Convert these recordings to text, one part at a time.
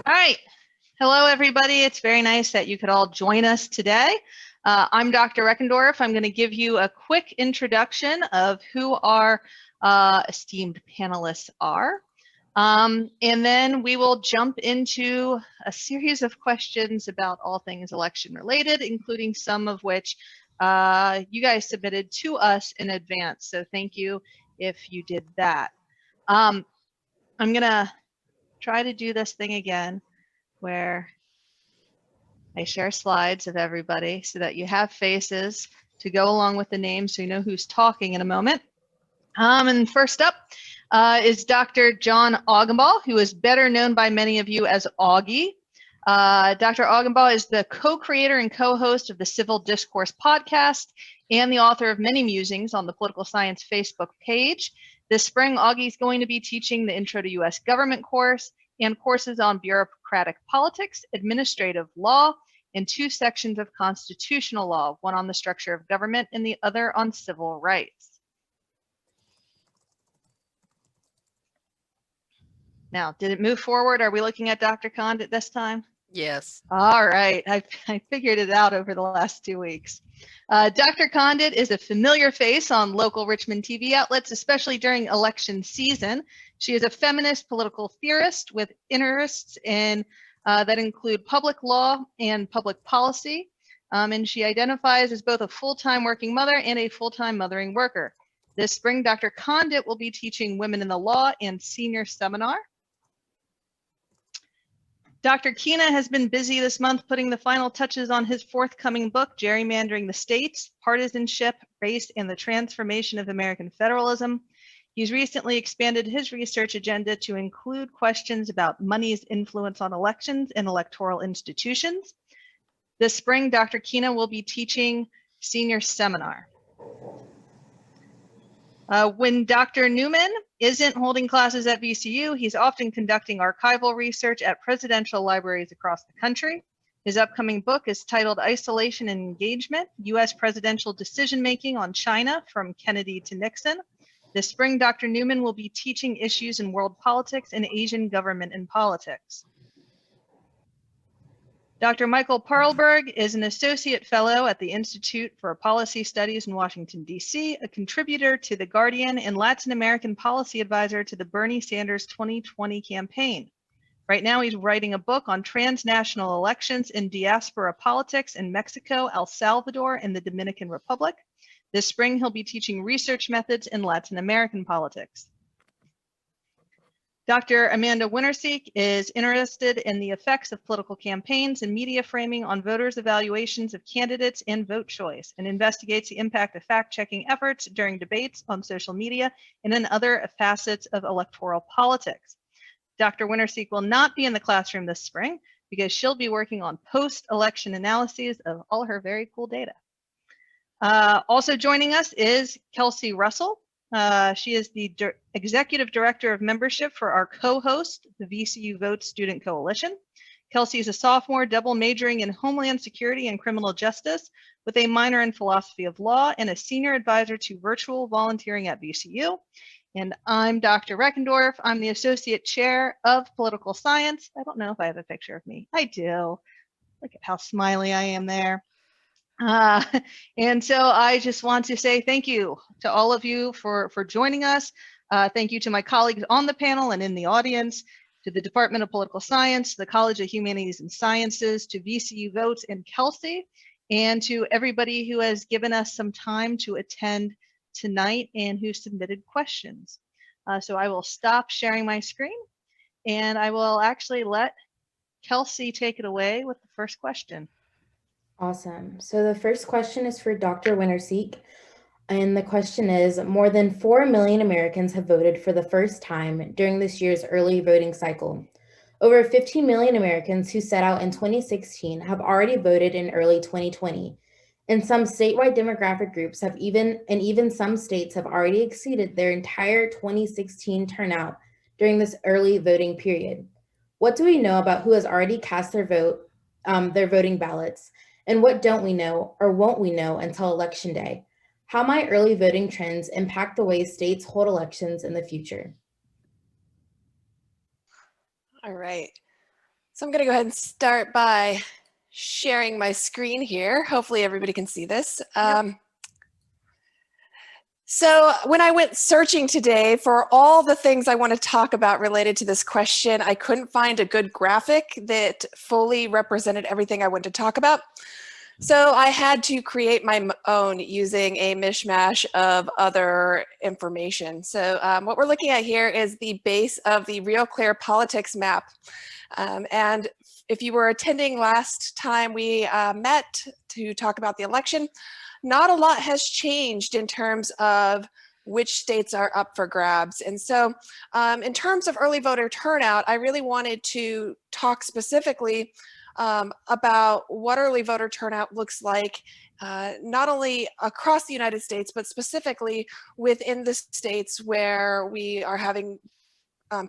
All right. Hello, everybody. It's very nice that you could all join us today. I'm Dr. Reckendorf. I'm going to give you a quick introduction of who our esteemed panelists are. And then we will jump into a series of questions about all things election related, including some of which you guys submitted to us in advance. So thank you if you did that. I'm going to try to do this thing again where I share slides of everybody so that you have faces to go along with the names so you know who's talking in a moment. And first up is Dr. John Augenbaugh, who is better known by many of you as Augie. Dr. Augenbaugh is the co-creator and co-host of the Civil Discourse podcast and the author of many musings on the Political Science Facebook page. This spring, Augie is going to be teaching the Intro to U.S. Government course and courses on bureaucratic politics, administrative law, and 2 sections of constitutional law, one on the structure of government and the other on civil rights. Now, did it move forward? Are we looking at Dr. Condit this time? Yes. All right, I figured it out over the last 2 weeks. Dr. Condit is a familiar face on local Richmond TV outlets, especially during election season. She is a feminist political theorist with interests in that include public law and public policy, and she identifies as both a full-time working mother and a full-time mothering worker. This spring, Dr. Condit will be teaching Women in the Law and Senior Seminar. Dr. Kina has been busy this month putting the final touches on his forthcoming book, Gerrymandering the States, Partisanship, Race, and the Transformation of American Federalism. He's recently expanded his research agenda to include questions about money's influence on elections and electoral institutions. This spring, Dr. Kina will be teaching Senior Seminar. When Dr. Newman isn't holding classes at VCU, he's often conducting archival research at presidential libraries across the country. His upcoming book is titled Isolation and Engagement, U.S. Presidential Decision-Making on China from Kennedy to Nixon. This spring, Dr. Newman will be teaching issues in world politics and Asian government and politics. Dr. Michael Perlberg is an associate fellow at the Institute for Policy Studies in Washington, D.C., a contributor to The Guardian and Latin American policy advisor to the Bernie Sanders 2020 campaign. Right now, he's writing a book on transnational elections and diaspora politics in Mexico, El Salvador, and the Dominican Republic. This spring, he'll be teaching research methods in Latin American politics. Dr. Amanda Winterseek is interested in the effects of political campaigns and media framing on voters' evaluations of candidates and vote choice, and investigates the impact of fact-checking efforts during debates on social media and in other facets of electoral politics. Dr. Winterseek will not be in the classroom this spring because she'll be working on post-election analyses of all her very cool data. Also joining us is Kelsey Russell. She is the Executive Director of Membership for our co-host, the VCU Vote Student Coalition. Kelsey is a sophomore, double majoring in Homeland Security and Criminal Justice with a minor in Philosophy of Law and a senior advisor to virtual volunteering at VCU. And I'm Dr. Reckendorf. I'm the Associate Chair of Political Science. I don't know if I have a picture of me. I do. Look at how smiley I am there. And so I just want to say thank you to all of you for joining us. Thank you to my colleagues on the panel and in the audience, to the Department of Political Science, the College of Humanities and Sciences, to VCU Votes and Kelsey, and to everybody who has given us some time to attend tonight and who submitted questions. So I will stop sharing my screen and I will actually let Kelsey take it away with the first question. Awesome. So the first question is for Dr. Winterseek. And the question is, more than 4 million Americans have voted for the first time during this year's early voting cycle. Over 15 million Americans who set out in 2016 have already voted in early 2020. And some statewide demographic groups have even some states have already exceeded their entire 2016 turnout during this early voting period. What do we know about who has already cast their voting ballots? And what don't we know or won't we know until Election Day? How might early voting trends impact the way states hold elections in the future? All right. So I'm going to go ahead and start by sharing my screen here. Hopefully everybody can see this. So when I went searching today for all the things I want to talk about related to this question, I couldn't find a good graphic that fully represented everything I wanted to talk about. So I had to create my own using a mishmash of other information. So what we're looking at here is the base of the Real Clear Politics map. And if you were attending last time we met to talk about the election, not a lot has changed in terms of which states are up for grabs. And so in terms of early voter turnout, I really wanted to talk specifically about what early voter turnout looks like, not only across the United States, but specifically within the states where we are having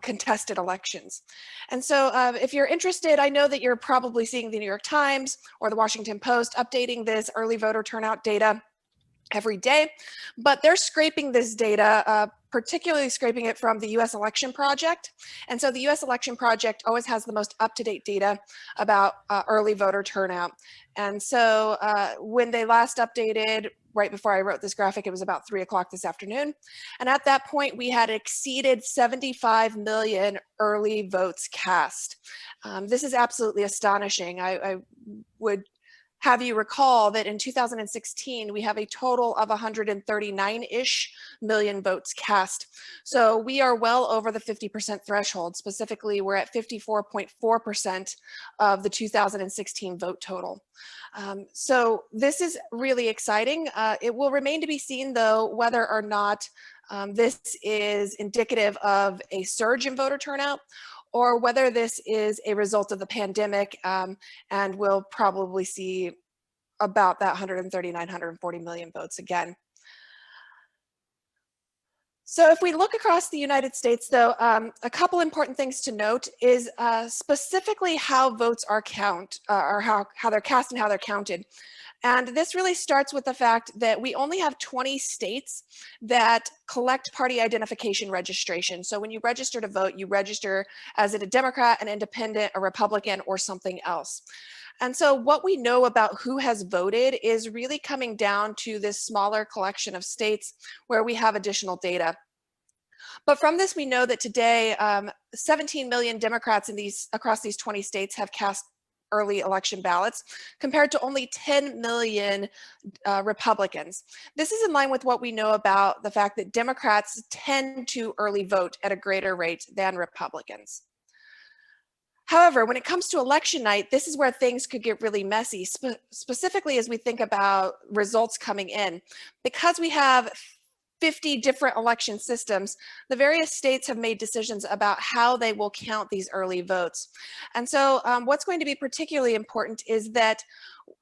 contested elections. And so if you're interested, I know that you're probably seeing the New York Times or the Washington Post updating this early voter turnout data every day, but they're scraping this data, particularly scraping it from the US Election Project. And so the US Election Project always has the most up-to-date data about early voter turnout. And so when they last updated, right before I wrote this graphic, it was about 3 o'clock this afternoon. And at that point, we had exceeded 75 million early votes cast. This is absolutely astonishing. I would have you recall that in 2016, we have a total of 139-ish million votes cast. So we are well over the 50% threshold. Specifically, we're at 54.4% of the 2016 vote total. So this is really exciting. It will remain to be seen, though, whether or not this is indicative of a surge in voter turnout, or whether this is a result of the pandemic, and we'll probably see about that 139, 140 million votes again. So if we look across the United States, though, a couple important things to note is specifically how votes are or how they're cast and how they're counted. And this really starts with the fact that we only have 20 states that collect party identification registration. So when you register to vote, you register as a Democrat, an independent, a Republican, or something else. And so what we know about who has voted is really coming down to this smaller collection of states where we have additional data. But from this, we know that today, 17 million Democrats across these 20 states have cast early election ballots, compared to only 10 million Republicans. This is in line with what we know about the fact that Democrats tend to early vote at a greater rate than Republicans. However, when it comes to election night, this is where things could get really messy, specifically as we think about results coming in. Because we have 50 different election systems, the various states have made decisions about how they will count these early votes. And so what's going to be particularly important is that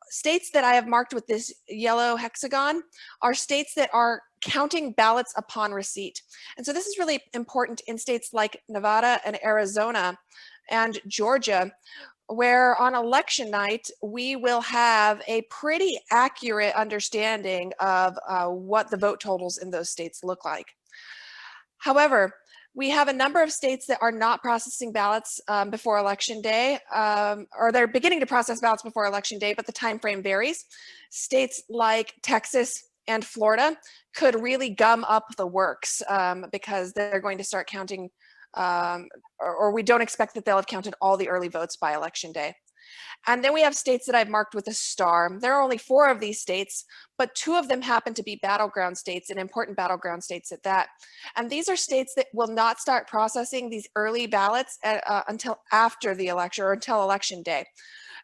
states that I have marked with this yellow hexagon are states that are counting ballots upon receipt. And so this is really important in states like Nevada and Arizona and Georgia, where on election night, we will have a pretty accurate understanding of what the vote totals in those states look like. However, we have a number of states that are not processing ballots before election day, or they're beginning to process ballots before election day, but the time frame varies. States like Texas and Florida could really gum up the works because they're going to start counting, or we don't expect that they'll have counted all the early votes by election day. And then we have states that I've marked with a star. There are only 4 of these states, but 2 of them happen to be battleground states, and important battleground states at that. And these are states that will not start processing these early ballots until after the election, or until election day.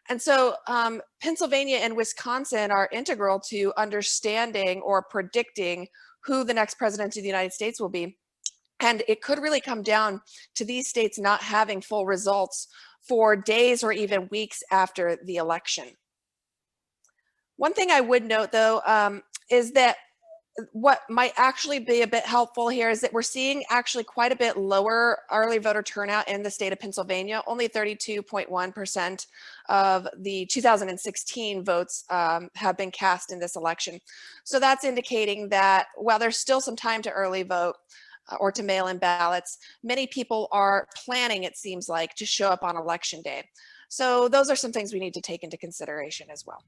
And so Pennsylvania and Wisconsin are integral to understanding or predicting who the next president of the United States will be. And it could really come down to these states not having full results for days or even weeks after the election. One thing I would note, though, is that what might actually be a bit helpful here is that we're seeing actually quite a bit lower early voter turnout in the state of Pennsylvania. Only 32.1% of the 2016 votes have been cast in this election. So that's indicating that while there's still some time to early vote, or to mail in ballots, many people are planning, it seems like, to show up on election day. So those are some things we need to take into consideration as well.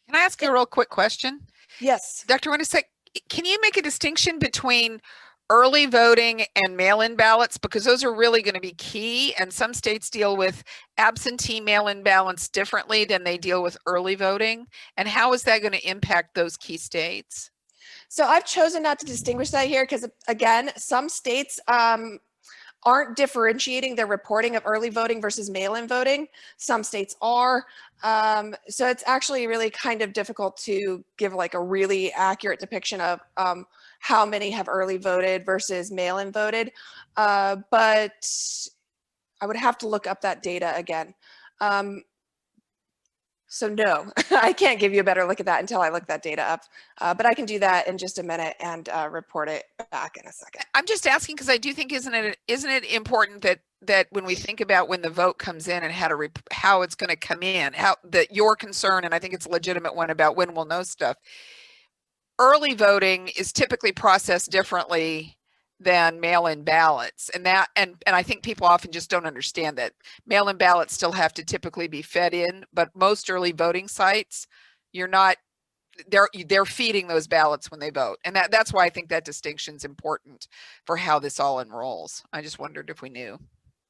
Can I ask you a real quick question? Yes. Dr. Winnicek, can you make a distinction between early voting and mail-in ballots? Because those are really going to be key, and some states deal with absentee mail-in ballots differently than they deal with early voting. And how is that going to impact those key states? So I've chosen not to distinguish that here because, again, some states aren't differentiating their reporting of early voting versus mail-in voting. Some states are. So it's actually really kind of difficult to give like a really accurate depiction of how many have early voted versus mail-in voted. But I would have to look up that data again. So no, I can't give you a better look at that until I look that data up. But I can do that in just a minute and report it back in a second. I'm just asking because I do think isn't it important that when we think about when the vote comes in and how it's going to come in, how that your concern, and I think it's a legitimate one about when we'll know stuff. Early voting is typically processed differently than mail-in ballots, and I think people often just don't understand that mail-in ballots still have to typically be fed in, but most early voting sites, they're feeding those ballots when they vote, and that's why I think that distinction is important for how this all enrolls. I just wondered if we knew.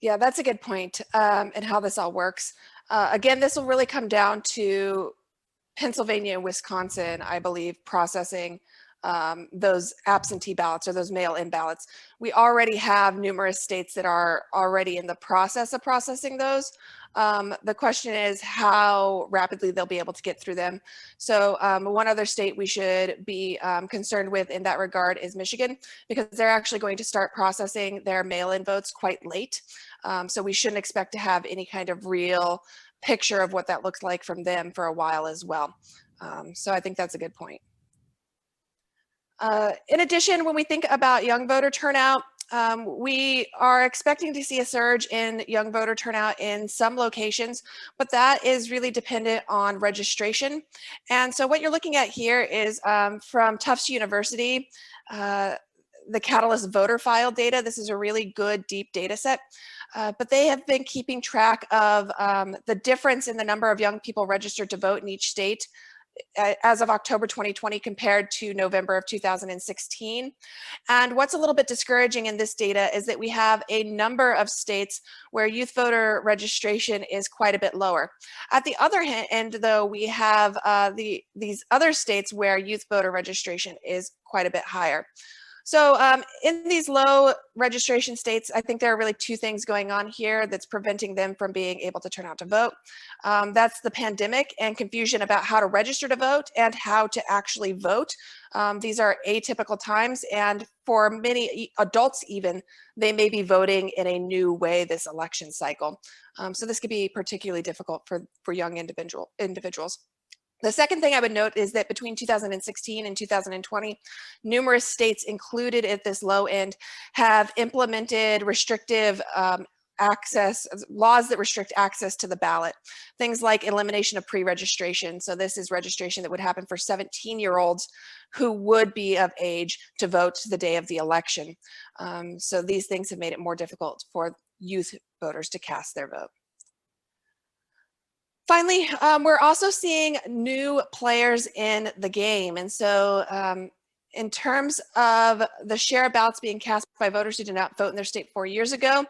Yeah, that's a good point, and how this all works. Again, this will really come down to Pennsylvania and Wisconsin, I believe, processing those absentee ballots or those mail-in ballots. We already have numerous states that are already in the process of processing those. The question is how rapidly they'll be able to get through them. So one other state we should be concerned with in that regard is Michigan, because they're actually going to start processing their mail-in votes quite late. So we shouldn't expect to have any kind of real picture of what that looks like from them for a while as well. So I think that's a good point. In addition, when we think about young voter turnout, we are expecting to see a surge in young voter turnout in some locations, but that is really dependent on registration. And so what you're looking at here is from Tufts University, the Catalyst voter file data. This is a really good deep data set, but they have been keeping track of the difference in the number of young people registered to vote in each state as of October 2020 compared to November of 2016. And what's a little bit discouraging in this data is that we have a number of states where youth voter registration is quite a bit lower. At the other end, though, we have these other states where youth voter registration is quite a bit higher. So in these low registration states, I think there are really two things going on here that's preventing them from being able to turn out to vote. That's the pandemic and confusion about how to register to vote and how to actually vote. These are atypical times, and for many adults even, they may be voting in a new way this election cycle. So this could be particularly difficult for young individuals. The second thing I would note is that between 2016 and 2020, numerous states included at this low end have implemented restrictive laws that restrict access to the ballot. Things like elimination of pre-registration. So this is registration that would happen for 17-year-olds who would be of age to vote the day of the election. So these things have made it more difficult for youth voters to cast their vote. Finally, we're also seeing new players in the game. And so in terms of the share of ballots being cast by voters who did not vote in their state 4 years ago,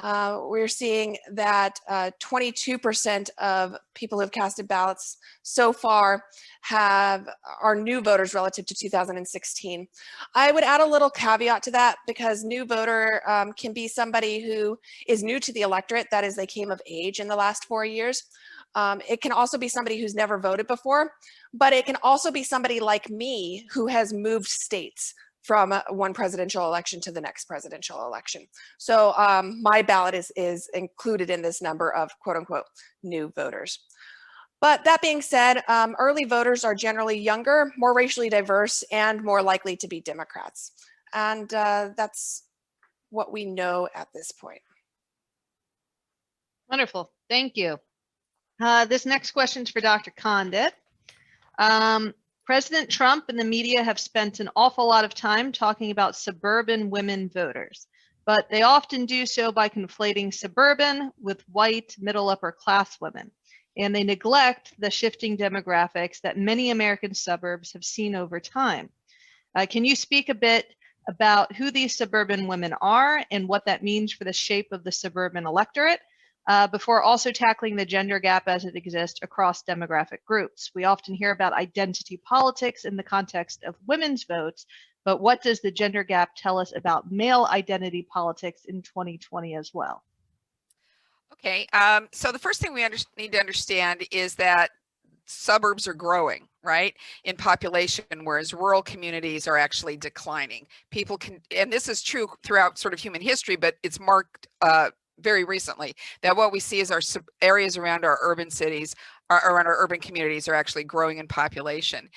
we're seeing that 22% of people who have casted ballots so far are new voters relative to 2016. I would add a little caveat to that, because new voter can be somebody who is new to the electorate, that is, they came of age in the last 4 years. It can also be somebody who's never voted before, but it can also be somebody like me who has moved states from one presidential election to the next presidential election. So my ballot is included in this number of quote unquote new voters. But that being said, early voters are generally younger, more racially diverse, and more likely to be Democrats. And that's what we know at this point. Wonderful. Thank you. This next question is for Dr. Condit. President Trump and the media have spent an awful lot of time talking about suburban women voters. but they often do so by conflating suburban with white middle upper class women. And they neglect the shifting demographics that many American suburbs have seen over time. Can you speak a bit about who these suburban women are and what that means for the shape of the suburban electorate, before also tackling the gender gap as it exists across demographic groups? We often hear about identity politics in the context of women's votes, but what does the gender gap tell us about male identity politics in 2020 as well? Okay, so the first thing we need to understand is that suburbs are growing, right, in population, whereas rural communities are actually declining. People can, and this is true throughout sort of human history, but it's marked very recently, that what we see is our areas around our urban cities, around our urban communities, are actually growing in population.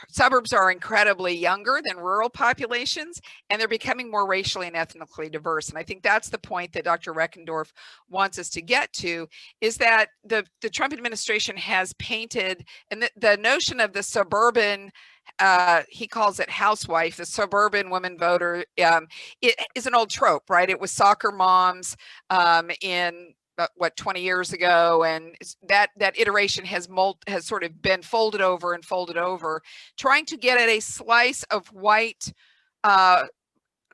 Suburbs are incredibly younger than rural populations, and they're becoming more racially and ethnically diverse. And I think that's the point that Dr. Reckendorf wants us to get to, is that the Trump administration has painted, and the notion of the suburban, he calls it housewife, the suburban woman voter, it is an old trope, right? It was soccer moms in what, 20 years ago, and that iteration has sort of been folded over and folded over, trying to get at a slice of white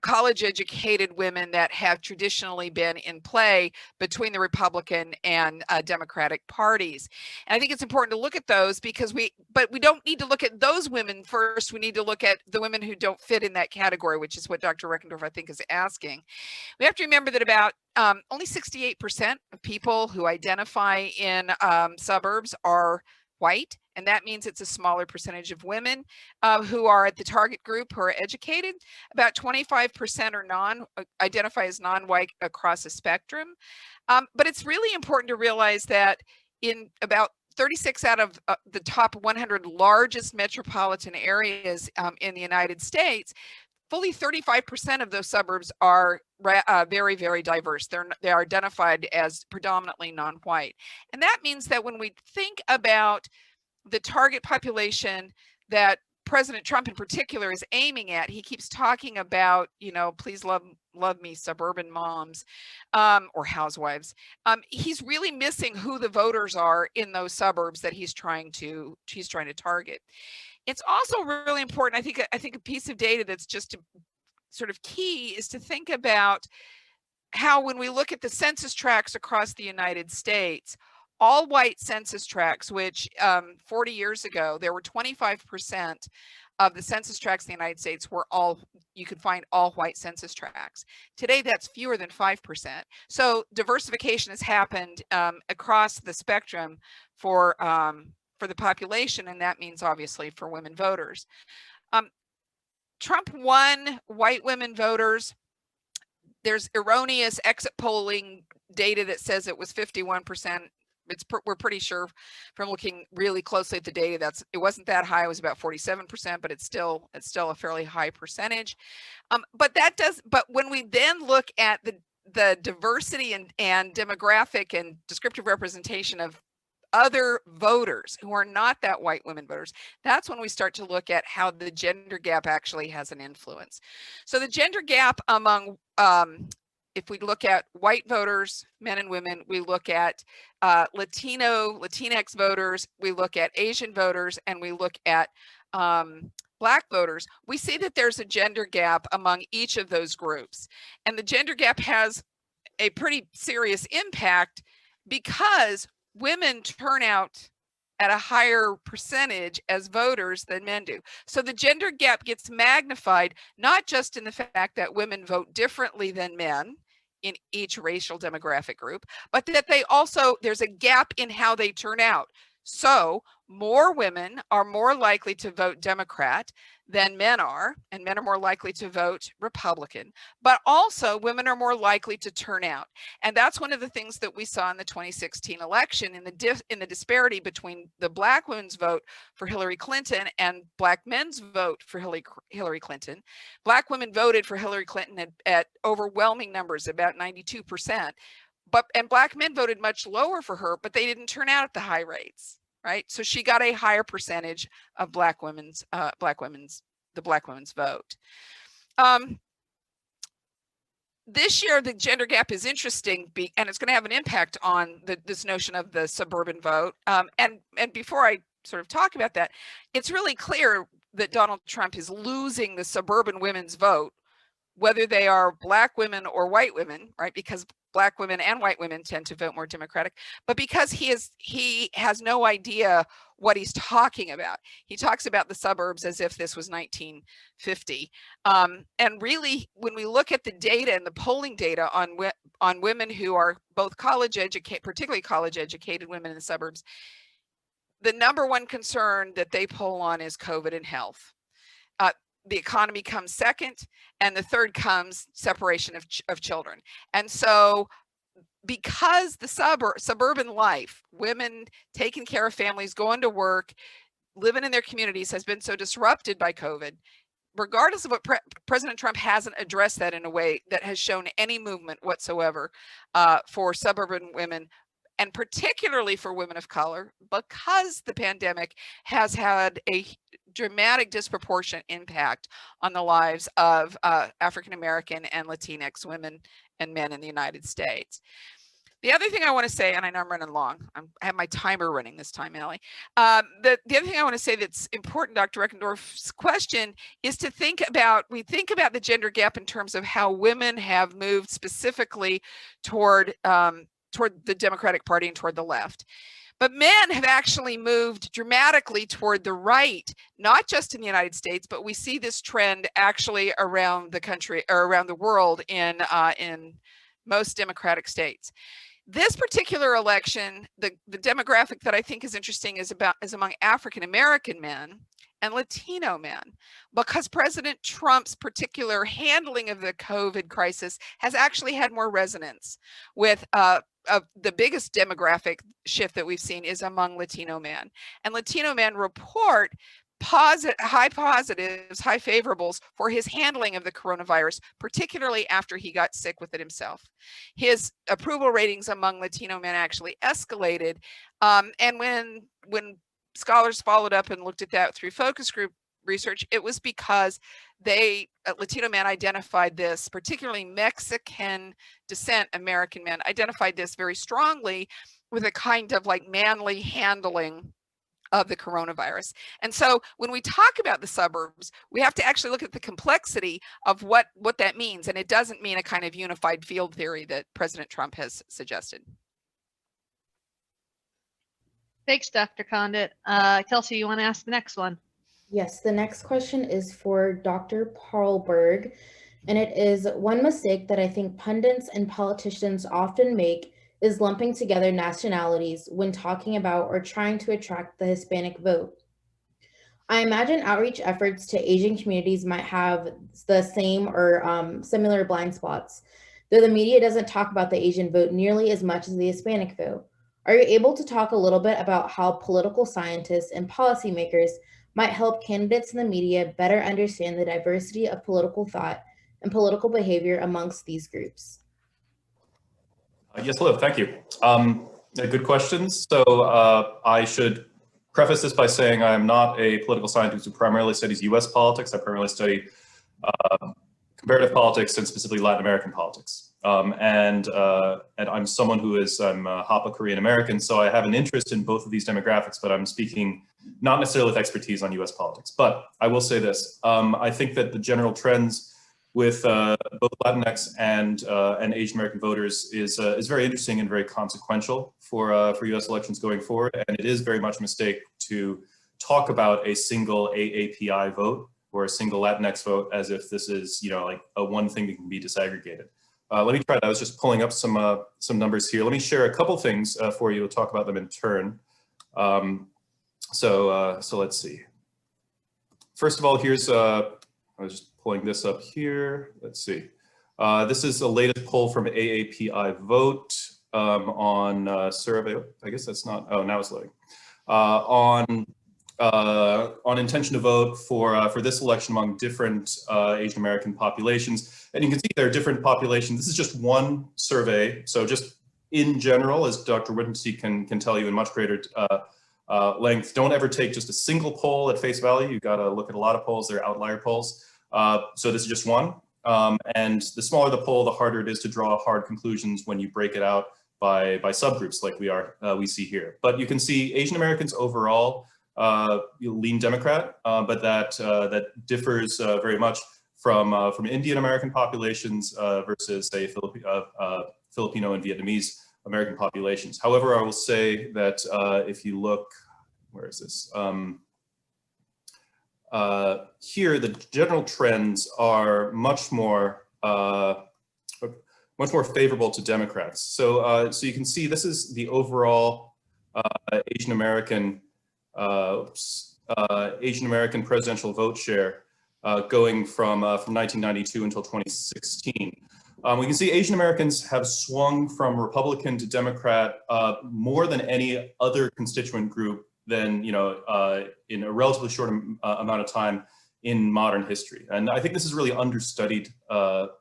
college educated women that have traditionally been in play between the Republican and Democratic parties. And I think it's important to look at those, because we don't need to look at those women first. We need to look at the women who don't fit in that category, which is what Dr. Reckendorf, I think, is asking. We have to remember that about only 68% of people who identify in suburbs are white, and that means it's a smaller percentage of women who are at the target group who are educated. About 25% are identify as non-white across a spectrum. But it's really important to realize that in about 36 out of the top 100 largest metropolitan areas in the United States, fully 35% of those suburbs are very, very diverse. They are identified as predominantly non-white. And that means that when we think about the target population that President Trump in particular is aiming at, he keeps talking about, please love me, suburban moms or housewives. He's really missing who the voters are in those suburbs that he's trying to target. It's also really important, I think a piece of data that's just sort of key is to think about how, when we look at the census tracts across the United States, all white census tracts, which 40 years ago, there were 25% of the census tracts in the United States were you could find all white census tracts. Today, that's fewer than 5%. So diversification has happened across the spectrum for the population, and that means obviously for women voters. Trump won white women voters. There's erroneous exit polling data that says it was 51%. We're pretty sure from looking really closely at the data it wasn't that high. It was about 47%, but it's still a fairly high percentage. But when we then look at the diversity and demographic and descriptive representation of other voters who are not that white women voters, that's when we start to look at how the gender gap actually has an influence. So the gender gap among if we look at white voters, men and women, we look at Latinx voters, we look at Asian voters, and we look at Black voters, we see that there's a gender gap among each of those groups. And the gender gap has a pretty serious impact because women turn out at a higher percentage as voters than men do. So the gender gap gets magnified, not just in the fact that women vote differently than men in each racial demographic group, but that there's a gap in how they turn out. So more women are more likely to vote Democrat than men are, and men are more likely to vote Republican, but also women are more likely to turn out. And that's one of the things that we saw in the 2016 election, in the disparity between the Black women's vote for Hillary Clinton and Black men's vote for Hillary Clinton. Black women voted for Hillary Clinton at overwhelming numbers, about 92%. And Black men voted much lower for her, but they didn't turn out at the high rates, right? So she got a higher percentage of the Black women's vote. this year, the gender gap is interesting, and it's going to have an impact on this notion of the suburban vote. And before I sort of talk about that, it's really clear that Donald Trump is losing the suburban women's vote, whether they are Black women or white women, right? Because Black women and white women tend to vote more Democratic, but because he has no idea what he's talking about. He talks about the suburbs as if this was 1950. And really, when we look at the data and the polling data on women who are both college educated, particularly college educated women in the suburbs, the number one concern that they poll on is COVID and health. The economy comes second, and the third comes separation of children. And so because the suburban life, women taking care of families, going to work, living in their communities has been so disrupted by COVID, regardless of what President Trump hasn't addressed that in a way that has shown any movement whatsoever for suburban women, and particularly for women of color, because the pandemic has had a dramatic disproportionate impact on the lives of African-American and Latinx women and men in the United States. The other thing I want to say, and I know I'm running long, I have my timer running this time, Allie. The other thing I want to say that's important, Dr. Reckendorf's question, is to think about the gender gap in terms of how women have moved specifically toward the Democratic Party and toward the left. But men have actually moved dramatically toward the right, not just in the United States, but we see this trend actually around the country or around the world in most Democratic states. This particular election, the demographic that I think is interesting is among African-American men and Latino men, because President Trump's particular handling of the COVID crisis has actually had more resonance with the biggest demographic shift that we've seen is among Latino men. And Latino men report high positives, high favorables for his handling of the coronavirus, particularly after he got sick with it himself. His approval ratings among Latino men actually escalated. And when scholars followed up and looked at that through focus group research, it was because Latino men identified this, particularly Mexican descent American men, identified this very strongly with a kind of like manly handling of the coronavirus. And so when we talk about the suburbs, we have to actually look at the complexity of what that means. And it doesn't mean a kind of unified field theory that President Trump has suggested. Thanks, Dr. Condit. Kelsey, you want to ask the next one? Yes, the next question is for Dr. Paulberg, and it is, one mistake that I think pundits and politicians often make is lumping together nationalities when talking about or trying to attract the Hispanic vote. I imagine outreach efforts to Asian communities might have the same or similar blind spots, though the media doesn't talk about the Asian vote nearly as much as the Hispanic vote. Are you able to talk a little bit about how political scientists and policymakers might help candidates in the media better understand the diversity of political thought and political behavior amongst these groups? Yes, hello, thank you. Good questions. So I should preface this by saying I am not a political scientist who primarily studies US politics. I primarily study comparative politics and specifically Latin American politics. And I'm someone I'm Hapa Korean American, so I have an interest in both of these demographics, but I'm speaking not necessarily with expertise on US politics. But I will say this, I think that the general trends with both Latinx and Asian American voters is very interesting and very consequential for US elections going forward. And it is very much a mistake to talk about a single AAPI vote or a single Latinx vote as if this is, like a one thing that can be disaggregated. Let me try that. I was just pulling up some numbers here. Let me share a couple things for you. We'll talk about them in turn. So let's see. First of all, here's, I was just pulling this up here. Let's see. This is the latest poll from AAPI Vote on survey. I guess that's not, oh, now it's loading. On intention to vote for this election among different Asian American populations. And you can see there are different populations. This is just one survey. So just in general, as Dr. Wittenstein can tell you in much greater length, don't ever take just a single poll at face value. You've got to look at a lot of polls. They're outlier polls. So this is just one. And the smaller the poll, the harder it is to draw hard conclusions when you break it out by subgroups like we see here. But you can see Asian Americans overall lean Democrat, but that differs very much from Indian American populations versus, say, Filipino and Vietnamese American populations. However, I will say that if you look, where is this? Here, the general trends are much more favorable to Democrats. So, so you can see this is the overall Asian American presidential vote share going from 1992 until 2016. We can see Asian Americans have swung from Republican to Democrat more than any other constituent group than, in a relatively short amount of time in modern history. And I think this is a really understudied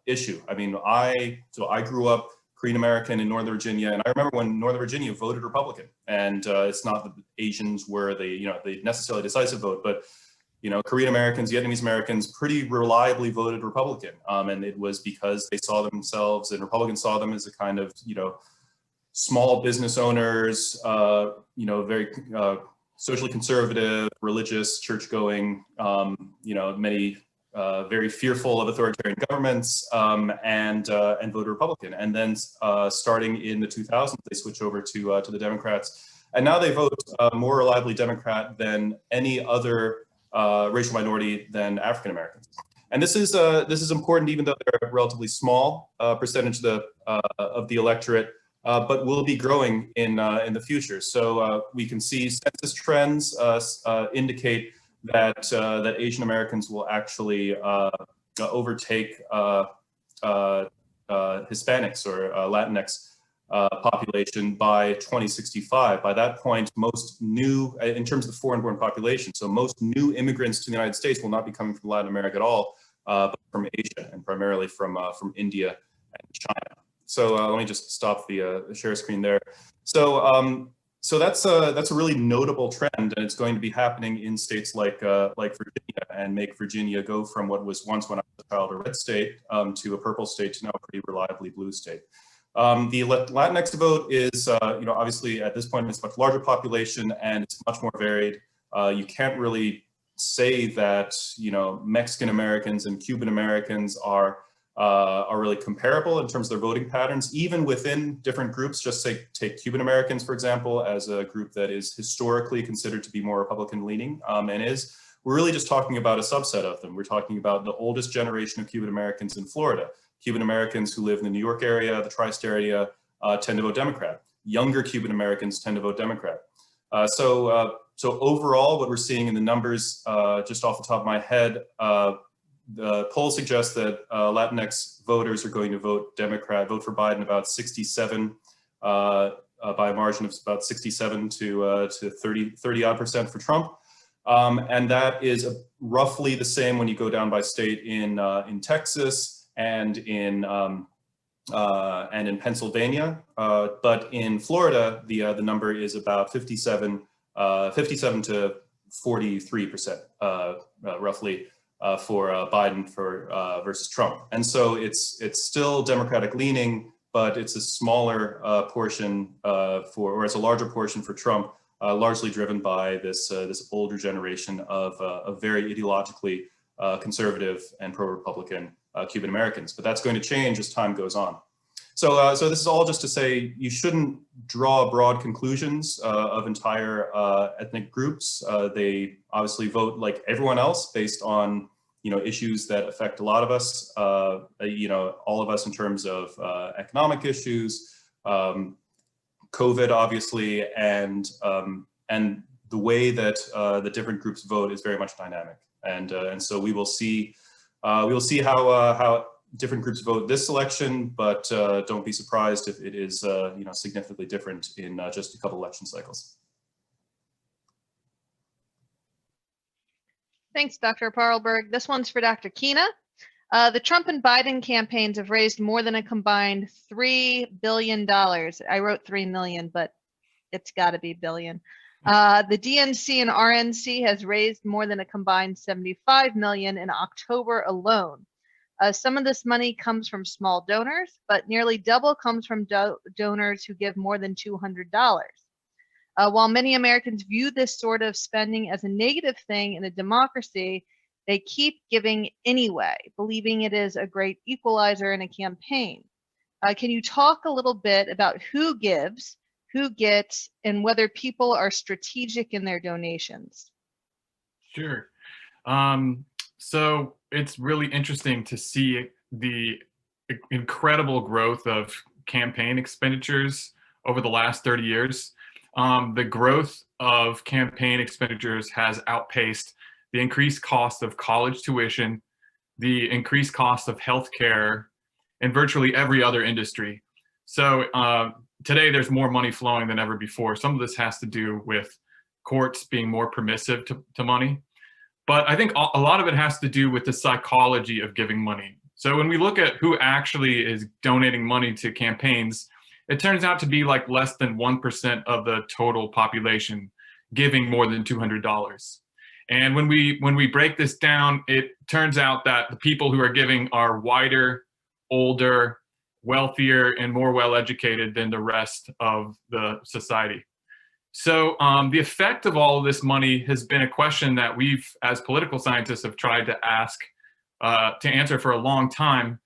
issue. I mean, I grew up Korean American in Northern Virginia, and I remember when Northern Virginia voted Republican. And it's not that Asians were the necessarily decisive vote, but Korean Americans, Vietnamese Americans pretty reliably voted Republican. And it was because they saw themselves, and Republicans saw them as a kind of, small business owners, very socially conservative, religious, church-going, many very fearful of authoritarian governments, and voted Republican. And then starting in the 2000s, they switch over to the Democrats. And now they vote more reliably Democrat than any other racial minority than African Americans. And this is important, even though they're a relatively small percentage of the electorate, but will be growing in the future. So we can see census trends indicate that Asian Americans will actually overtake Hispanics or Latinx population by 2065. By that point, most new, in terms of the foreign-born population, so most new immigrants to the United States will not be coming from Latin America at all, but from Asia, and primarily from India and China. So let me just stop the share screen there. So so that's a really notable trend, and it's going to be happening in states like Virginia, and make Virginia go from what was once, when I was a child, a red state to a purple state to now a pretty reliably blue state. The Latinx vote is, obviously at this point it's a much larger population and it's much more varied. You can't really say that Mexican Americans and Cuban Americans are really comparable in terms of their voting patterns, even within different groups. Just say, take Cuban Americans, for example, as a group that is historically considered to be more Republican leaning, we're really just talking about a subset of them. We're talking about the oldest generation of Cuban Americans in Florida. Cuban Americans who live in the New York area, the tri-state area, tend to vote Democrat. Younger Cuban Americans tend to vote Democrat. So overall, what we're seeing in the numbers, just off the top of my head, the polls suggest that Latinx voters are going to vote Democrat, vote for Biden about 67, by a margin of about 67 to 30% for Trump. And that is roughly the same when you go down by state in Texas and in Pennsylvania. But in Florida, the number is about 57 to 43%, roughly. For Biden versus Trump. And so it's still Democratic leaning, but it's a smaller portion or it's a larger portion for Trump, largely driven by this older generation of very ideologically conservative and pro-Republican Cuban Americans. But that's going to change as time goes on. So this is all just to say you shouldn't draw broad conclusions of entire ethnic groups. They obviously vote like everyone else based on issues that affect a lot of us, all of us in terms of economic issues, COVID obviously, and the way that the different groups vote is very much dynamic. And so we will see how different groups vote this election, but don't be surprised if it is significantly different in just a couple election cycles. Thanks, Dr. Parlberg. This one's for Dr. Kina. The Trump and Biden campaigns have raised more than a combined $3 billion. I wrote 3 million, but it's got to be billion. The DNC and RNC has raised more than a combined 75 million in October alone. Some of this money comes from small donors, but nearly double comes from donors who give more than $200. While many Americans view this sort of spending as a negative thing in a democracy, they keep giving anyway, believing it is a great equalizer in a campaign. Can you talk a little bit about who gives, who gets, and whether people are strategic in their donations? Sure. So it's really interesting to see the incredible growth of campaign expenditures over the last 30 years. The growth of campaign expenditures has outpaced the increased cost of college tuition, the increased cost of healthcare, and virtually every other industry. So today there's more money flowing than ever before. Some of this has to do with courts being more permissive to money. But I think a lot of it has to do with the psychology of giving money. So when we look at who actually is donating money to campaigns, it turns out to be like less than 1% of the total population giving more than $200. And when we break this down, it turns out that the people who are giving are whiter, older, wealthier, and more well-educated than the rest of the society. So the effect of all of this money has been a question that we've, as political scientists, have tried to ask, to answer for a long time.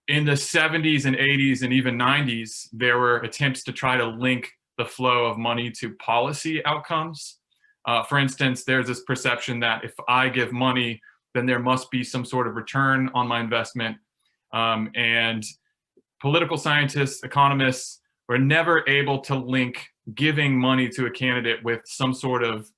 In the 70s and 80s and even 90s, there were attempts to try to link the flow of money to policy outcomes. For instance, there's this perception that if I give money, then there must be some sort of return on my investment. And political scientists, economists were never able to link giving money to a candidate with some sort of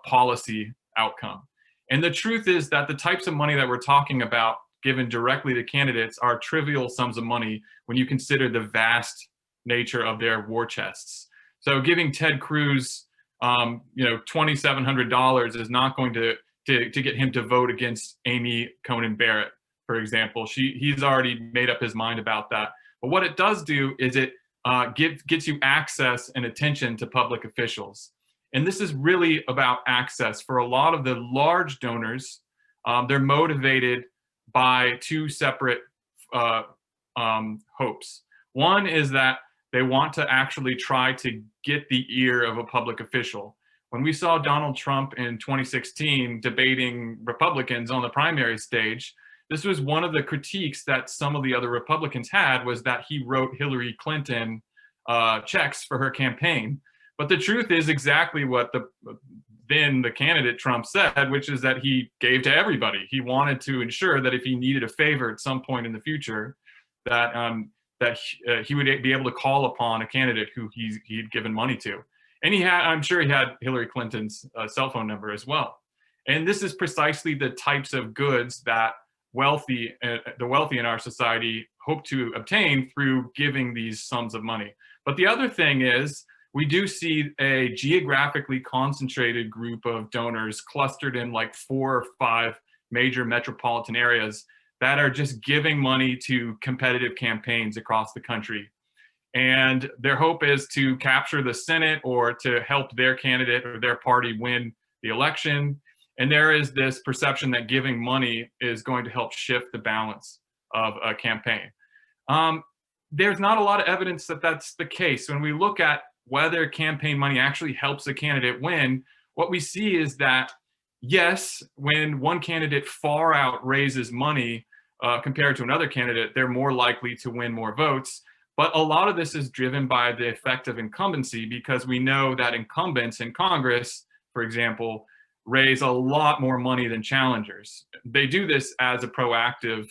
policy outcome. And the truth is that the types of money that we're talking about given directly to candidates are trivial sums of money when you consider the vast nature of their war chests. So giving Ted Cruz, $2,700 is not going to get him to vote against Amy Coney Barrett, for example. He's already made up his mind about that. But what it does do is it gets you access and attention to public officials. And this is really about access. For a lot of the large donors, they're motivated by two separate hopes. One is that they want to actually try to get the ear of a public official. When we saw Donald Trump in 2016 debating Republicans on the primary stage, this was one of the critiques that some of the other Republicans had, was that he wrote Hillary Clinton checks for her campaign. But the truth is exactly what the candidate Trump said, which is that he gave to everybody. He wanted to ensure that if he needed a favor at some point in the future, that he would be able to call upon a candidate who he'd given money to. And I'm sure he had Hillary Clinton's cell phone number as well. And this is precisely the types of goods that the wealthy in our society hope to obtain through giving these sums of money. But the other thing is, we do see a geographically concentrated group of donors clustered in like 4 or 5 major metropolitan areas that are just giving money to competitive campaigns across the country. And their hope is to capture the Senate or to help their candidate or their party win the election. And there is this perception that giving money is going to help shift the balance of a campaign. There's not a lot of evidence that that's the case. When we look at whether campaign money actually helps a candidate win, what we see is that, yes, when one candidate far out raises money compared to another candidate, they're more likely to win more votes. But a lot of this is driven by the effect of incumbency, because we know that incumbents in Congress, for example, raise a lot more money than challengers. They do this as a proactive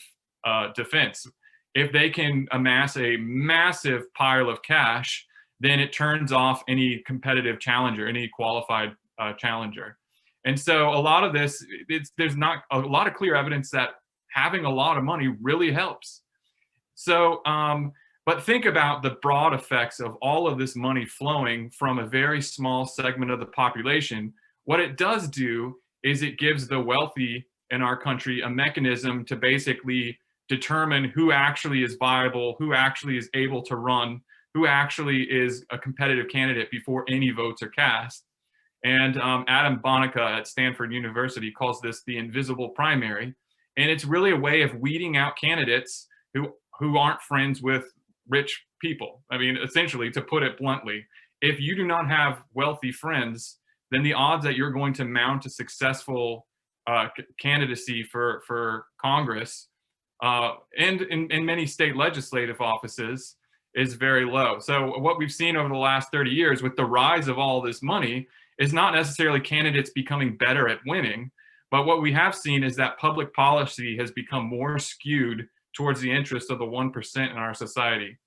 defense. If they can amass a massive pile of cash, then it turns off any competitive challenger, any qualified challenger. And so a lot of this, there's not a lot of clear evidence that having a lot of money really helps. So, but think about the broad effects of all of this money flowing from a very small segment of the population. What it does do is it gives the wealthy in our country a mechanism to basically determine who actually is viable, who actually is able to run, who actually is a competitive candidate before any votes are cast. And Adam Bonica at Stanford University calls this the invisible primary. And it's really a way of weeding out candidates who aren't friends with rich people. I mean, essentially, to put it bluntly, if you do not have wealthy friends, then the odds that you're going to mount a successful candidacy for Congress and in many state legislative offices is very low. So what we've seen over the last 30 years with the rise of all this money is not necessarily candidates becoming better at winning, but what we have seen is that public policy has become more skewed towards the interests of the 1% in our society.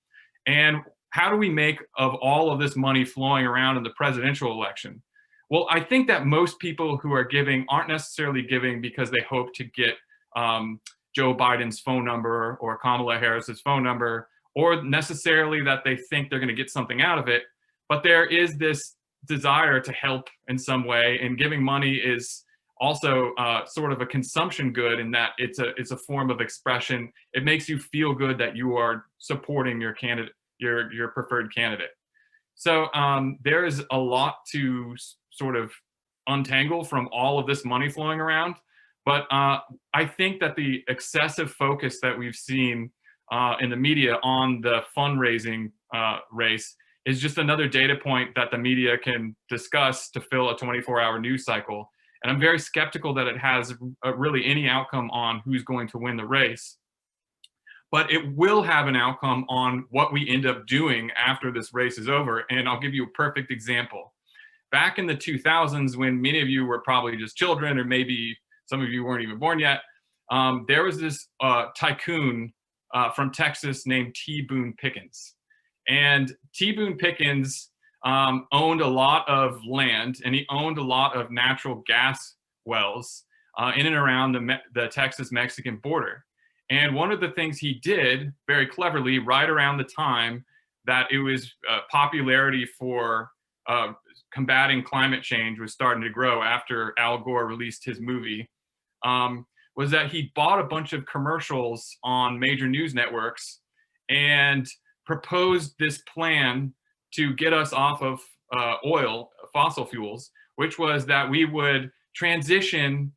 And how do we make of all of this money flowing around in the presidential election? Well, I think that most people who are giving aren't necessarily giving because they hope to get Joe Biden's phone number or Kamala Harris's phone number, or necessarily that they think they're going to get something out of it. But there is this desire to help in some way, and giving money is also sort of a consumption good in that it's a form of expression. It makes you feel good that you are supporting your candidate, your preferred candidate. So there is a lot to sort of untangle from all of this money flowing around. But I think that the excessive focus that we've seen in the media on the fundraising race is just another data point that the media can discuss to fill a 24-hour news cycle. And I'm very skeptical that it has really any outcome on who's going to win the race. But it will have an outcome on what we end up doing after this race is over. And I'll give you a perfect example. Back in the 2000s, when many of you were probably just children, or maybe some of you weren't even born yet, there was this tycoon from Texas named T. Boone Pickens. And T. Boone Pickens owned a lot of land, and he owned a lot of natural gas wells in and around the Texas-Mexican border. And one of the things he did very cleverly right around the time that it was popularity for combating climate change was starting to grow after Al Gore released his movie, was that he bought a bunch of commercials on major news networks and proposed this plan to get us off of oil, fossil fuels, which was that we would transition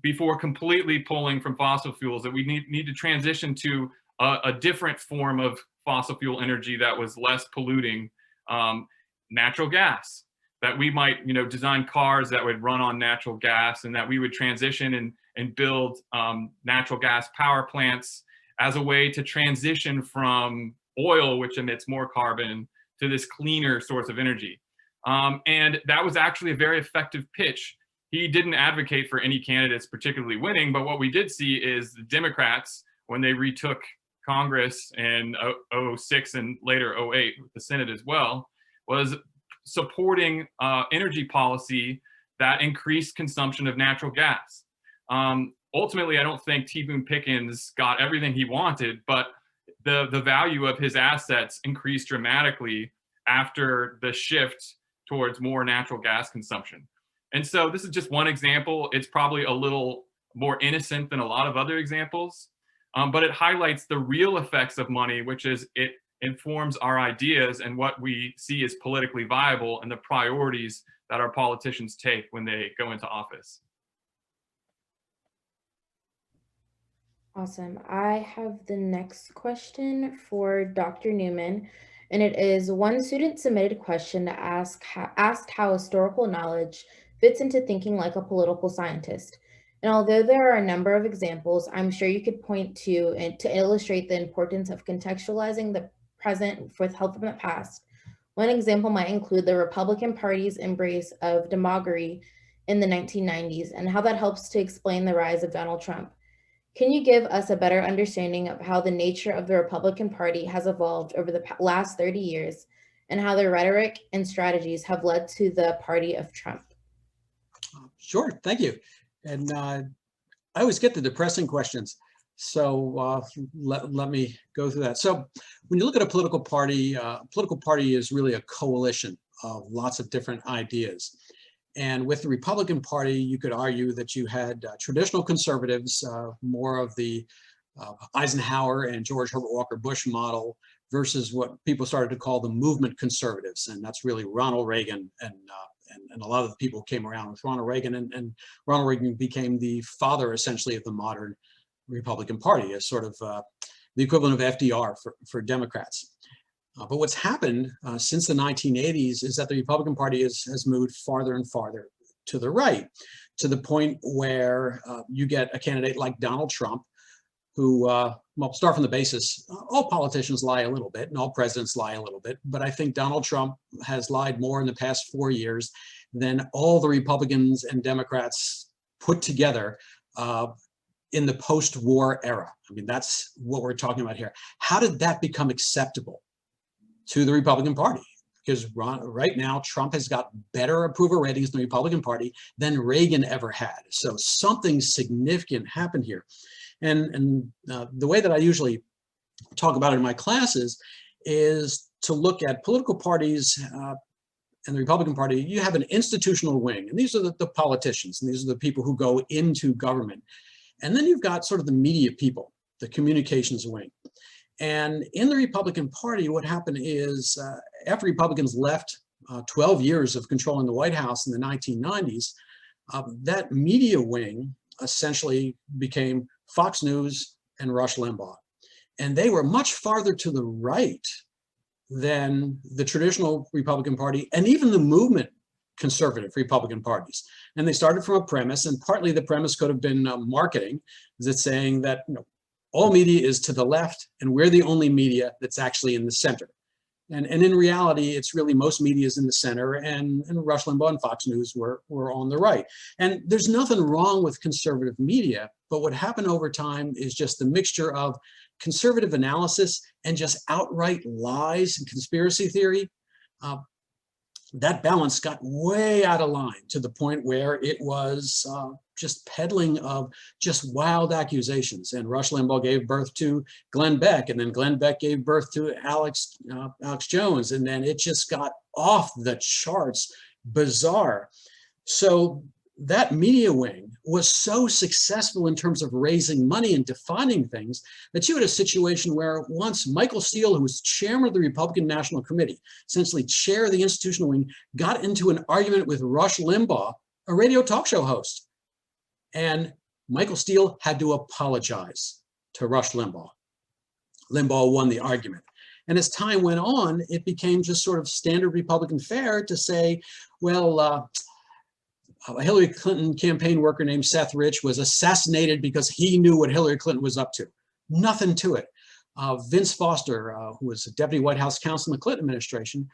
before completely pulling from fossil fuels, that we need to transition to a different form of fossil fuel energy that was less polluting, natural gas, that we might design cars that would run on natural gas, and that we would transition and build natural gas power plants as a way to transition from oil, which emits more carbon, to this cleaner source of energy. And that was actually a very effective pitch. He didn't advocate for any candidates particularly winning, but what we did see is the Democrats, when they retook Congress in 2006 and later 2008 with the Senate as well, was supporting energy policy that increased consumption of natural gas. Ultimately, I don't think T. Boone Pickens got everything he wanted, but the value of his assets increased dramatically after the shift towards more natural gas consumption. And so this is just one example. It's probably a little more innocent than a lot of other examples, but it highlights the real effects of money, which is it informs our ideas and what we see as politically viable and the priorities that our politicians take when they go into office. Awesome. I have the next question for Dr. Newman, and it is: one student submitted a question to asked how historical knowledge fits into thinking like a political scientist. And although there are a number of examples, I'm sure you could point to and to illustrate the importance of contextualizing the present with help from the past. One example might include the Republican Party's embrace of demagoguery in the 1990s and how that helps to explain the rise of Donald Trump. Can you give us a better understanding of how the nature of the Republican Party has evolved over the last 30 years and how their rhetoric and strategies have led to the party of Trump? Sure, thank you. And I always get the depressing questions, so let me go through that. So when you look at a political party is really a coalition of lots of different ideas. And with the Republican Party, you could argue that you had traditional conservatives, more of the Eisenhower and George Herbert Walker Bush model, versus what people started to call the movement conservatives. And that's really Ronald Reagan and and a lot of the people who came around with Ronald Reagan, and Ronald Reagan became the father essentially of the modern Republican Party, as sort of the equivalent of FDR for Democrats. But what's happened since the 1980s is that the Republican Party has moved farther and farther to the right, to the point where you get a candidate like Donald Trump, who, well, start from the basis, all politicians lie a little bit and all presidents lie a little bit, but I think Donald Trump has lied more in the past 4 years than all the Republicans and Democrats put together in the post-war era. I mean, that's what we're talking about here. How did that become acceptable to the Republican Party? Because right now, Trump has got better approval ratings in the Republican Party than Reagan ever had. So something significant happened here. And the way that I usually talk about it in my classes is to look at political parties and the Republican Party. You have an institutional wing, and these are the politicians, and these are the people who go into government. And then you've got sort of the media people, the communications wing. And in the Republican Party, what happened is after Republicans left 12 years of controlling the White House in the 1990s, that media wing essentially became Fox News and Rush Limbaugh. And they were much farther to the right than the traditional Republican Party and even the movement conservative Republican parties. And they started from a premise, and partly the premise could have been marketing, is it saying that, you know, all media is to the left and we're the only media that's actually in the center. And in reality, it's really most media is in the center, and Rush Limbaugh and Fox News were on the right. And there's nothing wrong with conservative media, but what happened over time is just the mixture of conservative analysis and just outright lies and conspiracy theory. That balance got way out of line to the point where it was just peddling of just wild accusations. And Rush Limbaugh gave birth to Glenn Beck, and then Glenn Beck gave birth to Alex Jones, and then it just got off the charts, bizarre. So that media wing was so successful in terms of raising money and defining things that you had a situation where once Michael Steele, who was chairman of the Republican National Committee, essentially chair of the institutional wing, got into an argument with Rush Limbaugh, a radio talk show host. And Michael Steele had to apologize to Rush Limbaugh. Limbaugh won the argument. And as time went on, it became just sort of standard Republican fare to say, well, a Hillary Clinton campaign worker named Seth Rich was assassinated because he knew what Hillary Clinton was up to. Nothing to it. Vince Foster, who was a deputy White House counsel in the Clinton administration,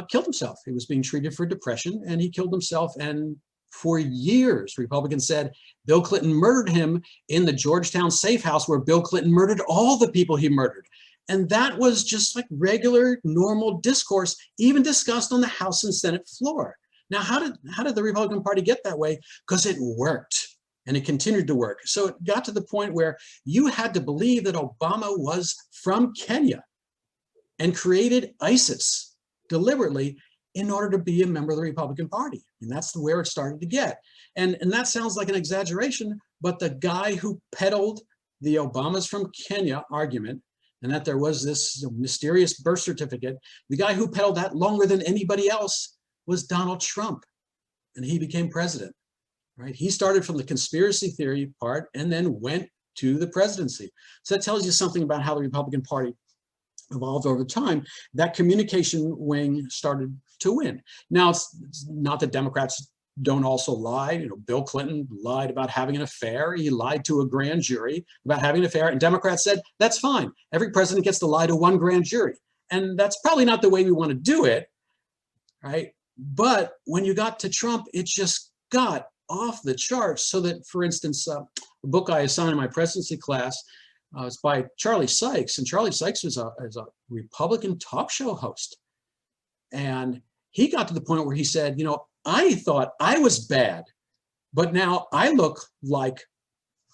killed himself. He was being treated for depression and he killed himself. And for years, Republicans said Bill Clinton murdered him in the Georgetown safe house where Bill Clinton murdered all the people he murdered. And that was just like regular, normal discourse, even discussed on the House and Senate floor. Now, how did the Republican Party get that way? Because it worked, and it continued to work. So it got to the point where you had to believe that Obama was from Kenya and created ISIS deliberately in order to be a member of the Republican Party. And that's where it started to get. And that sounds like an exaggeration, but the guy who peddled the Obamas from Kenya argument, and that there was this mysterious birth certificate, the guy who peddled that longer than anybody else was Donald Trump, and he became president, right? He started from the conspiracy theory part and then went to the presidency. So that tells you something about how the Republican Party evolved over time. That communication wing started to win. Now, it's not that Democrats don't also lie. You know, Bill Clinton lied about having an affair. He lied to a grand jury about having an affair, and Democrats said, that's fine. Every president gets to lie to one grand jury. And that's probably not the way we want to do it, right? But when you got to Trump, it just got off the charts. So that, for instance, a book I assigned in my presidency class is by Charlie Sykes. And Charlie Sykes is a Republican talk show host. And he got to the point where he said, you know, I thought I was bad, but now I look like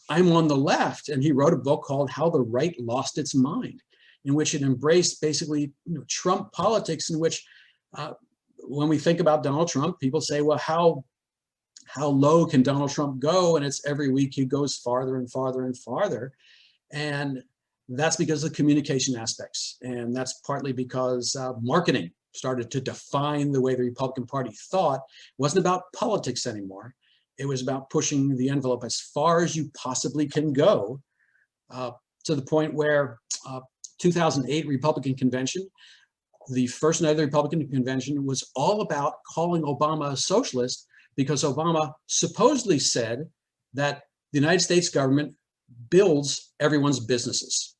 I'm on the left. And he wrote a book called How the Right Lost Its Mind, in which it embraced basically, you know, Trump politics, in which when we think about Donald Trump, people say, well, how low can Donald Trump go? And it's every week he goes farther and farther and farther. And that's because of the communication aspects. And that's partly because marketing started to define the way the Republican Party thought, it wasn't about politics anymore. It was about pushing the envelope as far as you possibly can go, to the point where 2008 Republican convention, the first night of the Republican convention, was all about calling Obama a socialist, because Obama supposedly said that the United States government builds everyone's businesses.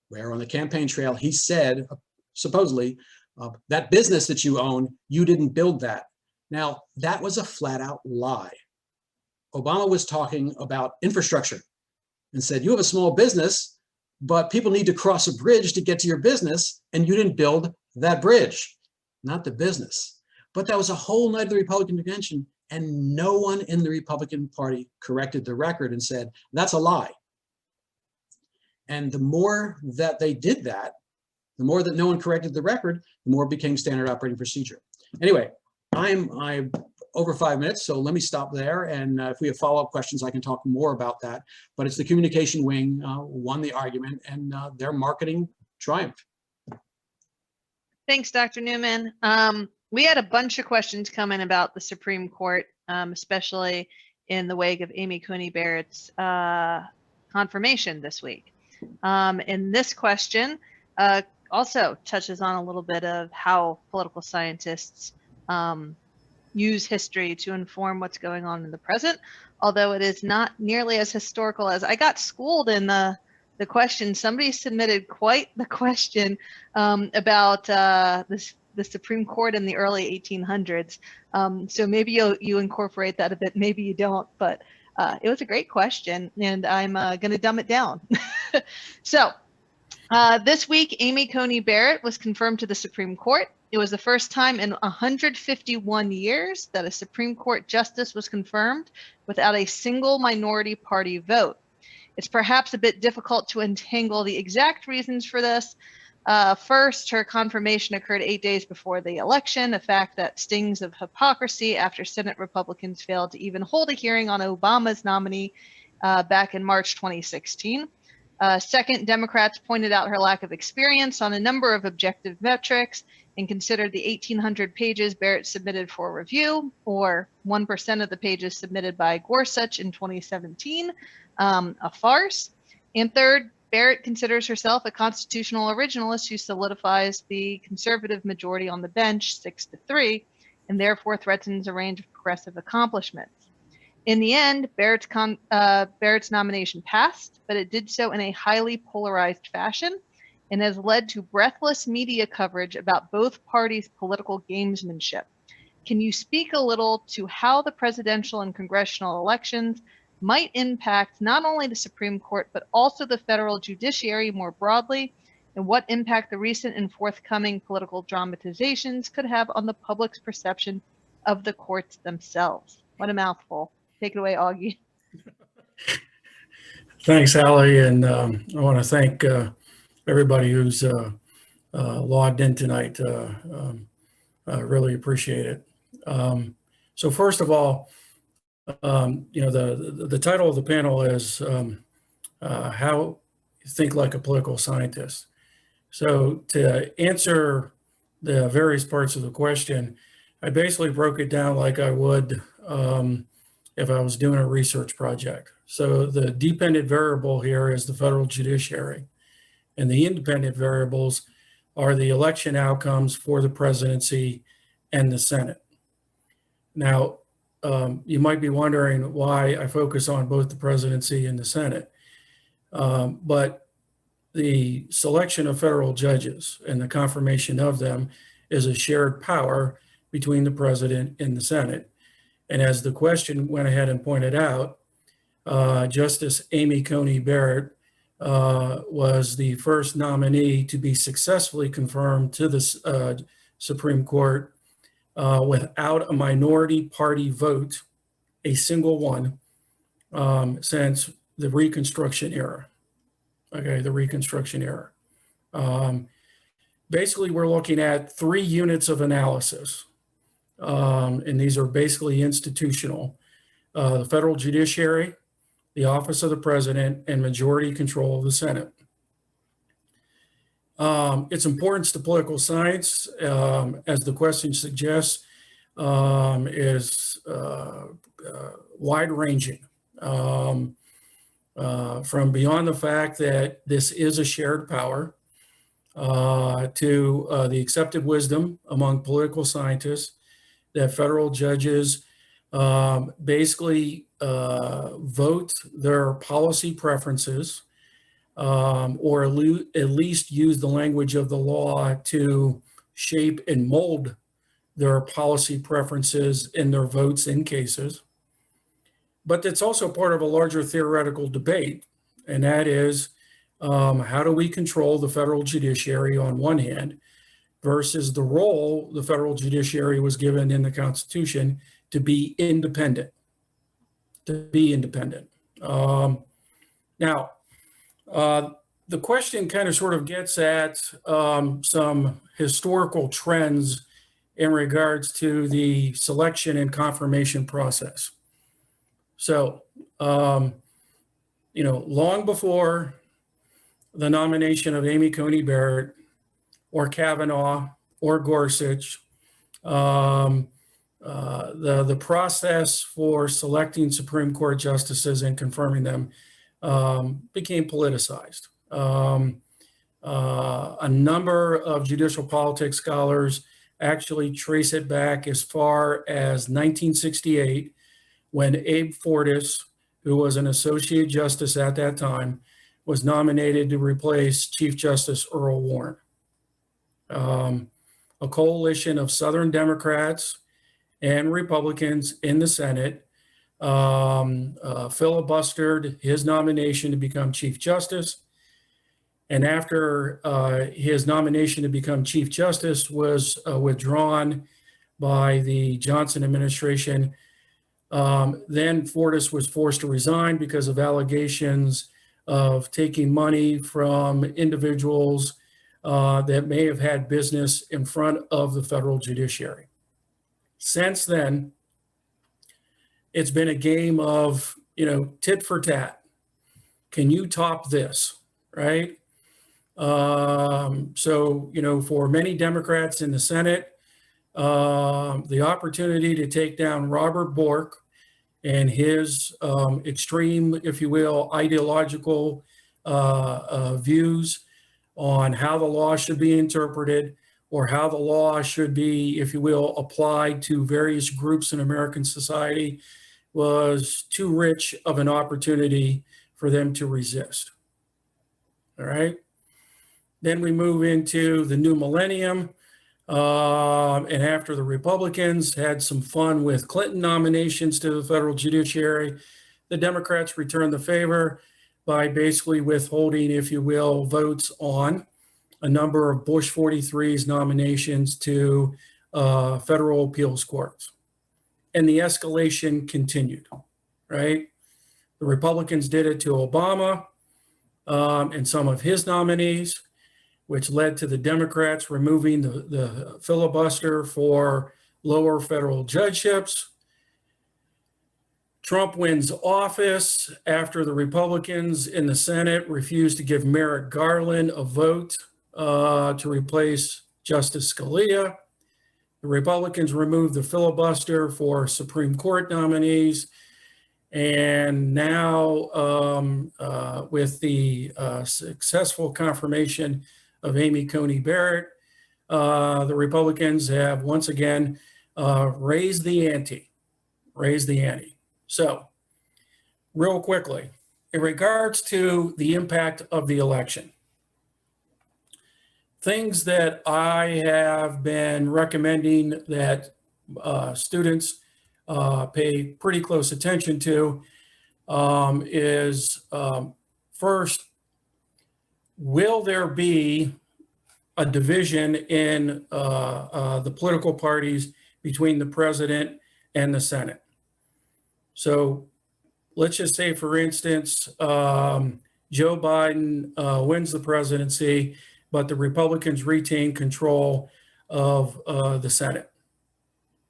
Where on the campaign trail, he said, supposedly, that business that you own, you didn't build that. Now, that was a flat out lie. Obama was talking about infrastructure and said, you have a small business, but people need to cross a bridge to get to your business, and you didn't build that bridge, not the business. But that was a whole night of the Republican convention, and no one in the Republican Party corrected the record and said, that's a lie. And the more that they did that, the more that no one corrected the record, the more it became standard operating procedure. Anyway, I'm over 5 minutes, so let me stop there. And if we have follow-up questions, I can talk more about that. But it's the communication wing won the argument, and their marketing triumphed. Thanks, Dr. Newman. We had a bunch of questions come in about the Supreme Court, especially in the wake of Amy Coney Barrett's confirmation this week. And this question also touches on a little bit of how political scientists use history to inform what's going on in the present, although it is not nearly as historical as I got schooled in the question. Somebody submitted quite the question about the Supreme Court in the early 1800s. So maybe you incorporate that a bit, maybe you don't, but it was a great question, and I'm going to dumb it down. So this week, Amy Coney Barrett was confirmed to the Supreme Court. It was the first time in 151 years that a Supreme Court justice was confirmed without a single minority party vote. It's perhaps a bit difficult to untangle the exact reasons for this. First, her confirmation occurred 8 days before the election, a fact that stings of hypocrisy after Senate Republicans failed to even hold a hearing on Obama's nominee back in March 2016. Second, Democrats pointed out her lack of experience on a number of objective metrics and considered the 1,800 pages Barrett submitted for review, or 1% of the pages submitted by Gorsuch in 2017, a farce. And third, Barrett considers herself a constitutional originalist who solidifies the conservative majority on the bench 6-3, and therefore threatens a range of progressive accomplishments. In the end, Barrett's nomination passed, but it did so in a highly polarized fashion and has led to breathless media coverage about both parties' political gamesmanship. Can you speak a little to how the presidential and congressional elections might impact not only the Supreme Court, but also the federal judiciary more broadly, and what impact the recent and forthcoming political dramatizations could have on the public's perception of the courts themselves? What a mouthful. Take it away, Augie. Thanks, Allie, and I want to thank everybody who's logged in tonight. I really appreciate it. So first of all, the title of the panel is How You Think Like a Political Scientist. So to answer the various parts of the question, I basically broke it down like I would if I was doing a research project. So the dependent variable here is the federal judiciary, and the independent variables are the election outcomes for the presidency and the Senate. Now, you might be wondering why I focus on both the presidency and the Senate, but the selection of federal judges and the confirmation of them is a shared power between the president and the Senate. And as the question went ahead and pointed out, Justice Amy Coney Barrett was the first nominee to be successfully confirmed to the Supreme Court without a minority party vote, a single one, since the Reconstruction era. Okay, the Reconstruction era. Basically, we're looking at 3 units of analysis, and these are basically institutional. The federal judiciary, the office of the president, and majority control of the Senate. Its importance to political science, as the question suggests, is wide-ranging. From beyond the fact that this is a shared power to the accepted wisdom among political scientists that federal judges basically vote their policy preferences or at least use the language of the law to shape and mold their policy preferences in their votes in cases. But it's also part of a larger theoretical debate, and that is how do we control the federal judiciary on one hand versus the role the federal judiciary was given in the Constitution to be independent, Now, the question kind of sort of gets at some historical trends in regards to the selection and confirmation process. So, long before the nomination of Amy Coney Barrett or Kavanaugh or Gorsuch, the process for selecting Supreme Court justices and confirming them became politicized. A number of judicial politics scholars actually trace it back as far as 1968, when Abe Fortas, who was an Associate Justice at that time, was nominated to replace Chief Justice Earl Warren. A coalition of Southern Democrats and Republicans in the Senate filibustered his nomination to become Chief Justice. And after his nomination to become Chief Justice was withdrawn by the Johnson administration, then Fortas was forced to resign because of allegations of taking money from individuals that may have had business in front of the federal judiciary. Since then, it's been a game of, tit for tat. Can you top this, right? So, for many Democrats in the Senate, the opportunity to take down Robert Bork and his extreme, if you will, ideological views on how the law should be interpreted or how the law should be, if you will, applied to various groups in American society was too rich of an opportunity for them to resist. All right. Then we move into the new millennium. And after the Republicans had some fun with Clinton nominations to the federal judiciary, the Democrats returned the favor by basically withholding, if you will, votes on a number of Bush 43's nominations to federal appeals courts. And the escalation continued, right? The Republicans did it to Obama and some of his nominees, which led to the Democrats removing the filibuster for lower federal judgeships. Trump wins office after the Republicans in the Senate refused to give Merrick Garland a vote to replace Justice Scalia. The Republicans removed the filibuster for Supreme Court nominees. And now with the successful confirmation of Amy Coney Barrett, the Republicans have once again raised the ante. So, real quickly, in regards to the impact of the election, things that I have been recommending that students pay pretty close attention to is first, will there be a division in the political parties between the president and the Senate? So let's just say, for instance, Joe Biden wins the presidency, but the Republicans retain control of the Senate.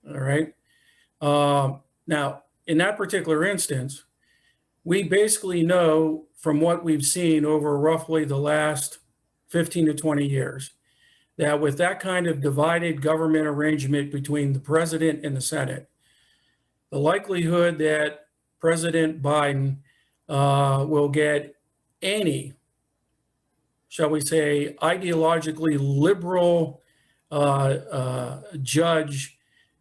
All right. Now, in that particular instance, we basically know from what we've seen over roughly the last 15 to 20 years, that with that kind of divided government arrangement between the president and the Senate, the likelihood that President Biden will get any, shall we say, ideologically liberal judge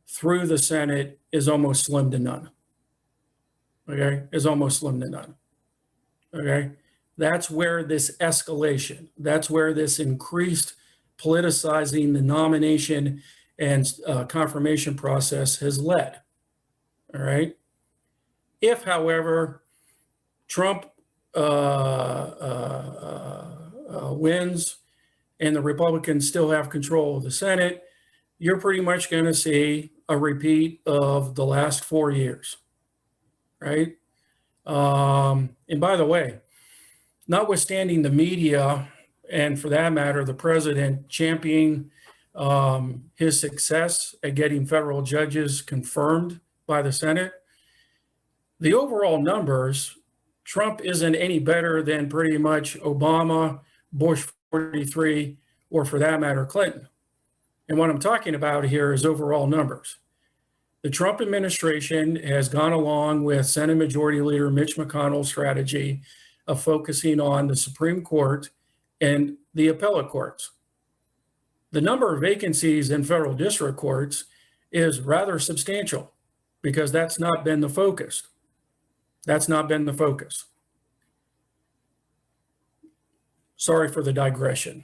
through the Senate is almost slim to none. Okay, is almost slim to none. Okay, that's where this escalation, that's where this increased politicizing the nomination and confirmation process has led. All right. If, however, Trump wins and the Republicans still have control of the Senate, you're pretty much going to see a repeat of the last 4 years, right? And by the way, notwithstanding the media, and for that matter, the president championing his success at getting federal judges confirmed by the Senate, the overall numbers, Trump isn't any better than pretty much Obama, Bush 43, or for that matter, Clinton. And what I'm talking about here is overall numbers. The Trump administration has gone along with Senate Majority Leader Mitch McConnell's strategy of focusing on the Supreme Court and the appellate courts. The number of vacancies in federal district courts is rather substantial because that's not been the focus. That's not been the focus. Sorry for the digression.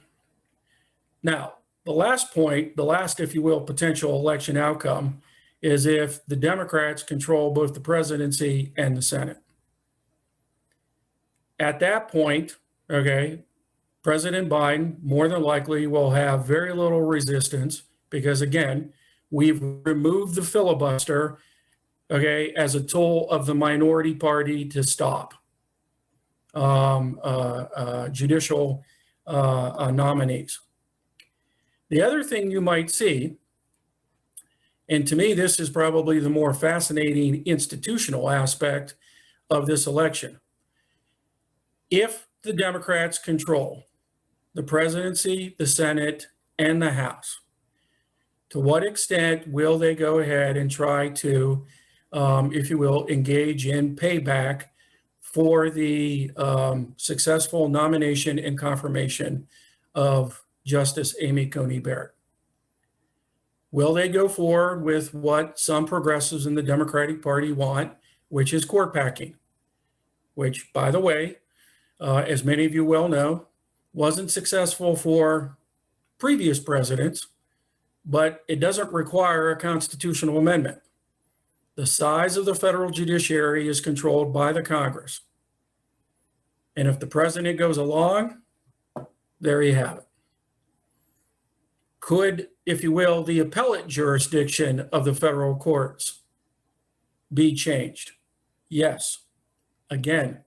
Now, the last point, the last, if you will, potential election outcome is if the Democrats control both the presidency and the Senate. At that point, okay, President Biden more than likely will have very little resistance because, again, we've removed the filibuster, okay, as a tool of the minority party to stop judicial nominees. The other thing you might see, and to me, this is probably the more fascinating institutional aspect of this election. If the Democrats control the presidency, the Senate, and the House, to what extent will they go ahead and try to, if you will, engage in payback for the successful nomination and confirmation of Justice Amy Coney Barrett? Will they go forward with what some progressives in the Democratic Party want, which is court packing, which, by the way, as many of you well know, wasn't successful for previous presidents, but it doesn't require a constitutional amendment. The size of the federal judiciary is controlled by the Congress. And if the president goes along, there you have it. Could, if you will, the appellate jurisdiction of the federal courts be changed? Yes. Again,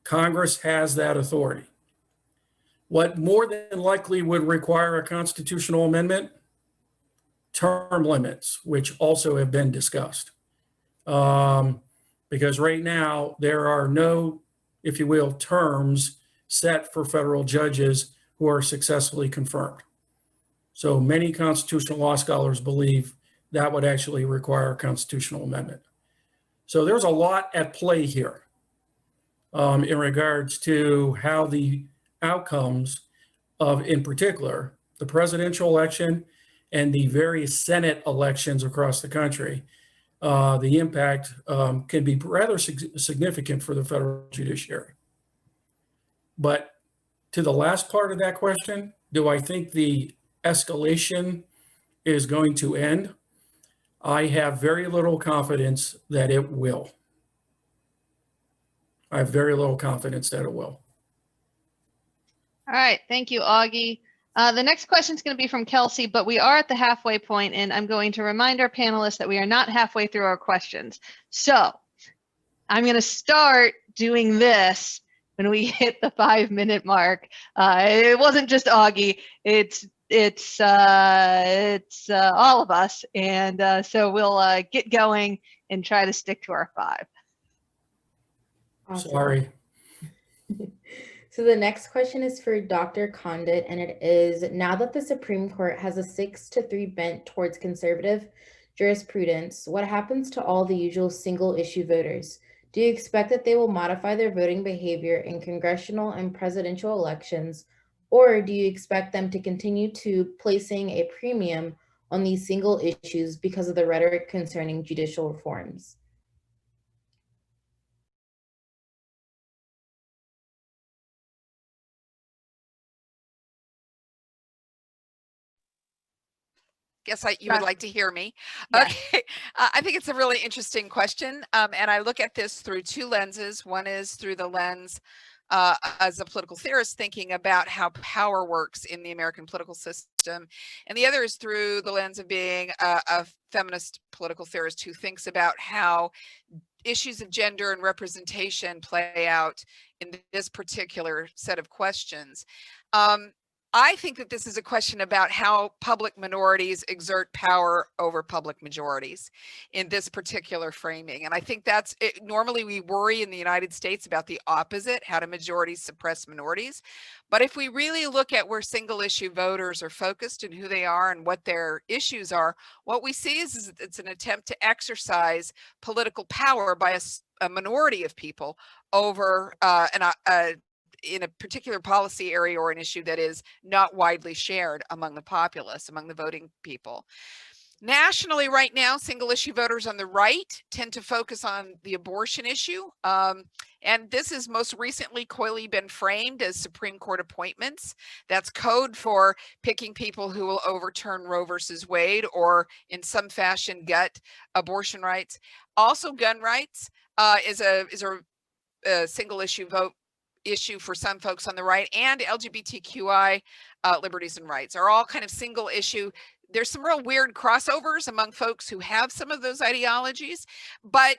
Congress has that authority. What more than likely would require a constitutional amendment? Term limits, which also have been discussed. Because right now there are no, if you will, terms set for federal judges who are successfully confirmed. So many constitutional law scholars believe that would actually require a constitutional amendment. So there's a lot at play here in regards to how the outcomes of, in particular, the presidential election and the various Senate elections across the country, the impact can be rather significant for the federal judiciary. But to the last part of that question, do I think the escalation is going to end? I have very little confidence that it will. I have very little confidence that it will. All right, thank you, Augie. The next question is going to be from Kelsey, but we are at the halfway point, and I'm going to remind our panelists that we are not halfway through our questions. So I'm going to start doing this when we hit the 5-minute mark. It wasn't just Augie; it's all of us, and so we'll get going and try to stick to our 5. Awesome. Sorry. So the next question is for Dr. Condit, and it is, now that the Supreme Court has a 6-3 bent towards conservative jurisprudence, what happens to all the usual single issue voters? Do you expect that they will modify their voting behavior in congressional and presidential elections, or do you expect them to continue to placing a premium on these single issues because of the rhetoric concerning judicial reforms? Guess you would like to hear me. Yes. Okay. I think it's a really interesting question. And I look at this through two lenses. One is through the lens as a political theorist, thinking about how power works in the American political system. And the other is through the lens of being a feminist political theorist who thinks about how issues of gender and representation play out in this particular set of questions. I think that this is a question about how public minorities exert power over public majorities in this particular framing. And I think that's it. Normally we worry in the United States about the opposite, how do majorities suppress minorities? But if we really look at where single issue voters are focused and who they are and what their issues are, what we see is it's an attempt to exercise political power by a minority of people over in a particular policy area or an issue that is not widely shared among the populace, among the voting people. Nationally right now, single issue voters on the right tend to focus on the abortion issue. And this has most recently coyly been framed as Supreme Court appointments. That's code for picking people who will overturn Roe versus Wade or in some fashion gut abortion rights. Also gun rights is a single issue vote issue for some folks on the right, and LGBTQI liberties and rights are all kind of single issue. There's some real weird crossovers among folks who have some of those ideologies, but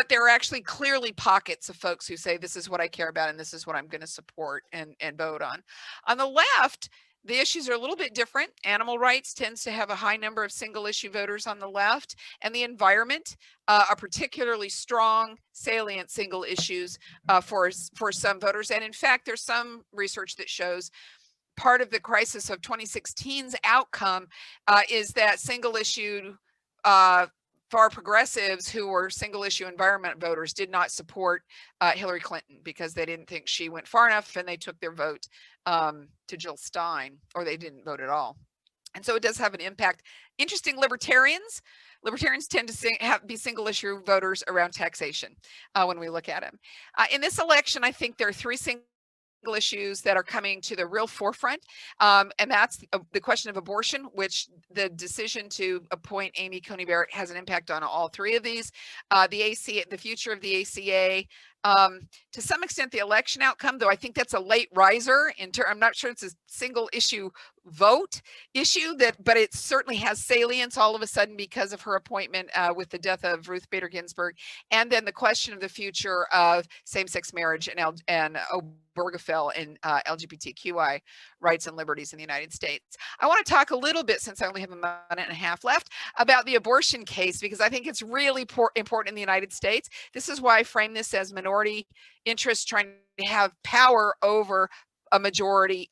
there are actually clearly pockets of folks who say this is what I care about and this is what I'm going to support and vote on. On the left, the issues are a little bit different. Animal rights tends to have a high number of single issue voters on the left, and the environment are particularly strong, salient single issues for some voters. And in fact, there's some research that shows part of the crisis of 2016's outcome is that single issue far progressives who were single issue environment voters did not support Hillary Clinton because they didn't think she went far enough, and they took their vote to Jill Stein, or they didn't vote at all. And so it does have an impact. Interesting, libertarians tend to be single issue voters around taxation when we look at them. In this election, I think there are three single issues that are coming to the real forefront, and that's the question of abortion, which the decision to appoint Amy Coney Barrett has an impact on all three of these. The future of the ACA, to some extent the election outcome, though I think that's a late riser. I'm not sure it's a single issue vote issue, but it certainly has salience all of a sudden because of her appointment with the death of Ruth Bader Ginsburg, and then the question of the future of same-sex marriage and Obergefell and LGBTQI rights and liberties in the United States. I want to talk a little bit, since I only have a minute and a half left, about the abortion case, because I think it's really important in the United States. This is why I frame this as minority interests trying to have power over a majority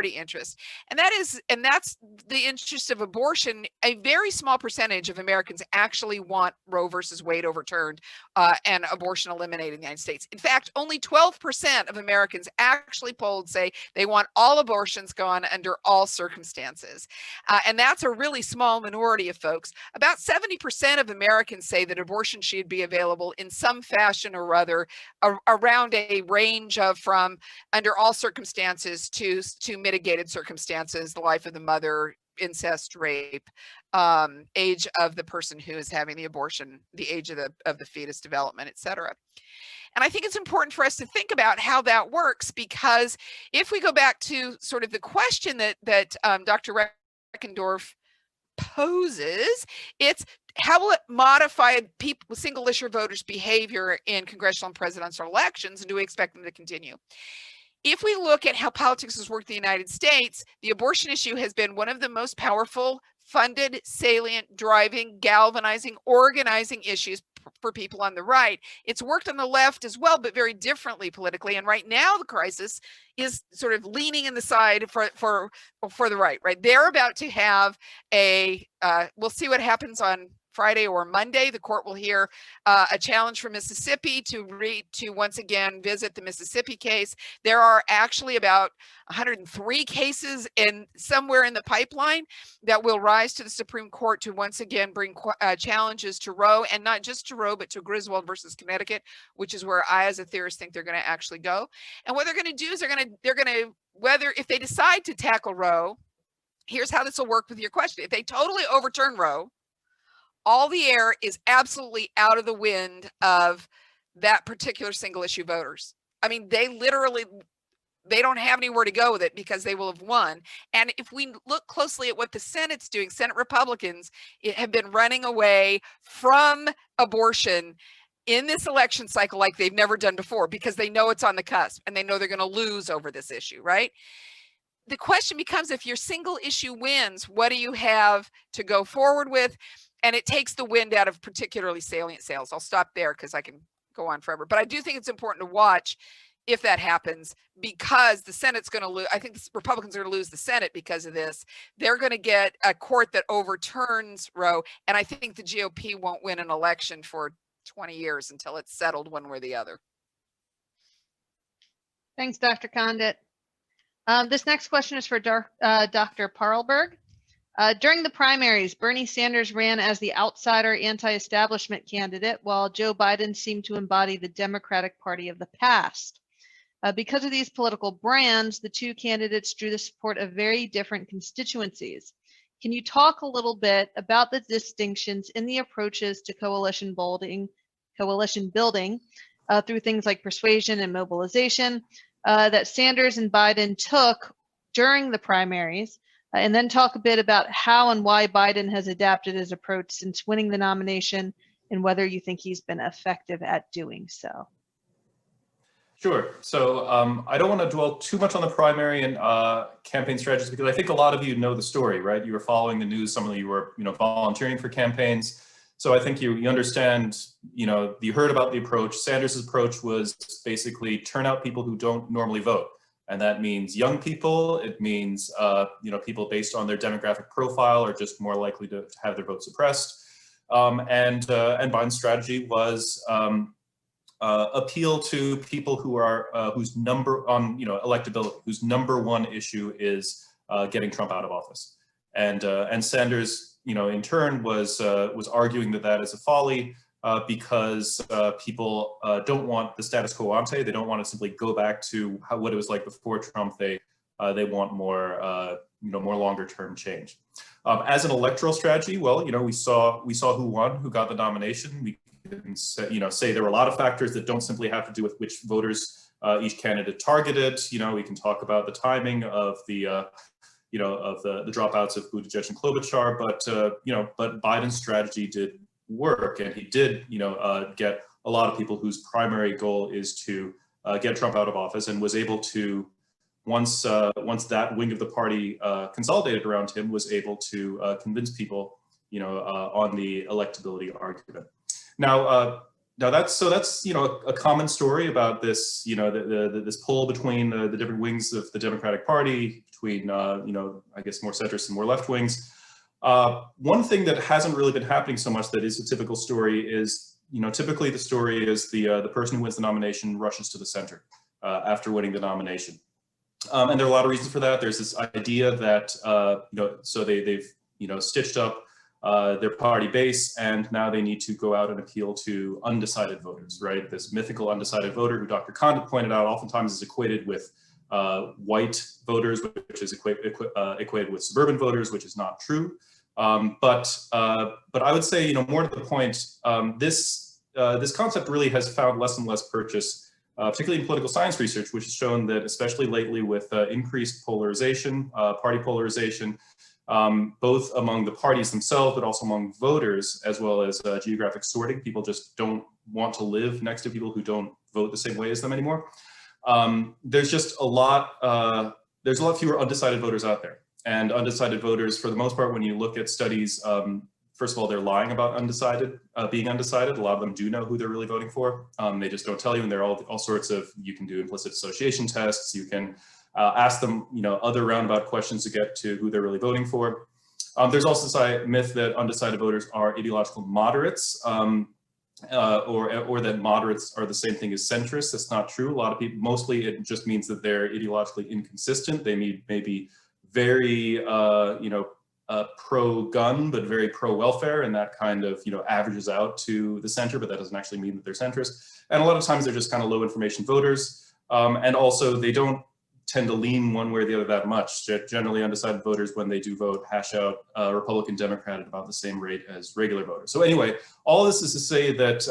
interest, and that's the interest of abortion. A very small percentage of Americans actually want Roe versus Wade overturned and abortion eliminated in the United States. In fact, only 12% of Americans actually polled say they want all abortions gone under all circumstances, and that's a really small minority of folks. About 70% of Americans say that abortion should be available in some fashion or other around a range of from under all circumstances to mitigated circumstances, the life of the mother, incest, rape, age of the person who is having the abortion, the age of the fetus development, etc. And I think it's important for us to think about how that works, because if we go back to sort of the question that Dr. Reckendorf poses, it's how will it modify single issue voters' behavior in congressional and presidential elections, and do we expect them to continue? If we look at how politics has worked in the United States, the abortion issue has been one of the most powerful, funded, salient, driving, galvanizing, organizing issues, for people on the right. It's worked on the left as well, but very differently politically. And right now the crisis is sort of leaning in the side for the right, right? They're about to have a, we'll see what happens on Friday or Monday. The court will hear a challenge from Mississippi to once again visit the Mississippi case. There are actually about 103 cases somewhere in the pipeline that will rise to the Supreme Court to once again bring challenges to Roe, and not just to Roe, but to Griswold versus Connecticut, which is where I, as a theorist, think they're going to actually go. And what they're going to do is they're going to, whether if they decide to tackle Roe, here's how this will work with your question. If they totally overturn Roe, all the air is absolutely out of the wind of that particular single issue voters. I mean, they don't have anywhere to go with it because they will have won. And if we look closely at what the Senate's doing, Senate Republicans have been running away from abortion in this election cycle like they've never done before, because they know it's on the cusp and they know they're going to lose over this issue, right? The question becomes, if your single issue wins, what do you have to go forward with? And it takes the wind out of particularly salient sales. I'll stop there because I can go on forever. But I do think it's important to watch if that happens, because the Senate's going to lose. I think the Republicans are going to lose the Senate because of this. They're going to get a court that overturns Roe. And I think the GOP won't win an election for 20 years until it's settled one way or the other. Thanks, Dr. Condit. This next question is for Dr. Parlberg. During the primaries, Bernie Sanders ran as the outsider anti-establishment candidate, while Joe Biden seemed to embody the Democratic Party of the past. Because of these political brands, the two candidates drew the support of very different constituencies. Can you talk a little bit about the distinctions in the approaches to coalition building through things like persuasion and mobilization that Sanders and Biden took during the primaries? And then talk a bit about how and why Biden has adapted his approach since winning the nomination, and whether you think he's been effective at doing so. Sure. So I don't want to dwell too much on the primary and campaign strategies, because I think a lot of you know the story, right? You were following the news. Some of you were, volunteering for campaigns. So I think you understand, you heard about the approach. Sanders's approach was basically turn out people who don't normally vote. And that means young people. It means, people based on their demographic profile are just more likely to have their vote suppressed. And Biden's strategy was appeal to people who are whose number on electability, whose number one issue is getting Trump out of office. And Sanders, in turn, was arguing that is a folly. Because people don't want the status quo ante. They don't want to simply go back to what it was like before Trump. They want more, more longer-term change. As an electoral strategy, well, we saw who won, who got the nomination. We can say there were a lot of factors that don't simply have to do with which voters each candidate targeted. We can talk about the timing of the of the dropouts of Buttigieg and Klobuchar, but Biden's strategy did work, and he did get a lot of people whose primary goal is to get Trump out of office, and was able to, once that wing of the party consolidated around him, was able to convince people on the electability argument. Now that's a common story about this this pull between the different wings of the Democratic Party, between I guess more centrist and more left wings. One thing that hasn't really been happening so much that is a typical story is, typically the story is the person who wins the nomination rushes to the center after winning the nomination. And there are a lot of reasons for that. There's this idea that, so they've stitched up their party base, and now they need to go out and appeal to undecided voters, right? This mythical undecided voter, who Dr. Condit pointed out oftentimes is equated with white voters, which is equated with suburban voters, which is not true. But I would say, more to the point, this concept really has found less and less purchase, particularly in political science research, which has shown that, especially lately with increased polarization, party polarization, both among the parties themselves, but also among voters, as well as geographic sorting. People just don't want to live next to people who don't vote the same way as them anymore. There's just a lot fewer undecided voters out there. And undecided voters, for the most part, when you look at studies, first of all, they're lying about being undecided. A lot of them do know who they're really voting for. They just don't tell you, and there are all sorts of, you can do implicit association tests, you can ask them, other roundabout questions to get to who they're really voting for. There's also this myth that undecided voters are ideological moderates, or that moderates are the same thing as centrists. That's not true. A lot of people, mostly it just means that they're ideologically inconsistent. They may be very, pro-gun, but very pro-welfare, and that kind of, averages out to the center, but that doesn't actually mean that they're centrist. And a lot of times they're just kind of low information voters. And also they don't tend to lean one way or the other that much. Generally undecided voters, when they do vote, hash out Republican, Democrat at about the same rate as regular voters. So anyway, all this is to say that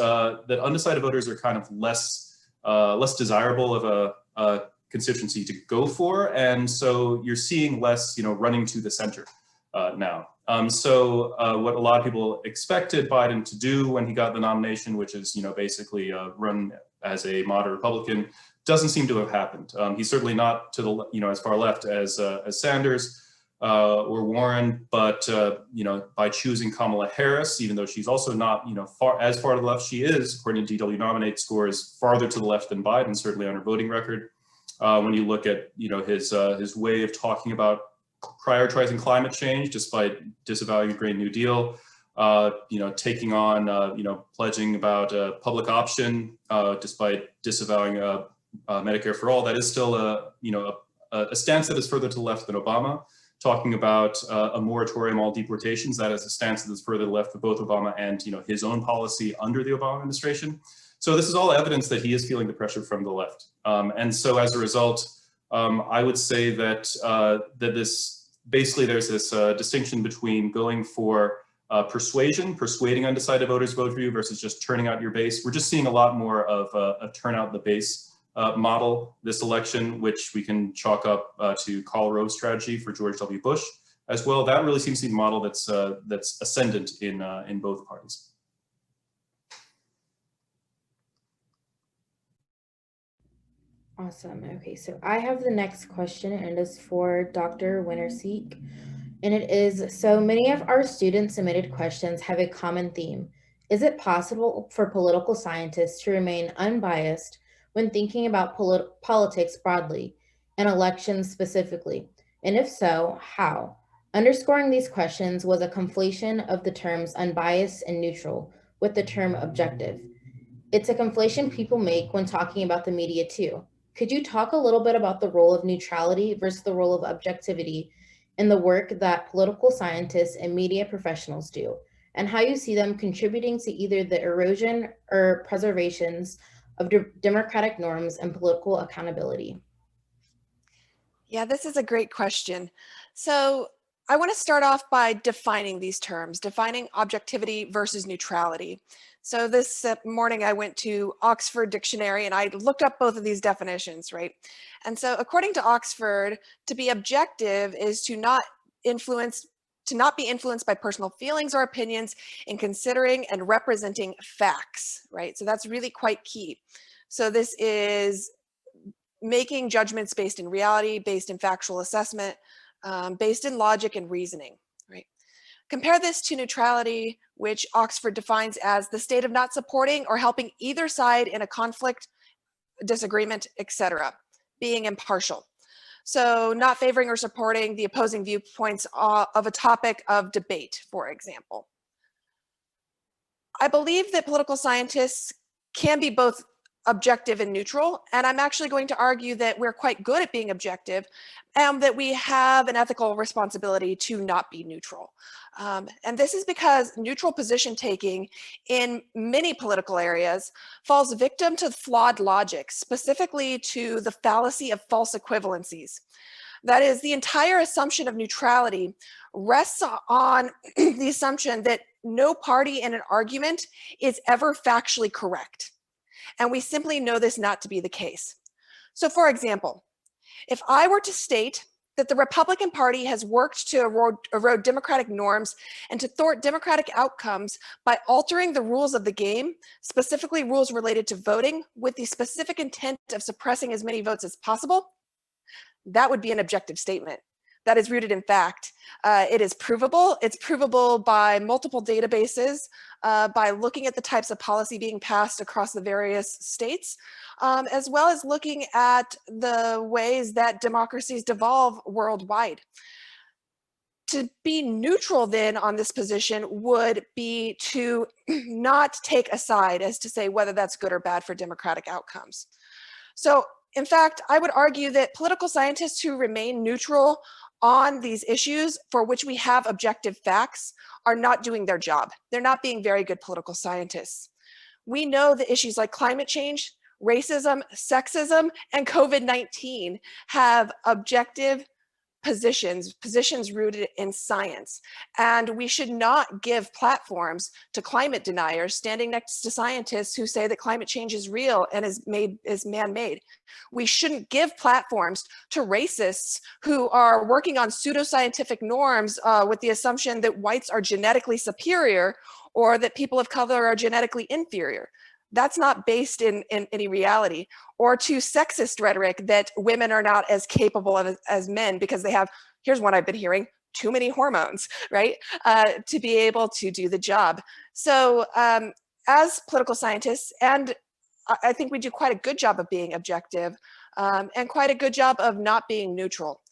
that undecided voters are kind of less desirable of a constituency to go for, and so you're seeing less, running to the center now. So what a lot of people expected Biden to do when he got the nomination, which is, basically run as a moderate Republican, doesn't seem to have happened. He's certainly not to the, as far left as Sanders or Warren, but by choosing Kamala Harris, even though she's also not, as far to the left, she is, according to DW Nominate, scores farther to the left than Biden, certainly on her voting record. When you look at, his way of talking about prioritizing climate change despite disavowing the Green New Deal, taking on, pledging about a public option despite disavowing Medicare for all, that is still a stance that is further to the left than Obama. Talking about a moratorium on all deportations, that is a stance that is further to the left of both Obama and his own policy under the Obama administration. So this is all evidence that he is feeling the pressure from the left. And so as a result, I would say that there's this distinction between going for persuading undecided voters to vote for you versus just turning out your base. We're just seeing a lot more of a turn out the base model this election, which we can chalk up to Karl Rove's strategy for George W. Bush as well. That really seems to be the model that's ascendant in both parties. Awesome. Okay, so I have the next question, and it is for Dr. Winterseek. And it is, so many of our student submitted questions have a common theme. Is it possible for political scientists to remain unbiased when thinking about politics broadly and elections specifically? And if so, how? Underscoring these questions was a conflation of the terms unbiased and neutral with the term objective. It's a conflation people make when talking about the media too. Could you talk a little bit about the role of neutrality versus the role of objectivity in the work that political scientists and media professionals do, and how you see them contributing to either the erosion or preservations of democratic norms and political accountability? Yeah, this is a great question. So I want to start off by defining these terms, defining objectivity versus neutrality. So this morning I went to Oxford Dictionary and I looked up both of these definitions, right? And so according to Oxford, to be objective is to not be influenced by personal feelings or opinions in considering and representing facts, right? So that's really quite key. So this is making judgments based in reality, based in factual assessment, based in logic and reasoning, right? Compare this to neutrality, which Oxford defines as the state of not supporting or helping either side in a conflict, disagreement, etc., being impartial. So not favoring or supporting the opposing viewpoints of a topic of debate, for example. I believe that political scientists can be both objective and neutral, and I'm actually going to argue that we're quite good at being objective and that we have an ethical responsibility to not be neutral. And this is because neutral position taking in many political areas falls victim to flawed logic, specifically to the fallacy of false equivalencies. That is, the entire assumption of neutrality rests on the assumption that no party in an argument is ever factually correct. And we simply know this not to be the case. So for example, if I were to state that the Republican Party has worked to erode democratic norms and to thwart democratic outcomes by altering the rules of the game, specifically rules related to voting, with the specific intent of suppressing as many votes as possible, that would be an objective statement. that is rooted in fact. It is provable. It's provable by multiple databases, by looking at the types of policy being passed across the various states, as well as looking at the ways that democracies devolve worldwide. To be neutral then on this position would be to not take a side as to say whether that's good or bad for democratic outcomes. So in fact, I would argue that political scientists who remain neutral on these issues for which we have objective facts are not doing their job. They're not being very good political scientists. We know that issues like climate change, racism, sexism, and COVID-19 have objective positions rooted in science. And we should not give platforms to climate deniers standing next to scientists who say that climate change is real and is man-made. We shouldn't give platforms to racists who are working on pseudoscientific norms with the assumption that whites are genetically superior or that people of color are genetically inferior. That's not based in any reality. Or to sexist rhetoric that women are not as capable as men because they have, here's one I've been hearing, too many hormones, right? To be able to do the job. So as political scientists, and I think we do quite a good job of being objective and quite a good job of not being neutral.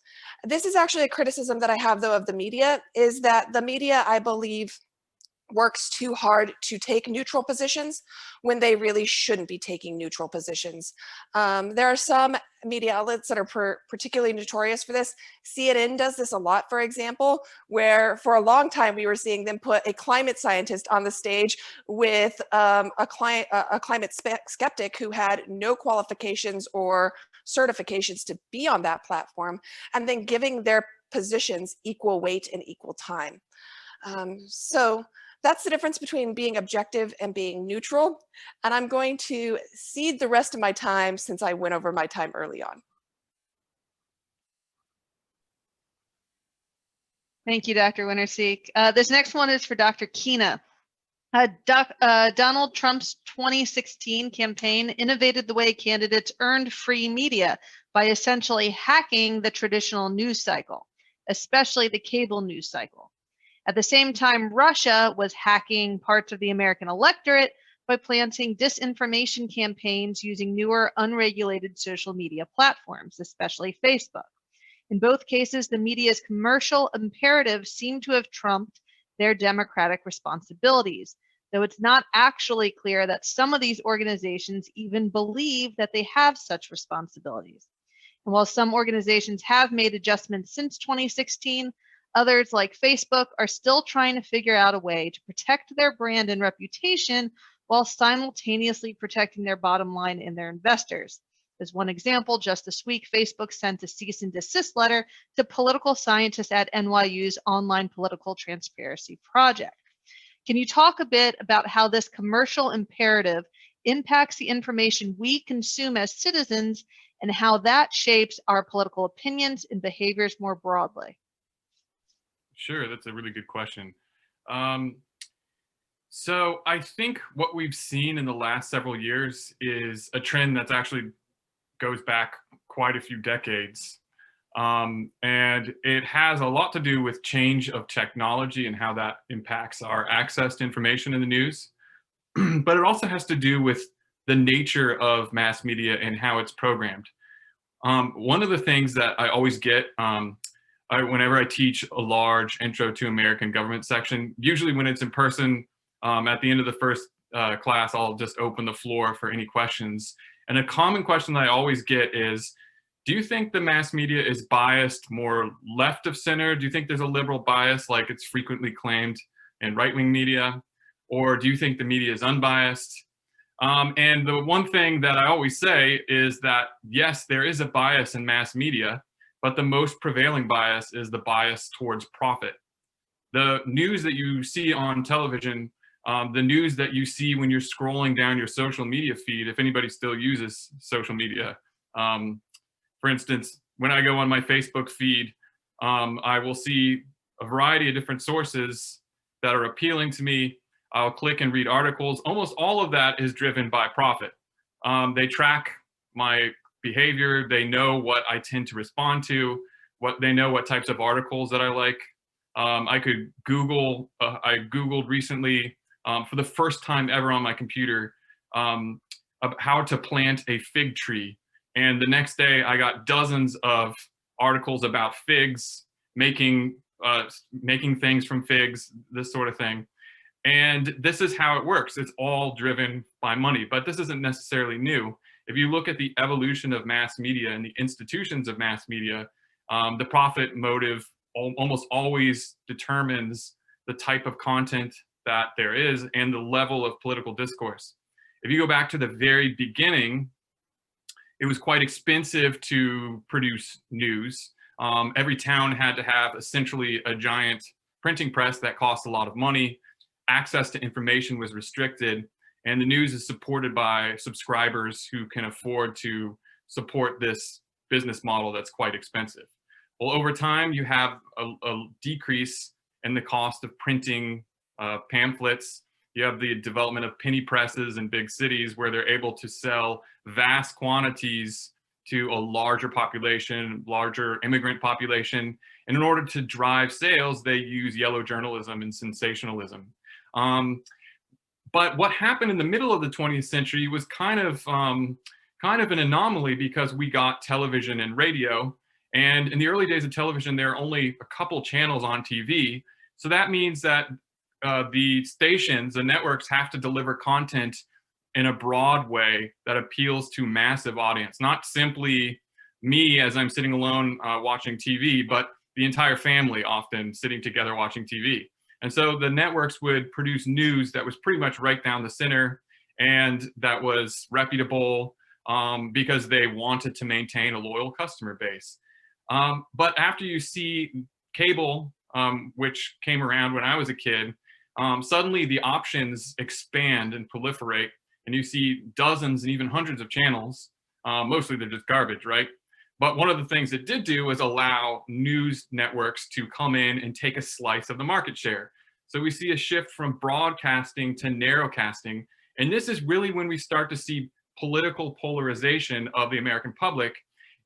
This is actually a criticism that I have though of the media, is that the media, I believe, works too hard to take neutral positions when they really shouldn't be taking neutral positions. There are some media outlets that are particularly notorious for this. CNN does this a lot, for example, where for a long time we were seeing them put a climate scientist on the stage with a climate skeptic who had no qualifications or certifications to be on that platform, and then giving their positions equal weight and equal time. So that's the difference between being objective and being neutral. And I'm going to cede the rest of my time since I went over my time early on. Thank you, Dr. Winterseek. This next one is for Dr. Kina. Donald Trump's 2016 campaign innovated the way candidates earned free media by essentially hacking the traditional news cycle, especially the cable news cycle. At the same time, Russia was hacking parts of the American electorate by planting disinformation campaigns using newer, unregulated social media platforms, especially Facebook. In both cases, the media's commercial imperatives seem to have trumped their democratic responsibilities, though it's not actually clear that some of these organizations even believe that they have such responsibilities. And while some organizations have made adjustments since 2016, others, like Facebook, are still trying to figure out a way to protect their brand and reputation while simultaneously protecting their bottom line and their investors. As one example, just this week, Facebook sent a cease and desist letter to political scientists at NYU's Online Political Transparency Project. Can you talk a bit about how this commercial imperative impacts the information we consume as citizens and how that shapes our political opinions and behaviors more broadly? Sure, that's a really good question. So I think what we've seen in the last several years is a trend that's actually goes back quite a few decades. And it has a lot to do with change of technology and how that impacts our access to information in the news. But it also has to do with the nature of mass media and how it's programmed. One of the things that I always get whenever I teach a large Intro to American Government section, usually when it's in person, at the end of the first class, I'll just open the floor for any questions. And a common question that I always get is, do you think the mass media is biased more left of center? Do you think there's a liberal bias like it's frequently claimed in right-wing media? Or do you think the media is unbiased? And the one thing that I always say is that, yes, there is a bias in mass media, but the most prevailing bias is the bias towards profit. The news that you see on television, the news that you see when you're scrolling down your social media feed, if anybody still uses social media. For instance, when I go on my Facebook feed, I will see a variety of different sources that are appealing to me. I'll click and read articles. Almost all of that is driven by profit. They track my behavior. They know what I tend to respond to. They know what types of articles that I like. I could Google, I Googled recently for the first time ever on my computer of how to plant a fig tree. And the next day I got dozens of articles about figs, making things from figs, this sort of thing. And this is how it works. It's all driven by money, but this isn't necessarily new. If you look at the evolution of mass media and the institutions of mass media, the profit motive almost always determines the type of content that there is and the level of political discourse. If you go back to the very beginning, it was quite expensive to produce news. Every town had to have essentially a giant printing press that cost a lot of money. Access to information was restricted, and the news is supported by subscribers who can afford to support this business model that's quite expensive. Well, over time, you have a decrease in the cost of printing pamphlets. You have the development of penny presses in big cities where they're able to sell vast quantities to a larger population, larger immigrant population. And in order to drive sales, they use yellow journalism and sensationalism. But what happened in the middle of the 20th century was kind of an anomaly, because we got television and radio. And in the early days of television, there are only a couple channels on TV. So that means that the stations, the networks, have to deliver content in a broad way that appeals to massive audience, not simply me as I'm sitting alone watching TV, but the entire family often sitting together watching TV. And so the networks would produce news that was pretty much right down the center and that was reputable because they wanted to maintain a loyal customer base. But after you see cable, which came around when I was a kid, suddenly the options expand and proliferate, and you see dozens and even hundreds of channels. Mostly they're just garbage, right? But one of the things it did do was allow news networks to come in and take a slice of the market share. So we see a shift from broadcasting to narrowcasting. And this is really when we start to see political polarization of the American public.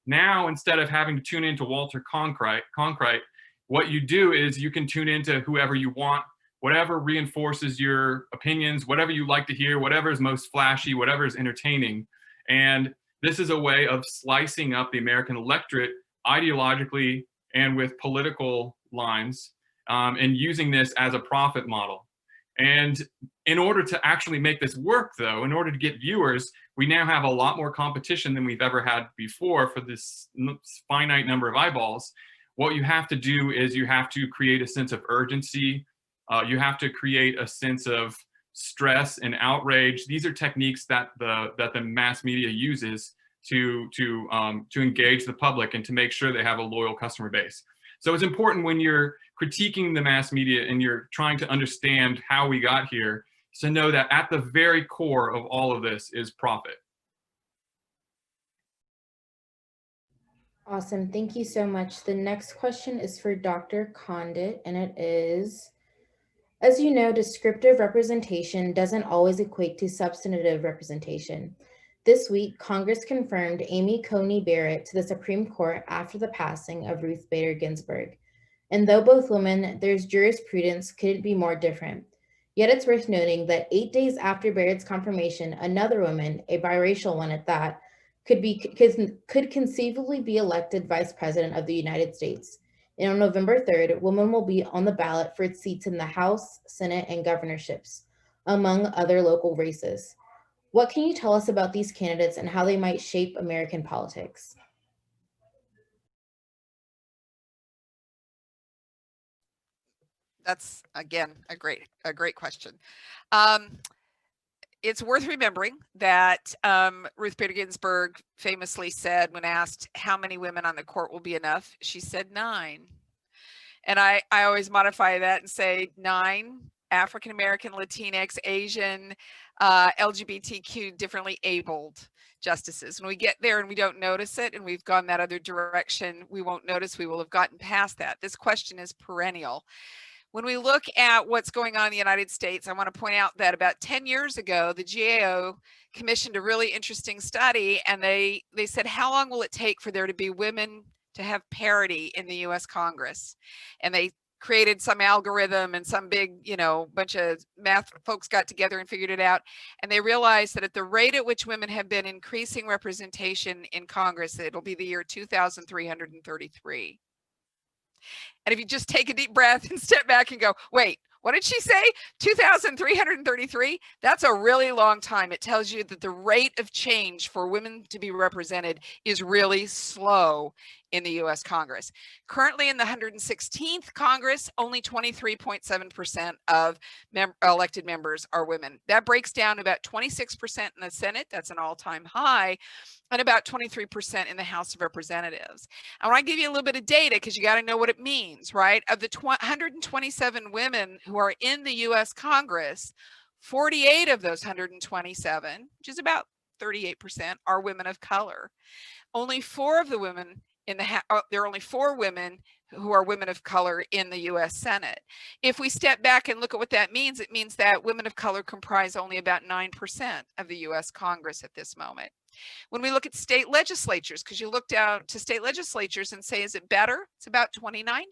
Now, instead of having to tune into Walter Cronkite, what you do is you can tune into whoever you want, whatever reinforces your opinions, whatever you like to hear, whatever is most flashy, whatever is entertaining. And this is a way of slicing up the American electorate ideologically and with political lines, and using this as a profit model. And in order to actually make this work, though, in order to get viewers, we now have a lot more competition than we've ever had before for this finite number of eyeballs. What you have to do is you have to create a sense of urgency. You have to create a sense of stress and outrage. These are techniques that the mass media uses to engage the public and to make sure they have a loyal customer base. So it's important when you're critiquing the mass media and you're trying to understand how we got here, to know that at the very core of all of this is profit. Awesome. Thank you so much. The next question is for Dr. Condit, and it is, as you know, descriptive representation doesn't always equate to substantive representation. This week, Congress confirmed Amy Coney Barrett to the Supreme Court after the passing of Ruth Bader Ginsburg. And though both women, their jurisprudence couldn't be more different. Yet it's worth noting that 8 days after Barrett's confirmation, another woman, a biracial one at that, could conceivably be elected Vice President of the United States. And on November 3rd, women will be on the ballot for its seats in the House, Senate, and governorships, among other local races. What can you tell us about these candidates and how they might shape American politics? That's, again, a great question. It's worth remembering that Ruth Bader Ginsburg famously said, when asked how many women on the court will be enough, she said 9. And I always modify that and say 9 African-American, Latinx, Asian, LGBTQ, differently abled justices. When we get there and we don't notice it and we've gone that other direction, we won't notice we will have gotten past that. This question is perennial. When we look at what's going on in the United States, I want to point out that about 10 years ago, the GAO commissioned a really interesting study, and they said, how long will it take for there to be women to have parity in the US Congress. And they created some algorithm and some big, you know, bunch of math folks got together and figured it out. And they realized that at the rate at which women have been increasing representation in Congress, it'll be the year 2333. And if you just take a deep breath and step back and go, wait, what did she say? 2,333? That's a really long time. It tells you that the rate of change for women to be represented is really slow in the US Congress. Currently in the 116th Congress, only 23.7% of elected members are women. That breaks down to about 26% in the Senate. That's an all-time high. And about 23% in the House of Representatives. I want to give you a little bit of data because you got to know what it means, right? Of the 127 women who are in the US Congress, 48 of those 127, which is about 38%, are women of color. Only 4 of the women in the there are only 4 women who are women of color in the US Senate. If we step back and look at what that means, it means that women of color comprise only about 9% of the US Congress at this moment. When we look at state legislatures, because you looked out to state legislatures and say, is it better? It's about 29%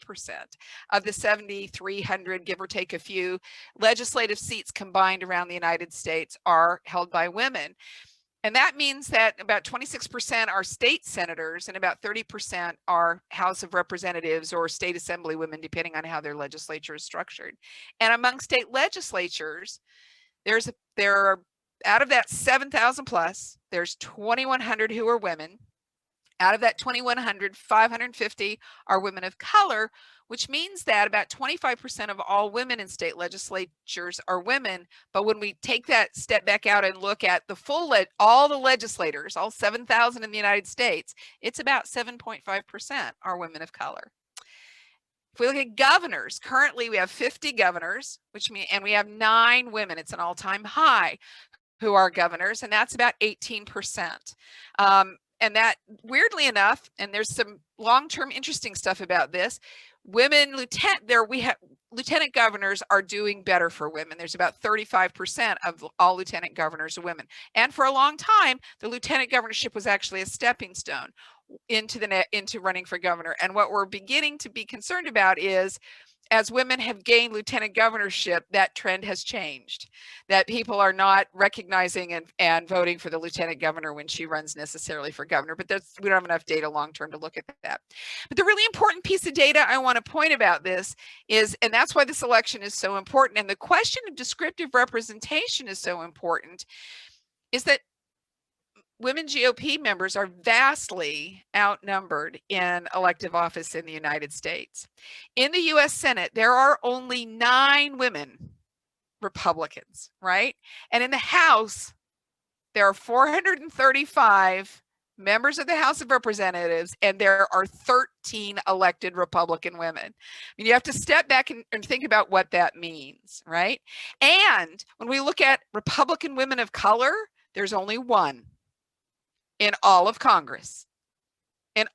of the 7,300, give or take a few, legislative seats combined around the United States are held by women. And that means that about 26% are state senators and about 30% are House of Representatives or state assembly women, depending on how their legislature is structured. And among state legislatures, there are out of that 7,000 plus, there's 2,100 who are women. Out of that 2,100, 550 are women of color, which means that about 25% of all women in state legislatures are women. But when we take that step back out and look at the full, all the legislators, all 7,000 in the United States, it's about 7.5% are women of color. If we look at governors, currently we have 50 governors, and we have 9 women. It's an all-time high who are governors, and that's about 18%. And that, weirdly enough, and there's some long-term interesting stuff about this, women lieutenant governors are doing better for women. There's about 35% of all lieutenant governors are women. And for a long time, the lieutenant governorship was actually a stepping stone into running for governor. And what we're beginning to be concerned about is, as women have gained lieutenant governorship, that trend has changed, that people are not recognizing and voting for the lieutenant governor when she runs necessarily for governor. But we don't have enough data long-term to look at that. But the really important piece of data I want to point about this is, and that's why this election is so important, and the question of descriptive representation is so important, is that women GOP members are vastly outnumbered in elective office in the United States. In the US Senate, there are only 9 women Republicans, right? And in the House, there are 435 members of the House of Representatives, and there are 13 elected Republican women. I mean, you have to step back and think about what that means, right? And when we look at Republican women of color, there's only 1. In all of Congress, and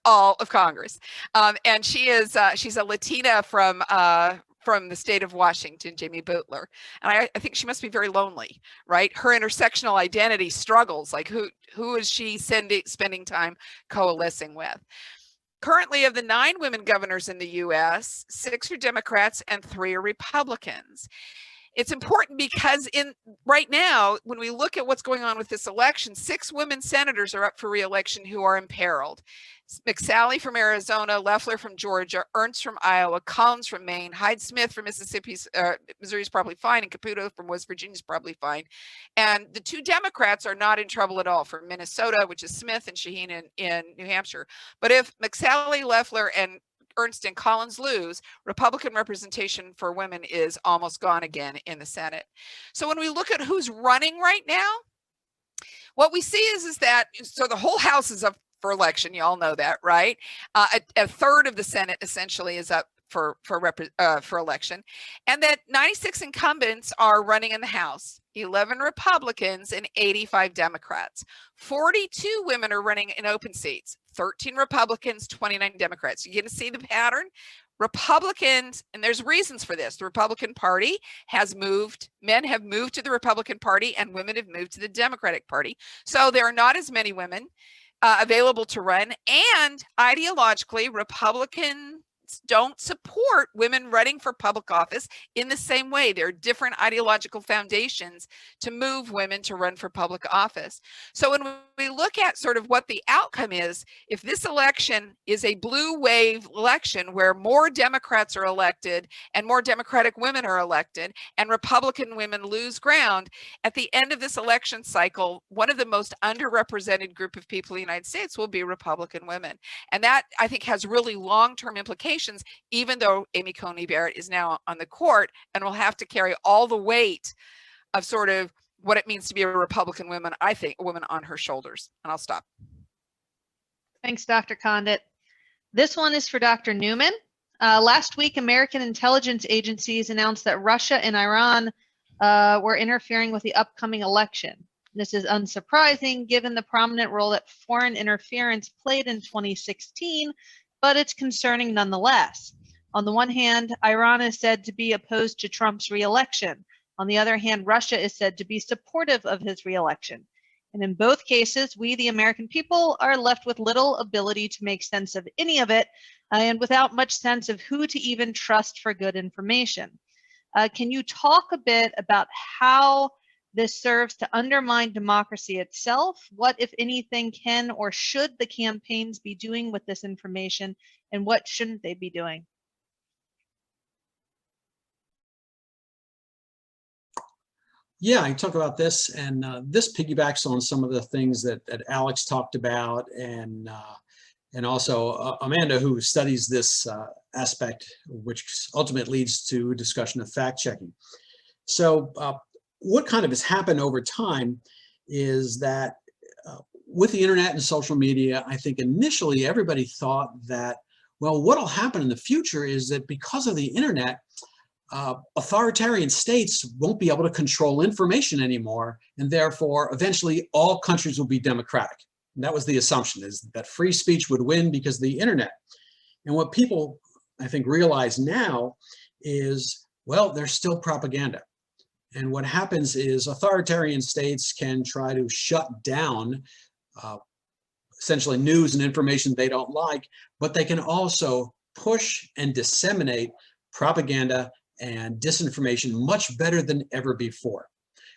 she's a Latina from the state of Washington, Jamie Butler. And I think she must be very lonely, right? Her intersectional identity struggles, like who is she spending time coalescing with? Currently, of the 9 women governors in the US, 6 are Democrats and 3 are Republicans. It's important because right now, when we look at what's going on with this election, 6 women senators are up for re-election who are imperiled. McSally from Arizona, Loeffler from Georgia, Ernst from Iowa, Collins from Maine, Hyde-Smith from Mississippi, Missouri's probably fine, and Caputo from West Virginia's probably fine. And the 2 Democrats are not in trouble at all, from Minnesota, which is Smith, and Shaheen in New Hampshire. But if McSally, Loeffler, and Ernst and Collins lose, Republican representation for women is almost gone again in the Senate. So when we look at who's running right now, what we see is that, so the whole House is up for election. You all know that, right? A third of the Senate essentially is up for election, and that 96 incumbents are running in the House, 11 Republicans and 85 Democrats. 42 women are running in open seats, 13 Republicans, 29 Democrats. You're going to see the pattern. Republicans, and there's reasons for this. The Republican Party has moved, men have moved to the Republican Party and women have moved to the Democratic Party. So there are not as many women. available to run, and ideologically, Republicans don't support women running for public office in the same way. There are different ideological foundations to move women to run for public office. So when we look at sort of what the outcome is, if this election is a blue wave election where more Democrats are elected and more Democratic women are elected and Republican women lose ground, at the end of this election cycle, one of the most underrepresented group of people in the United States will be Republican women. And that, I think, has really long-term implications, even though Amy Coney Barrett is now on the court and will have to carry all the weight of sort of what it means to be a Republican woman, I think, a woman on her shoulders. And I'll stop. Thanks, Dr. Condit. This one is for Dr. Newman. Last week, American intelligence agencies announced that Russia and Iran were interfering with the upcoming election. This is unsurprising given the prominent role that foreign interference played in 2016, but it's concerning nonetheless. On the one hand, Iran is said to be opposed to Trump's re-election. On the other hand, Russia is said to be supportive of his re-election. And in both cases, we, the American people, are left with little ability to make sense of any of it, and without much sense of who to even trust for good information. Can you talk a bit about how this serves to undermine democracy itself? What, if anything, can or should the campaigns be doing with this information, and what shouldn't they be doing? Yeah, I talk about this, and this piggybacks on some of the things that Alex talked about, and also Amanda, who studies this aspect, which ultimately leads to a discussion of fact checking. So what kind of has happened over time is that with the internet and social media, I think initially everybody thought that, well, what will happen in the future is that because of the internet, authoritarian states won't be able to control information anymore, and therefore eventually all countries will be democratic. And that was the assumption, is that free speech would win because of the internet. And what people, I think, realize now is, well, there's still propaganda. And what happens is authoritarian states can try to shut down essentially news and information they don't like, but they can also push and disseminate propaganda and disinformation much better than ever before.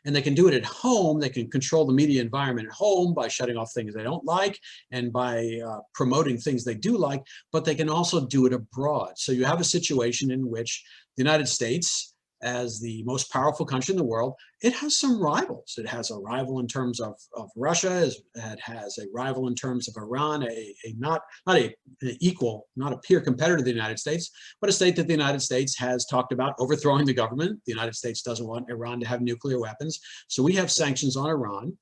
And they can do it at home. They can control the media environment at home by shutting off things they don't like and by promoting things they do like, but they can also do it abroad. So you have a situation in which the United States, as the most powerful country in the world, it has some rivals. It has a rival in terms of Russia. It has a rival in terms of Iran, not an equal, not a peer competitor to the United States, but a state that the United States has talked about overthrowing the government. The United States doesn't want Iran to have nuclear weapons. So we have sanctions on Iran.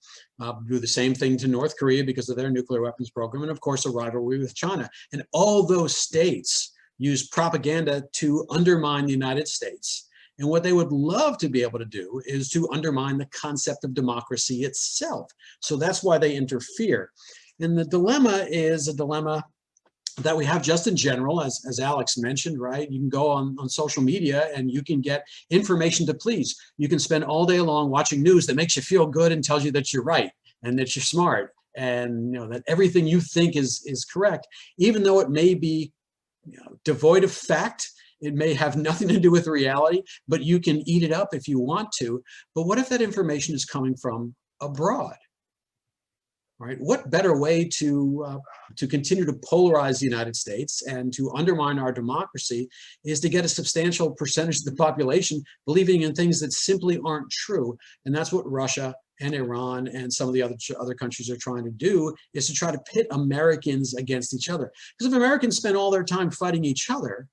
Do the same thing to North Korea because of their nuclear weapons program, and of course a rivalry with China. And all those states use propaganda to undermine the United States. And what they would love to be able to do is to undermine the concept of democracy itself. So that's why they interfere. And the dilemma is a dilemma that we have just in general, as Alex mentioned, right? You can go on social media and you can get information to please. You can spend all day long watching news that makes you feel good and tells you that you're right and that you're smart and that everything you think is correct, even though it may be devoid of fact. It may have nothing to do with reality, but you can eat it up if you want to. But what if that information is coming from abroad? Right? What better way to continue to polarize the United States and to undermine our democracy is to get a substantial percentage of the population believing in things that simply aren't true. And that's what Russia and Iran and some of the other countries are trying to do, is to try to pit Americans against each other. Because if Americans spend all their time fighting each other,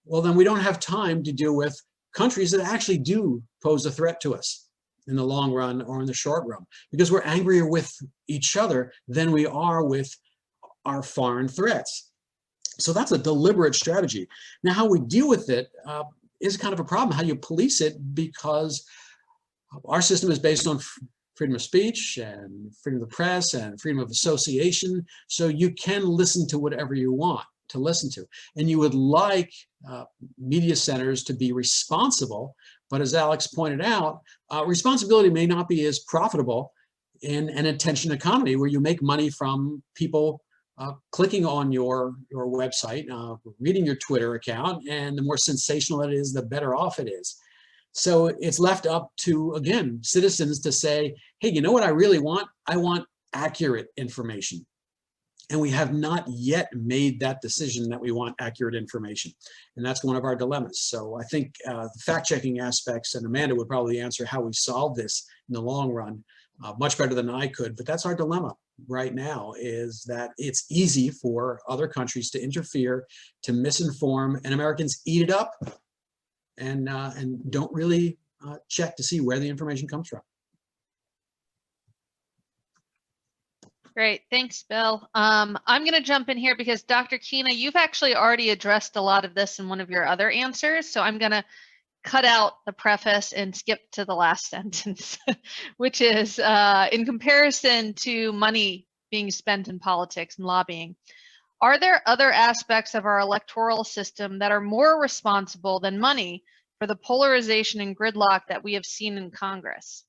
well, then we don't have time to deal with countries that actually do pose a threat to us in the long run or in the short run, because we're angrier with each other than we are with our foreign threats. So that's a deliberate strategy. Now, how we deal with it is kind of a problem, how you police it, because our system is based on freedom of speech and freedom of the press and freedom of association. So you can listen to whatever you want to listen to. And you would like media centers to be responsible, but as Alex pointed out, responsibility may not be as profitable in an attention economy where you make money from people clicking on your website, reading your Twitter account, and the more sensational it is, the better off it is. So it's left up to, again, citizens to say, hey, you know what I really want? I want accurate information. And we have not yet made that decision that we want accurate information. And that's one of our dilemmas. So I think the fact-checking aspects, and Amanda would probably answer how we solve this in the long run much better than I could, but that's our dilemma right now, is that it's easy for other countries to interfere, to misinform, and Americans eat it up and don't really check to see where the information comes from. Great, thanks, Bill. I'm going to jump in here because Dr. Kina, you've actually already addressed a lot of this in one of your other answers. So I'm going to cut out the preface and skip to the last sentence, which is in comparison to money being spent in politics and lobbying, are there other aspects of our electoral system that are more responsible than money for the polarization and gridlock that we have seen in Congress?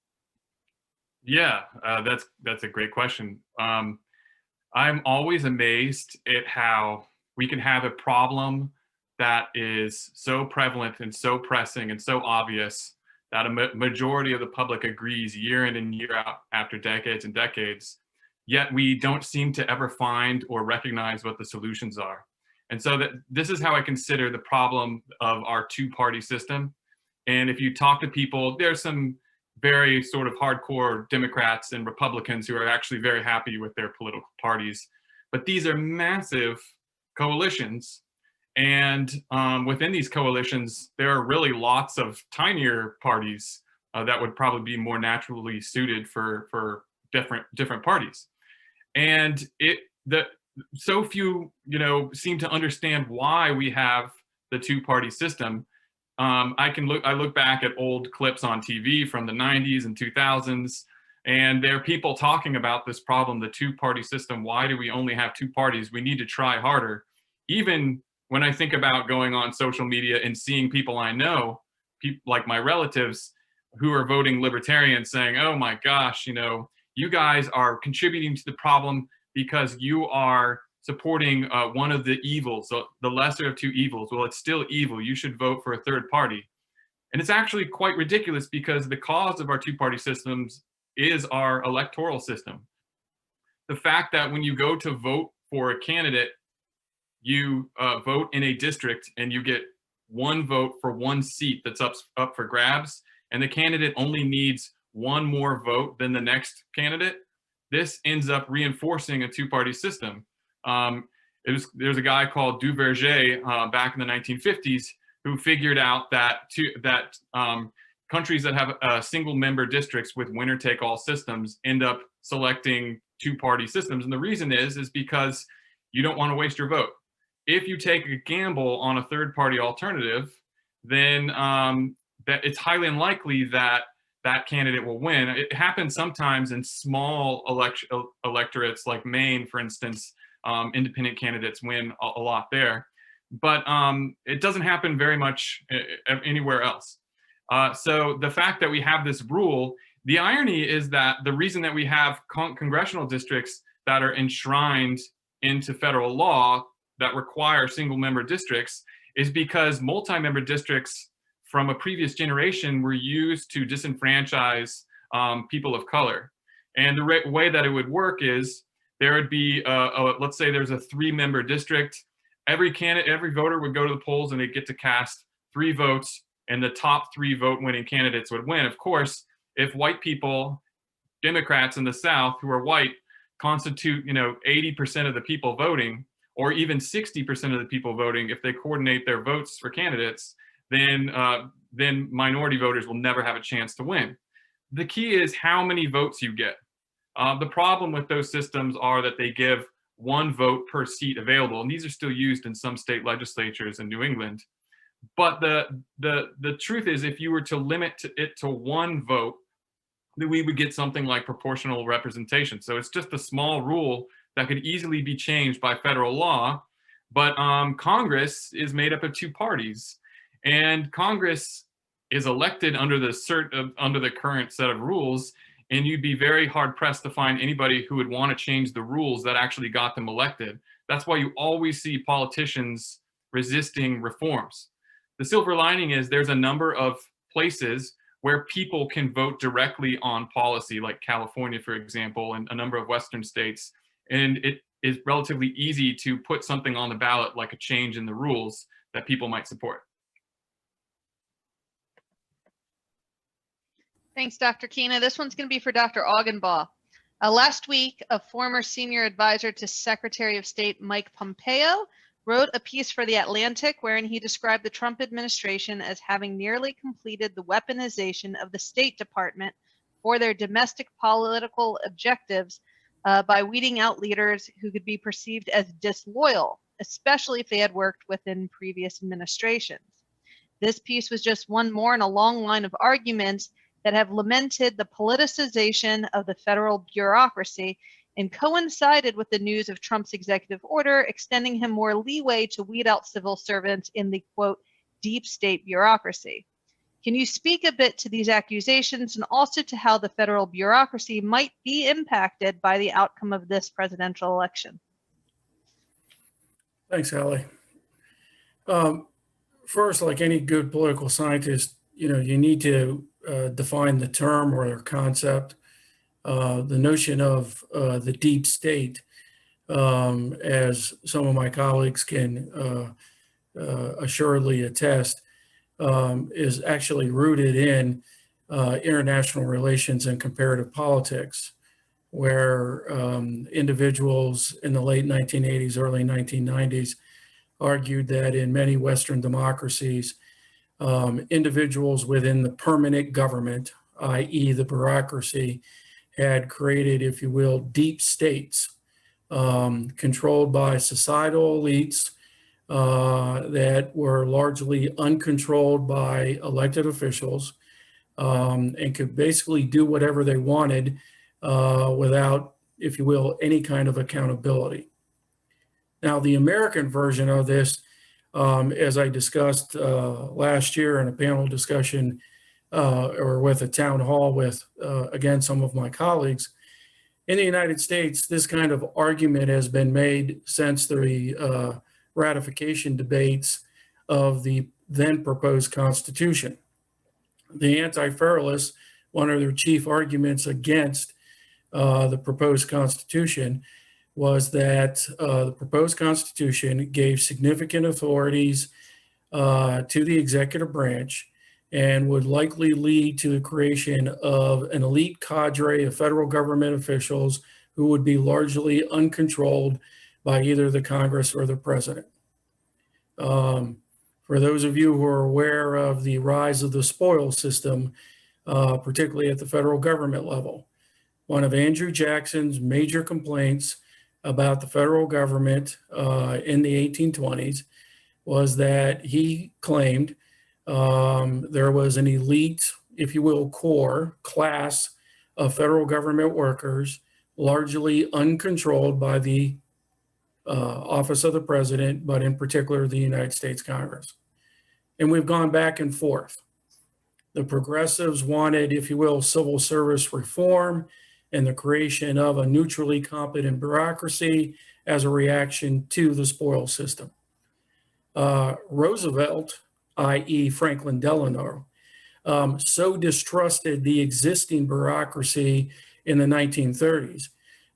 Yeah, that's a great question. I'm always amazed at how we can have a problem that is so prevalent and so pressing and so obvious that a majority of the public agrees year in and year out after decades and decades, yet we don't seem to ever find or recognize what the solutions are. And so this is how I consider the problem of our two-party system. And if you talk to people, there's some very sort of hardcore Democrats and Republicans who are actually very happy with their political parties. But these are massive coalitions. And within these coalitions, there are really lots of tinier parties that would probably be more naturally suited for different parties. And so few, seem to understand why we have the two-party system. I look back at old clips on TV from the 90s and 2000s, and there are people talking about this problem, the two-party system. Why do we only have two parties? We need to try harder. Even when I think about going on social media and seeing people I know, people like my relatives who are voting libertarian, saying, oh my gosh, you guys are contributing to the problem because you are supporting one of the evils, the lesser of two evils. Well, it's still evil. You should vote for a third party. And it's actually quite ridiculous because the cause of our two-party systems is our electoral system. The fact that when you go to vote for a candidate, you vote in a district and you get one vote for one seat that's up for grabs, and the candidate only needs one more vote than the next candidate, this ends up reinforcing a two-party system. There's a guy called Duverger back in the 1950s who figured out that countries that have single-member districts with winner-take-all systems end up selecting two-party systems, and the reason is because you don't want to waste your vote. If you take a gamble on a third-party alternative, then that it's highly unlikely that that candidate will win. It happens sometimes in small electorates like Maine, for instance. Independent candidates win a lot there, but it doesn't happen very much anywhere else. So the fact that we have this rule, the irony is that the reason that we have congressional districts that are enshrined into federal law that require single-member districts is because multi-member districts from a previous generation were used to disenfranchise people of color. And the way that it would work is there would be, let's say there's a 3-member district. Every voter would go to the polls and they'd get to cast 3 votes, and the top 3 vote-winning candidates would win. Of course, if white people, Democrats in the South who are white, constitute 80% of the people voting, or even 60% of the people voting, if they coordinate their votes for candidates, then minority voters will never have a chance to win. The key is how many votes you get. The problem with those systems are that they give 1 vote per seat available, and these are still used in some state legislatures in New England. But the truth is, if you were to limit it to 1 vote, then we would get something like proportional representation. So it's just a small rule that could easily be changed by federal law. But Congress is made up of 2 parties, and Congress is elected under the current set of rules. And you'd be very hard pressed to find anybody who would want to change the rules that actually got them elected. That's why you always see politicians resisting reforms. The silver lining is there's a number of places where people can vote directly on policy, like California, for example, and a number of Western states. And it is relatively easy to put something on the ballot, like a change in the rules that people might support. Thanks, Dr. Kina. This one's going to be for Dr. Augenbaugh. Last week, a former senior advisor to Secretary of State Mike Pompeo wrote a piece for The Atlantic wherein he described the Trump administration as having nearly completed the weaponization of the State Department for their domestic political objectives by weeding out leaders who could be perceived as disloyal, especially if they had worked within previous administrations. This piece was just one more in a long line of arguments that have lamented the politicization of the federal bureaucracy and coincided with the news of Trump's executive order extending him more leeway to weed out civil servants in the, quote, deep state bureaucracy. Can you speak a bit to these accusations and also to how the federal bureaucracy might be impacted by the outcome of this presidential election? Thanks, Allie. First, like any good political scientist, you need to define the term or concept. The notion of the deep state, as some of my colleagues can assuredly attest, is actually rooted in international relations and comparative politics, where individuals in the late 1980s, early 1990s argued that in many Western democracies, individuals within the permanent government, i.e. the bureaucracy, had created, if you will, deep states controlled by societal elites that were largely uncontrolled by elected officials and could basically do whatever they wanted without, if you will, any kind of accountability. Now, the American version of this, as I discussed last year in a panel discussion or with a town hall with, again, some of my colleagues, in the United States, this kind of argument has been made since the ratification debates of the then proposed Constitution. The Anti-Federalists, one of their chief arguments against the proposed Constitution was that the proposed Constitution gave significant authorities to the executive branch and would likely lead to the creation of an elite cadre of federal government officials who would be largely uncontrolled by either the Congress or the president. For those of you who are aware of the rise of the spoil system, particularly at the federal government level, one of Andrew Jackson's major complaints about the federal government in the 1820s was that he claimed there was an elite, if you will, core class of federal government workers, largely uncontrolled by the office of the president, but in particular the United States Congress. And we've gone back and forth. The progressives wanted, if you will, civil service reform and the creation of a neutrally competent bureaucracy as a reaction to the spoil system. Roosevelt, i.e. Franklin Delano, so distrusted the existing bureaucracy in the 1930s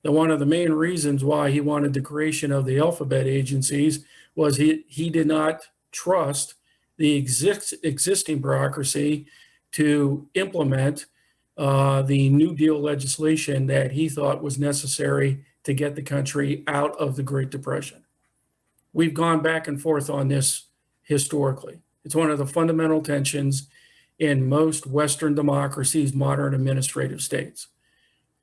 that one of the main reasons why he wanted the creation of the alphabet agencies was he did not trust the existing bureaucracy to implement the New Deal legislation that he thought was necessary to get the country out of the Great Depression. We've gone back and forth on this historically. It's one of the fundamental tensions in most Western democracies, modern administrative states.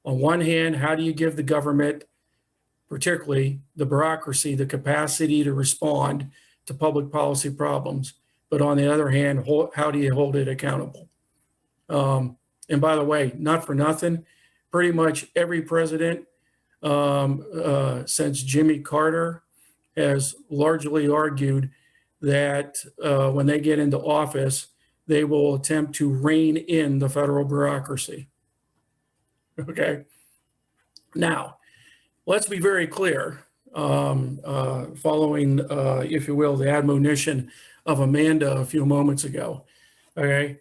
On one hand, how do you give the government, particularly the bureaucracy, the capacity to respond to public policy problems? But on the other hand, how do you hold it accountable? And by the way, not for nothing, pretty much every president since Jimmy Carter has largely argued that when they get into office, they will attempt to rein in the federal bureaucracy. Okay. Now, let's be very clear, following, if you will, the admonition of Amanda a few moments ago. Okay.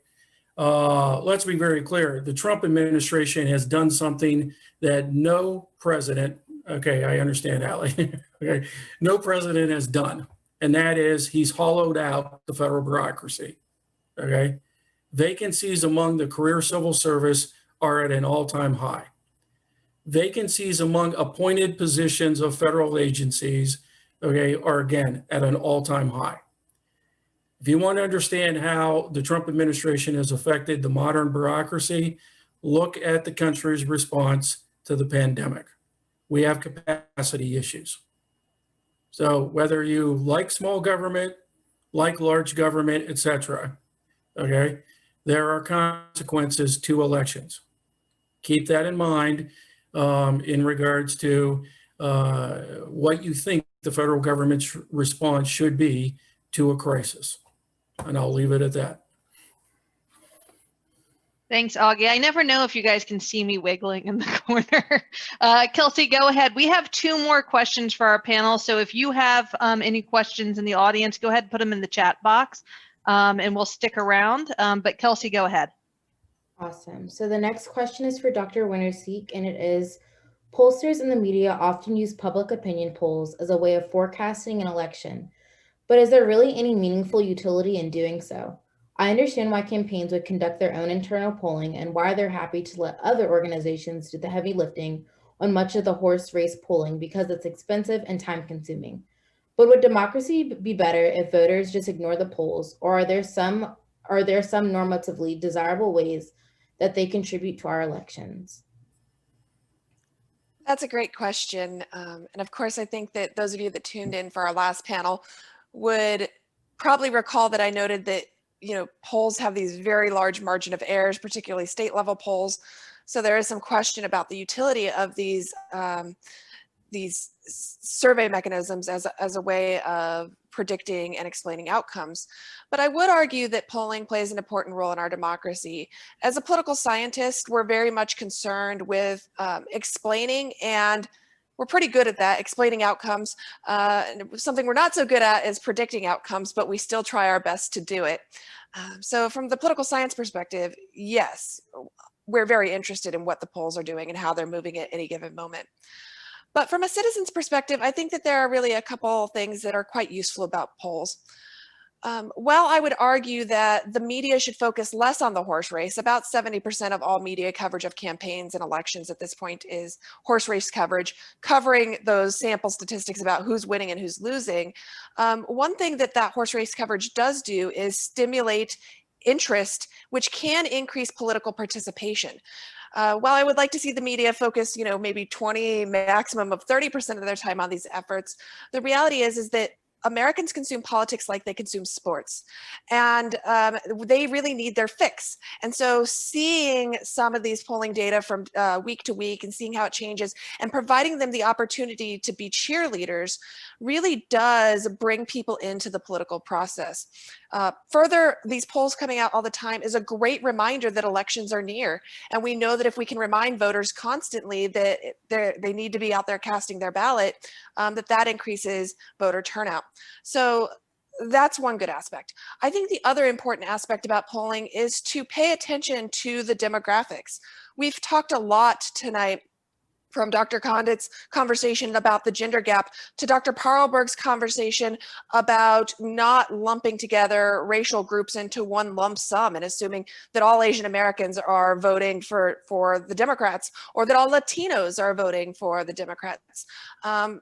Let's be very clear. The Trump administration has done something that no president, okay, I understand, Allie, okay, no president has done, and that is he's hollowed out the federal bureaucracy. Okay. Vacancies among the career civil service are at an all-time high. Vacancies among appointed positions of federal agencies, okay, are again at an all-time high. If you want to understand how the Trump administration has affected the modern bureaucracy, look at the country's response to the pandemic. We have capacity issues. So whether you like small government, like large government, et cetera, okay, there are consequences to elections. Keep that in mind in regards to what you think the federal government's response should be to a crisis. And I'll leave it at that. Thanks, Augie. I never know if you guys can see me wiggling in the corner. Kelsey, go ahead. We have 2 more questions for our panel. So if you have any questions in the audience, go ahead and put them in the chat box and we'll stick around. But Kelsey, go ahead. Awesome. So the next question is for Dr. Winterseek, and it is, pollsters in the media often use public opinion polls as a way of forecasting an election. But is there really any meaningful utility in doing so? I understand why campaigns would conduct their own internal polling and why they're happy to let other organizations do the heavy lifting on much of the horse race polling because it's expensive and time consuming. But would democracy be better if voters just ignore the polls, or are there some normatively desirable ways that they contribute to our elections? That's a great question. And of course, I think that those of you that tuned in for our last panel would probably recall that I noted that, polls have these very large margin of errors, particularly state level polls. So there is some question about the utility of these survey mechanisms as a way of predicting and explaining outcomes. But I would argue that polling plays an important role in our democracy. As a political scientist, we're very much concerned with explaining, and we're pretty good at that, explaining outcomes. Something we're not so good at is predicting outcomes, but we still try our best to do it. So from the political science perspective, yes, we're very interested in what the polls are doing and how they're moving at any given moment. But from a citizen's perspective, I think that there are really a couple things that are quite useful about polls. While I would argue that the media should focus less on the horse race, about 70% of all media coverage of campaigns and elections at this point is horse race coverage, covering those sample statistics about who's winning and who's losing. One thing that horse race coverage does do is stimulate interest, which can increase political participation. While I would like to see the media focus, maybe 20, maximum of 30% of their time on these efforts, the reality is that Americans consume politics like they consume sports, and they really need their fix. And so seeing some of these polling data from week to week and seeing how it changes and providing them the opportunity to be cheerleaders really does bring people into the political process. Further, these polls coming out all the time is a great reminder that elections are near. And we know that if we can remind voters constantly that they need to be out there casting their ballot, that increases voter turnout. So that's one good aspect. I think the other important aspect about polling is to pay attention to the demographics. We've talked a lot tonight, from Dr. Condit's conversation about the gender gap to Dr. Parlberg's conversation about not lumping together racial groups into one lump sum and assuming that all Asian Americans are voting for the Democrats, or that all Latinos are voting for the Democrats.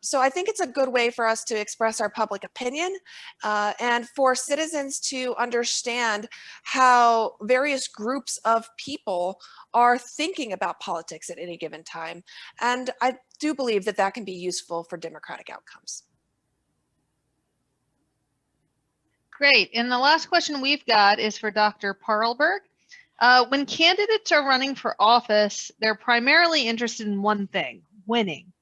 So I think it's a good way for us to express our public opinion and for citizens to understand how various groups of people are thinking about politics at any given time. And I do believe that that can be useful for democratic outcomes. Great. And the last question we've got is for Dr. Parlberg. When candidates are running for office, they're primarily interested in one thing, winning,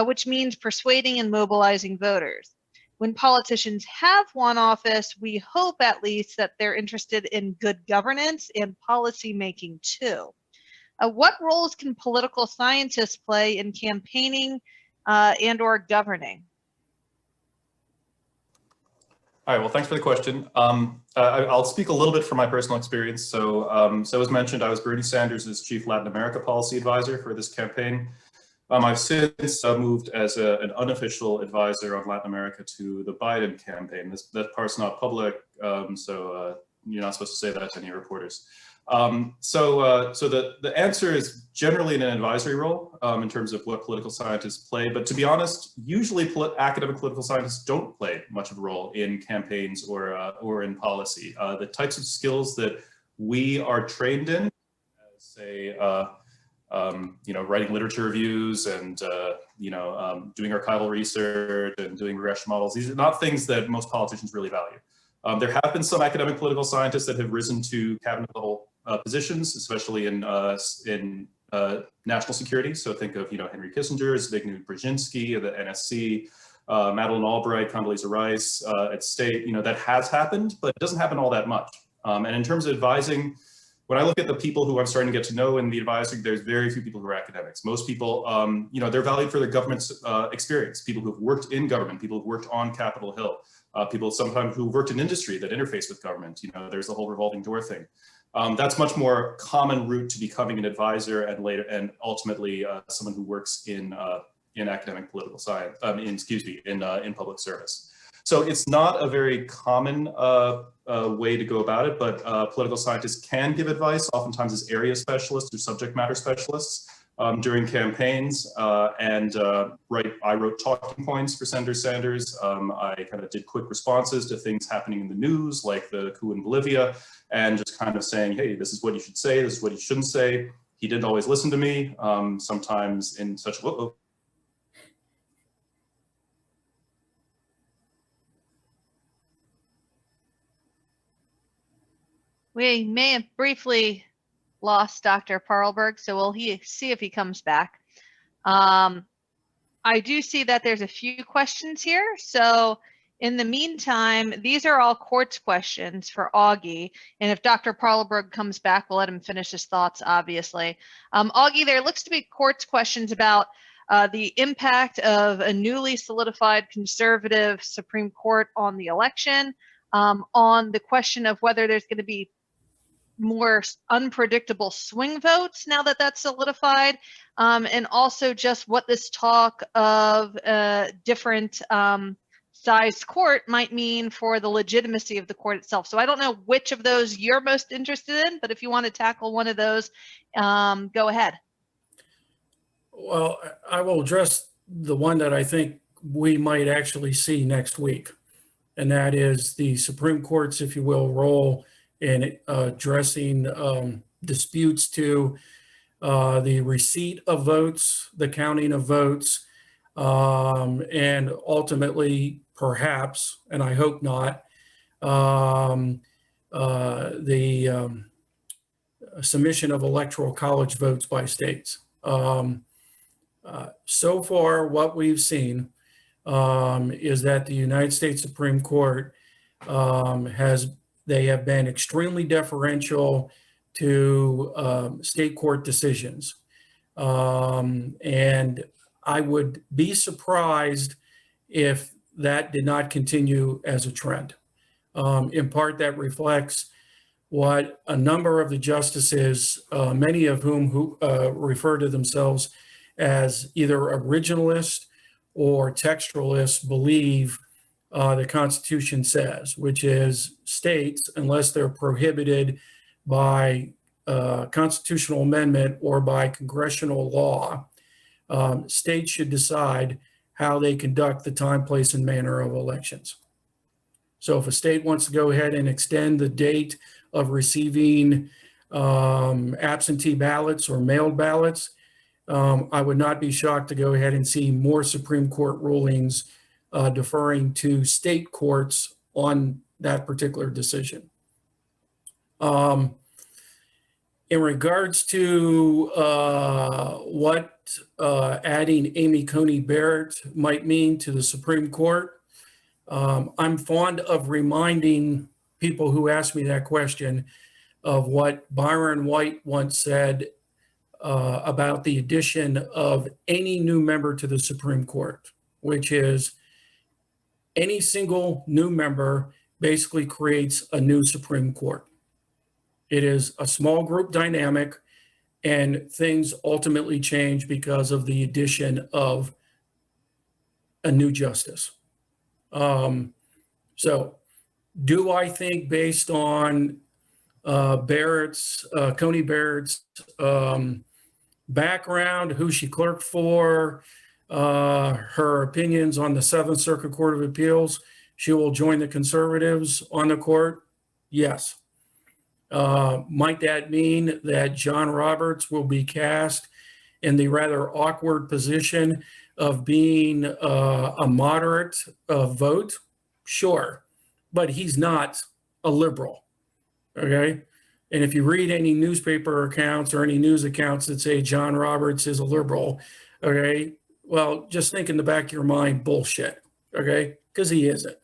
which means persuading and mobilizing voters. When politicians have won office, we hope at least that they're interested in good governance and policy making too. What roles can political scientists play in campaigning and or governing? All right, well, thanks for the question. I'll speak a little bit from my personal experience. So as mentioned, I was Bernie Sanders' chief Latin America policy advisor for this campaign. I've since moved as an unofficial advisor on Latin America to the Biden campaign. That part's not public, so you're not supposed to say that to any reporters. So the answer is generally in an advisory role in terms of what political scientists play. But to be honest, usually academic political scientists don't play much of a role in campaigns or in policy. The types of skills that we are trained in, say, writing literature reviews and doing archival research and doing regression models. These are not things that most politicians really value. There have been some academic political scientists that have risen to cabinet level positions, especially in national security. So think of Henry Kissinger, Zbigniew Brzezinski, the NSC, Madeleine Albright, Condoleezza Rice at State. That has happened, but it doesn't happen all that much. And in terms of advising, when I look at the people who I'm starting to get to know in the advisory, there's very few people who are academics. Most people, they're valued for their government's experience. People who've worked in government, people who've worked on Capitol Hill, people sometimes who've worked in industry that interface with government. There's the whole revolving door thing. That's much more common route to becoming an advisor and ultimately someone who works in academic political science. In public service. So it's not a very common way to go about it, but political scientists can give advice, oftentimes as area specialists or subject matter specialists during campaigns. I wrote talking points for Senator Sanders. I kind of did quick responses to things happening in the news, like the coup in Bolivia, and just kind of saying, hey, this is what you should say, this is what you shouldn't say. He didn't always listen to me, sometimes in such a, We may have briefly lost Dr. Parlberg, so we'll see if he comes back. I do see that there's a few questions here. So in the meantime, these are all courts questions for Augie. And if Dr. Parlberg comes back, we'll let him finish his thoughts, obviously. Augie, there looks to be courts questions about the impact of a newly solidified conservative Supreme Court on the election, on the question of whether there's going to be more unpredictable swing votes now that that's solidified, and also just what this talk of different sized court might mean for the legitimacy of the court itself. So I don't know which of those you're most interested in, but if you want to tackle one of those, go ahead. Well, I will address the one that I think we might actually see next week, and that is the Supreme Court's, if you will, role in addressing disputes to the receipt of votes, the counting of votes, and ultimately, perhaps, and I hope not, the submission of electoral college votes by states. So far, what we've seen is that the United States Supreme Court they have been extremely deferential to state court decisions. And I would be surprised if that did not continue as a trend. In part, that reflects what a number of the justices, many of whom refer to themselves as either originalist or textualist, believe the Constitution says, which is states, unless they're prohibited by constitutional amendment or by congressional law, states should decide how they conduct the time, place, and manner of elections. So if a state wants to go ahead and extend the date of receiving absentee ballots or mailed ballots, I would not be shocked to go ahead and see more Supreme Court rulings deferring to state courts on that particular decision. In regards to what adding Amy Coney Barrett might mean to the Supreme Court, I'm fond of reminding people who ask me that question of what Byron White once said about the addition of any new member to the Supreme Court, which is any single new member basically creates a new Supreme Court. It is a small group dynamic, and things ultimately change because of the addition of a new justice. So do I think, based on Coney Barrett's background, who she clerked for, her opinions on the Seventh Circuit Court of Appeals, she will join the conservatives on the court? Yes. Might that mean that John Roberts will be cast in the rather awkward position of being a moderate vote? Sure, but he's not a liberal, okay? And if you read any newspaper accounts or any news accounts that say John Roberts is a liberal, okay, well, just think in the back of your mind, bullshit, okay? Because he isn't.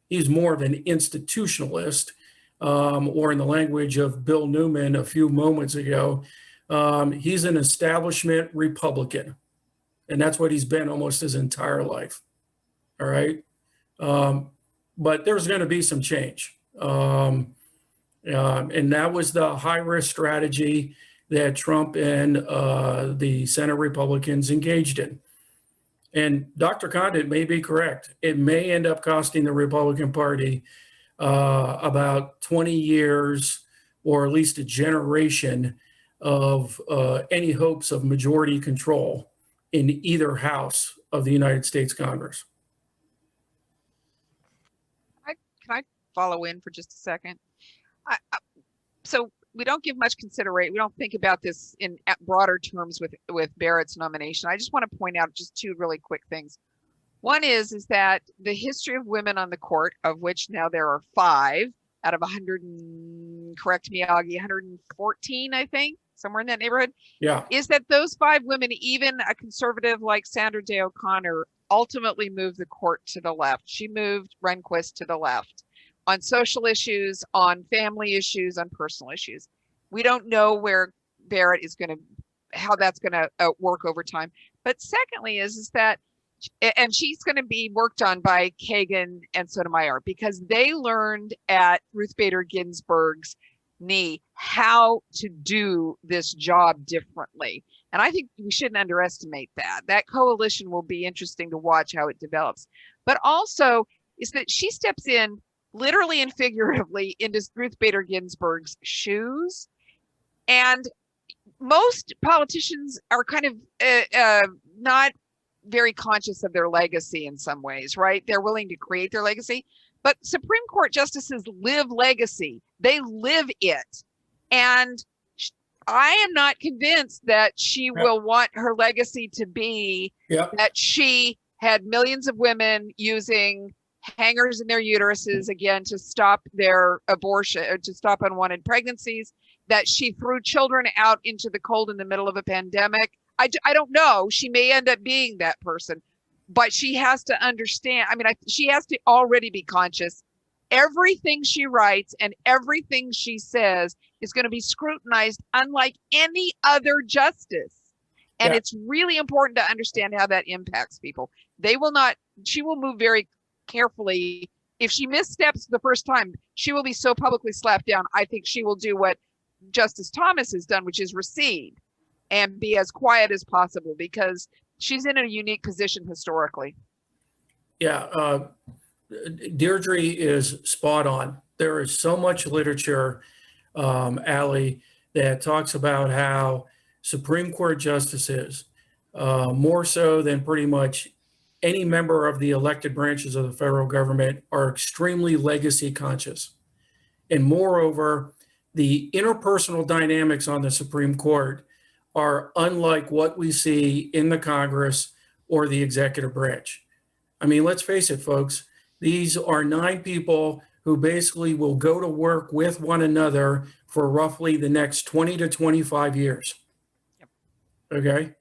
He's more of an institutionalist, or in the language of Bill Newman a few moments ago, he's an establishment Republican. And that's what he's been almost his entire life, all right? But there's going to be some change. And that was the high-risk strategy that Trump and the Senate Republicans engaged in. And Dr. Condit may be correct. It may end up costing the Republican Party about 20 years, or at least a generation, of any hopes of majority control in either house of the United States Congress. Can I follow in for just a second? So we don't give much consideration. We don't think about this in broader terms with Barrett's nomination. I just want to point out just two really quick things. One is that the history of women on the court, of which now there are 5 out of 100, correct me, Augie, 114, I think, somewhere in that neighborhood. Yeah. Is that those 5 women, even a conservative like Sandra Day O'Connor, ultimately moved the court to the left. She moved Rehnquist to the left on social issues, on family issues, on personal issues. We don't know where Barrett is going to, how that's going to work over time. But secondly is that, and she's going to be worked on by Kagan and Sotomayor, because they learned at Ruth Bader Ginsburg's knee how to do this job differently. And I think we shouldn't underestimate that. That coalition will be interesting to watch how it develops. But also is that she steps in literally and figuratively into Ruth Bader Ginsburg's shoes. And most politicians are kind of not very conscious of their legacy in some ways, right? They're willing to create their legacy, but Supreme Court justices live legacy. They live it. And I am not convinced that she will want her legacy to be that she had millions of women using hangers in their uteruses, again, to stop their abortion, or to stop unwanted pregnancies, that she threw children out into the cold in the middle of a pandemic. I don't know. She may end up being that person, but she has to understand. I mean, she has to already be conscious. Everything she writes and everything she says is going to be scrutinized unlike any other justice. And it's really important to understand how that impacts people. She will move very carefully. If she missteps the first time, she will be so publicly slapped down. I think she will do what Justice Thomas has done, which is recede and be as quiet as possible, because she's in a unique position historically. Yeah, Deirdre is spot on. There is so much literature, Allie, that talks about how Supreme Court justices, more so than pretty much any member of the elected branches of the federal government, are extremely legacy conscious. And moreover, the interpersonal dynamics on the Supreme Court are unlike what we see in the Congress or the executive branch. I mean, let's face it, folks, these are 9 people who basically will go to work with one another for roughly the next 20 to 25 years. Okay.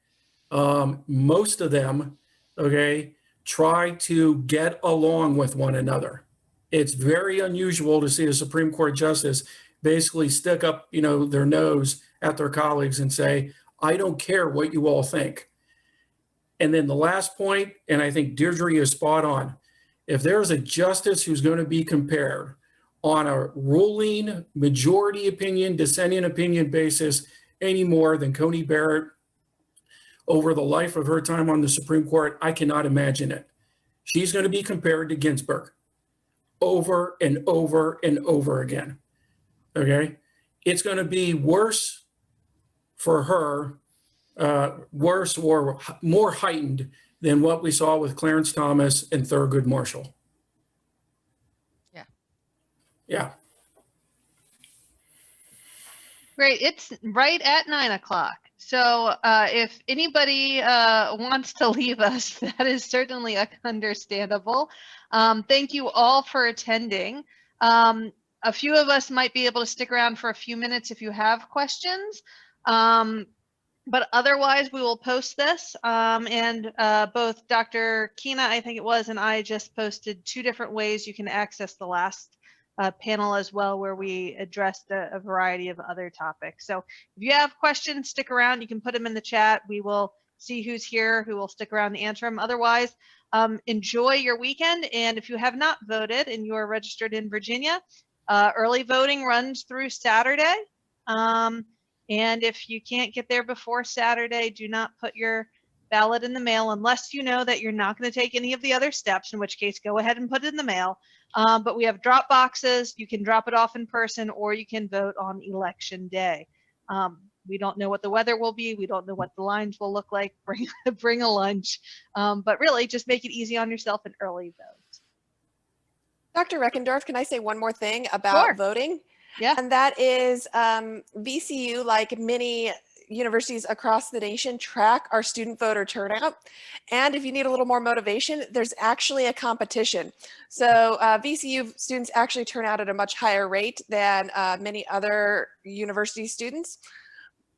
Most of them, okay, try to get along with one another. It's very unusual to see a Supreme Court justice basically stick up, their nose at their colleagues and say, I don't care what you all think. And then the last point, and I think Deirdre is spot on. If there's a justice who's going to be compared on a ruling majority opinion, dissenting opinion basis any more than Coney Barrett over the life of her time on the Supreme Court, I cannot imagine it. She's going to be compared to Ginsburg over and over and over again. Okay? It's going to be worse for her, worse or more heightened than what we saw with Clarence Thomas and Thurgood Marshall. Yeah. Yeah. Great. It's right at 9 o'clock. So if anybody wants to leave us, that is certainly understandable. Thank you all for attending. A few of us might be able to stick around for a few minutes if you have questions. But otherwise, we will post this. And both Dr. Kina, I think it was, and I just posted 2 different ways you can access the last panel as well, where we addressed a variety of other topics. So if you have questions, stick around. You can put them in the chat. We will see who's here, who will stick around to answer them. Otherwise, enjoy your weekend. And if you have not voted and you are registered in Virginia, early voting runs through Saturday. And if you can't get there before Saturday, do not put your ballot in the mail unless you know that you're not going to take any of the other steps, in which case go ahead and put it in the mail. But we have drop boxes. You can drop it off in person, or you can vote on election day. We don't know what the weather will be. We don't know what the lines will look like. Bring a lunch. But really, just make it easy on yourself and early vote. Dr. Reckendorf, can I say one more thing about Sure. voting? Yeah. And that is VCU, like many universities across the nation, track our student voter turnout. And if you need a little more motivation, there's actually a competition. So VCU students actually turn out at a much higher rate than many other university students.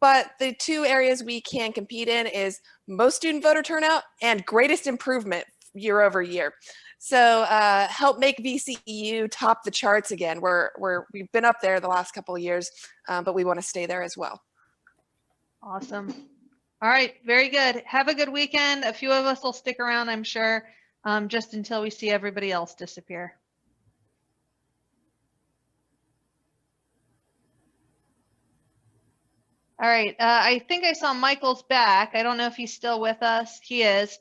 But the 2 areas we can compete in is most student voter turnout and greatest improvement year over year. So help make VCU top the charts again. We've been up there the last couple of years, but we want to stay there as well. Awesome. All right. Very good. Have a good weekend. A few of us will stick around, I'm sure, just until we see everybody else disappear. All right. I think I saw Michael's back. I don't know if he's still with us. He is.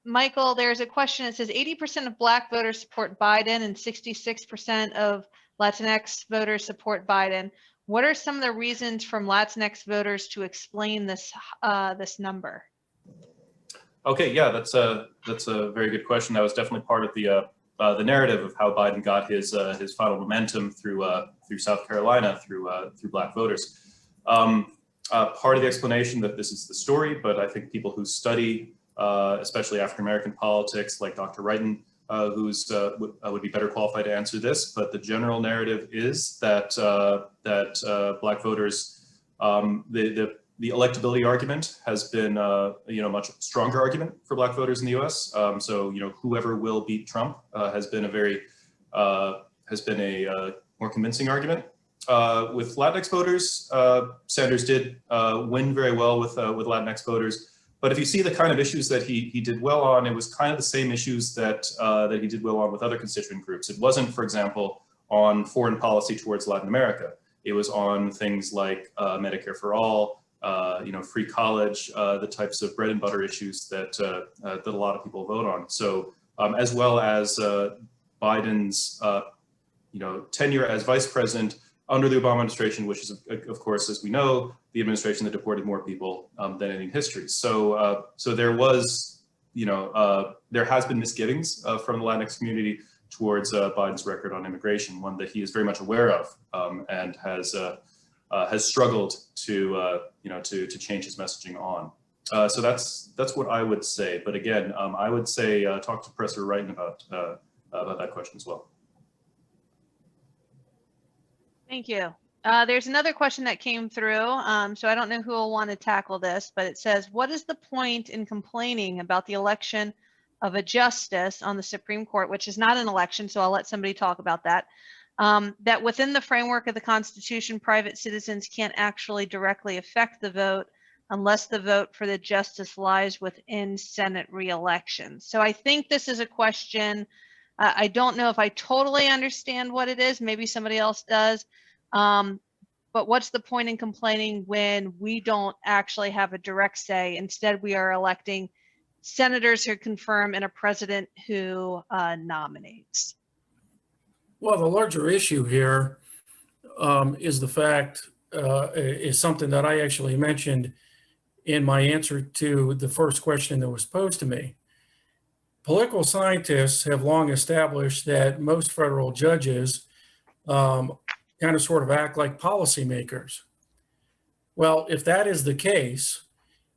Michael, there's a question. It says 80% of Black voters support Biden and 66% of Latinx voters support Biden. What are some of the reasons from Latinx voters to explain this this number? Okay, yeah, that's a very good question. That was definitely part of the narrative of how Biden got his final momentum through South Carolina through Black voters. Part of the explanation that this is the story, but I think people who study especially African American politics, like Dr. Wrighton, who's would be better qualified to answer this. But the general narrative is that Black voters, the electability argument has been a much stronger argument for Black voters in the U.S. So whoever will beat Trump has been a more convincing argument. With Latinx voters, Sanders did win very well with Latinx voters. But if you see the kind of issues that he did well on, it was kind of the same issues that he did well on with other constituent groups. It wasn't, for example, on foreign policy towards Latin America. It was on things like Medicare for all, free college, the types of bread and butter issues that a lot of people vote on. So as well as Biden's tenure as vice president under the Obama administration, which is, of course, as we know, the administration that deported more people than any in history. So, there was, there has been misgivings from the Latinx community towards Biden's record on immigration, one that he is very much aware of and has struggled to change his messaging on. So that's what I would say. But again, I would say talk to Professor Wrighton about that question as well. Thank you. There's another question that came through, so I don't know who will want to tackle this, but it says, what is the point in complaining about the election of a justice on the Supreme Court, which is not an election, so I'll let somebody talk about that, that within the framework of the Constitution, private citizens can't actually directly affect the vote unless the vote for the justice lies within Senate re-election. So I think this is a question, I don't know if I totally understand what it is, maybe somebody else does, but what's the point in complaining when we don't actually have a direct say? Instead, we are electing senators who confirm and a president who nominates. Well, the larger issue here is the fact, is something that I actually mentioned in my answer to the first question that was posed to me. Political scientists have long established that most federal judges kind of sort of act like policymakers. Well, if that is the case,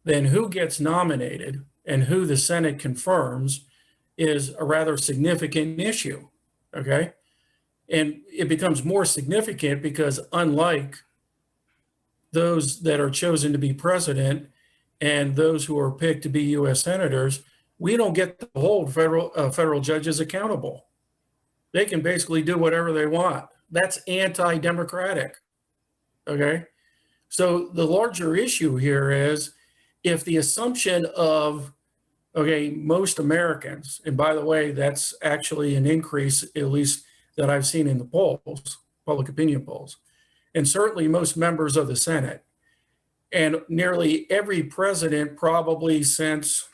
then who gets nominated and who the Senate confirms is a rather significant issue, okay? And it becomes more significant because unlike those that are chosen to be president and those who are picked to be U.S. senators, we don't get to hold federal judges accountable. They can basically do whatever they want. That's anti-democratic, okay? So the larger issue here is if the assumption of, okay, most Americans, and by the way, that's actually an increase, at least that I've seen in the polls, public opinion polls, and certainly most members of the Senate, and nearly every president probably since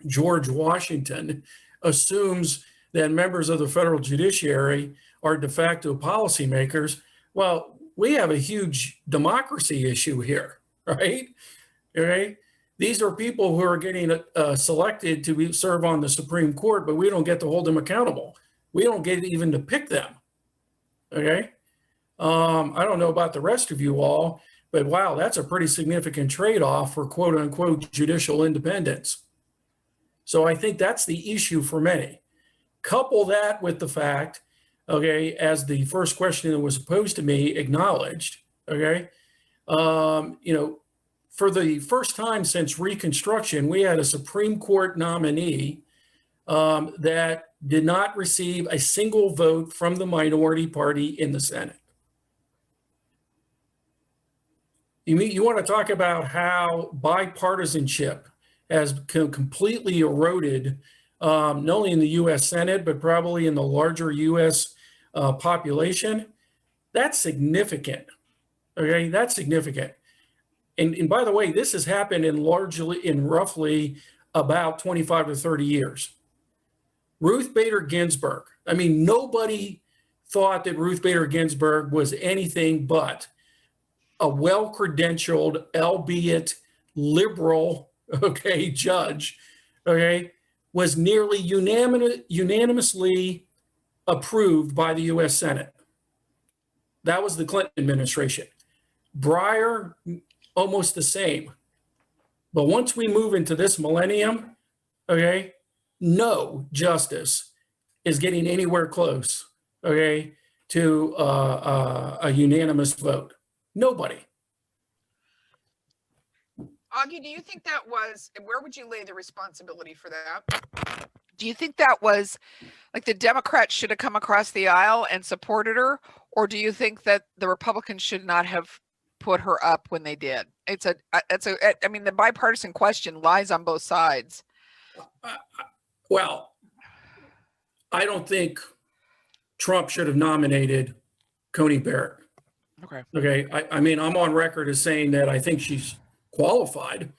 George Washington assumes that members of the federal judiciary are de facto policymakers. Well, we have a huge democracy issue here, right? Okay. These are people who are getting selected to serve on the Supreme Court, but we don't get to hold them accountable. We don't get even to pick them, okay? I don't know about the rest of you all, but wow, that's a pretty significant trade-off for quote unquote judicial independence. So I think that's the issue for many. Couple that with the fact, okay, as the first question that was posed to me acknowledged, okay, you know, for the first time since Reconstruction, we had a Supreme Court nominee that did not receive a single vote from the minority party in the Senate. You want to talk about how bipartisanship has completely eroded, not only in the U.S. Senate, but probably in the larger U.S. Population? That's significant, okay? That's significant. And by the way, this has happened in roughly about 25 to 30 years. Ruth Bader Ginsburg, I mean, nobody thought that Ruth Bader Ginsburg was anything but a well-credentialed, albeit liberal, okay, judge, okay, was nearly unanimously approved by the U.S. Senate. That was the Clinton administration. Breyer, almost the same. But once we move into this millennium, okay, no justice is getting anywhere close, okay, to a unanimous vote. Nobody. Augie, do you think that was, where would you lay the responsibility for that? Do you think that was like the Democrats should have come across the aisle and supported her? Or do you think that the Republicans should not have put her up when they did? I mean, the bipartisan question lies on both sides. Well, I don't think Trump should have nominated Coney Barrett. Okay. Okay. I mean, I'm on record as saying that I think she's qualified,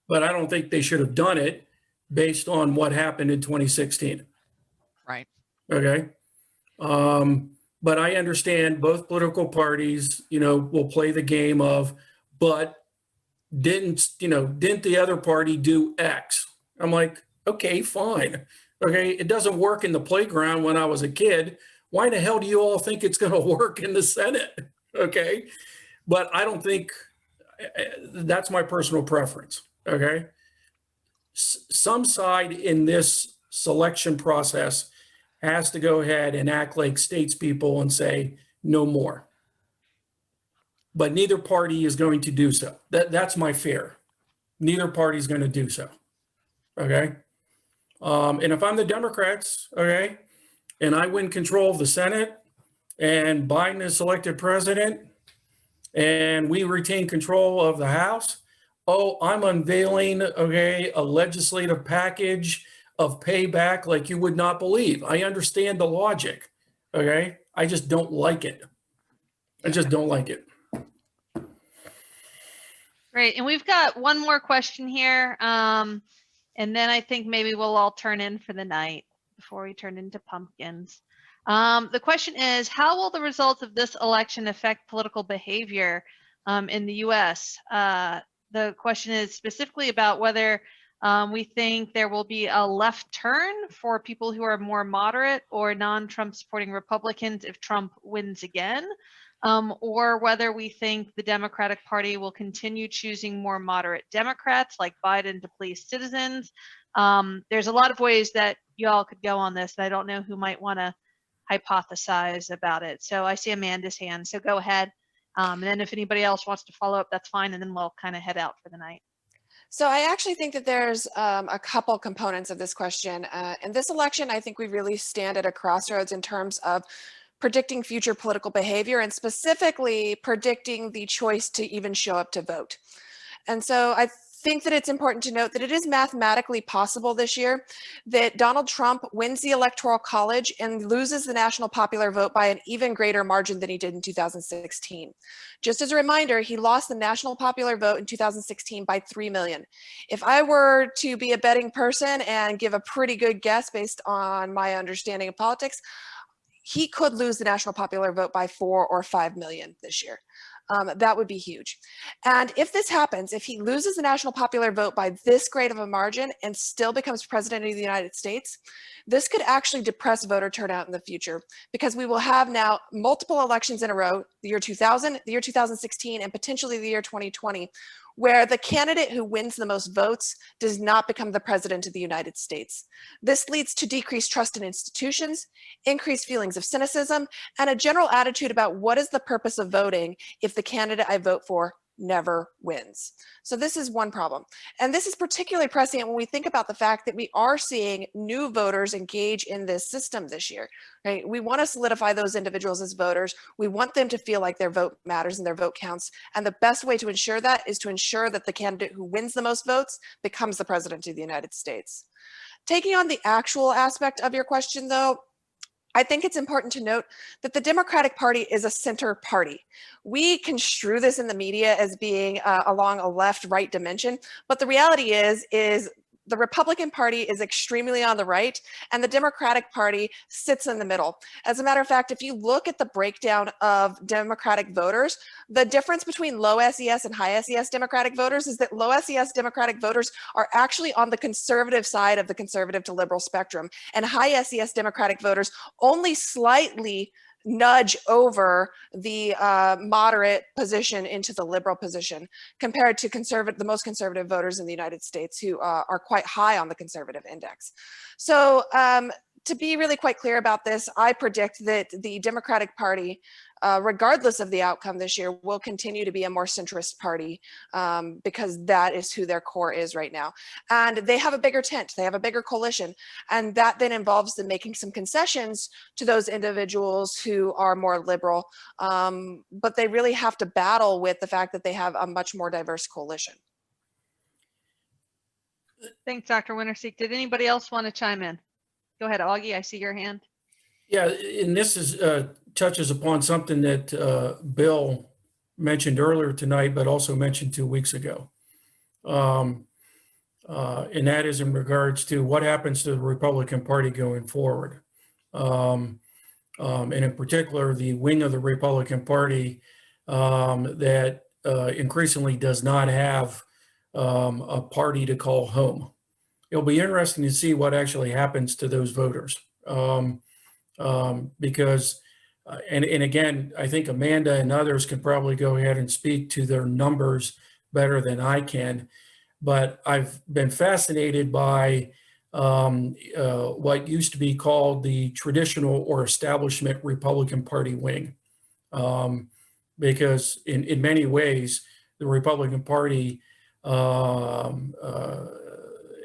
but I don't think they should have done it based on what happened in 2016. Right. Okay. But I understand both political parties, you know, will play the game of, but didn't the other party do X? I'm like, okay, fine. Okay. It doesn't work in the playground when I was a kid. Why the hell do you all think it's going to work in the Senate? Okay. But I don't think that's my personal preference. Okay. Some side in this selection process has to go ahead and act like statespeople and say no more. But neither party is going to do so. That's my fear. Neither party is going to do so. Okay. And if I'm the Democrats, okay, and I win control of the Senate, and Biden is selected president and we retain control of the House, oh, I'm unveiling, okay, a legislative package of payback like you would not believe. I understand the logic, okay? I just don't like it. I just don't like it. Great. And we've got one more question here. And then I think maybe we'll all turn in for the night before we turn into pumpkins. The question is, how will the results of this election affect political behavior in the US? The question is specifically about whether we think there will be a left turn for people who are more moderate or non-Trump supporting Republicans if Trump wins again, or whether we think the Democratic Party will continue choosing more moderate Democrats like Biden to please citizens. There's a lot of ways that y'all could go on this, and I don't know who might want to hypothesize about it. So I see Amanda's hand, so go ahead. And then if anybody else wants to follow up, that's fine, and then we'll kind of head out for the night. So I actually think that there's a couple components of this question. In this election, I think we really stand at a crossroads in terms of predicting future political behavior and specifically predicting the choice to even show up to vote. And so I think that it's important to note that it is mathematically possible this year that Donald Trump wins the Electoral College and loses the national popular vote by an even greater margin than he did in 2016. Just as a reminder, he lost the national popular vote in 2016 by 3 million. If I were to be a betting person and give a pretty good guess based on my understanding of politics, he could lose the national popular vote by 4 or 5 million this year. That would be huge. And if this happens, if he loses the national popular vote by this great of a margin and still becomes president of the United States, this could actually depress voter turnout in the future because we will have now multiple elections in a row, the year 2000, the year 2016, and potentially the year 2020, where the candidate who wins the most votes does not become the president of the United States. This leads to decreased trust in institutions, increased feelings of cynicism, and a general attitude about what is the purpose of voting if the candidate I vote for never wins. So this is one problem. And this is particularly prescient when we think about the fact that we are seeing new voters engage in this system this year, right? We want to solidify those individuals as voters. We want them to feel like their vote matters and their vote counts. And the best way to ensure that is to ensure that the candidate who wins the most votes becomes the president of the United States. Taking on the actual aspect of your question, though, I think it's important to note that the Democratic Party is a center party. We construe this in the media as being along a left-right dimension, but the reality is the Republican Party is extremely on the right, and the Democratic Party sits in the middle. As a matter of fact, if you look at the breakdown of Democratic voters, the difference between low SES and high SES Democratic voters is that low SES Democratic voters are actually on the conservative side of the conservative to liberal spectrum, and high SES Democratic voters only slightly nudge over the moderate position into the liberal position compared to the most conservative voters in the United States who are quite high on the conservative index. So to be really quite clear about this, I predict that the Democratic Party, regardless of the outcome this year, will continue to be a more centrist party because that is who their core is right now. And they have a bigger tent, they have a bigger coalition, and that then involves them making some concessions to those individuals who are more liberal, but they really have to battle with the fact that they have a much more diverse coalition. Thanks, Dr. Winterseek. Did anybody else want to chime in? Go ahead, Augie, I see your hand. Yeah, and this is touches upon something that Bill mentioned earlier tonight, but also mentioned 2 weeks ago. And that is in regards to what happens to the Republican Party going forward. And in particular, the wing of the Republican Party that increasingly does not have a party to call home. It'll be interesting to see what actually happens to those voters. Because, and again, I think Amanda and others can probably go ahead and speak to their numbers better than I can, but I've been fascinated by what used to be called the traditional or establishment Republican Party wing. Because in many ways, the Republican Party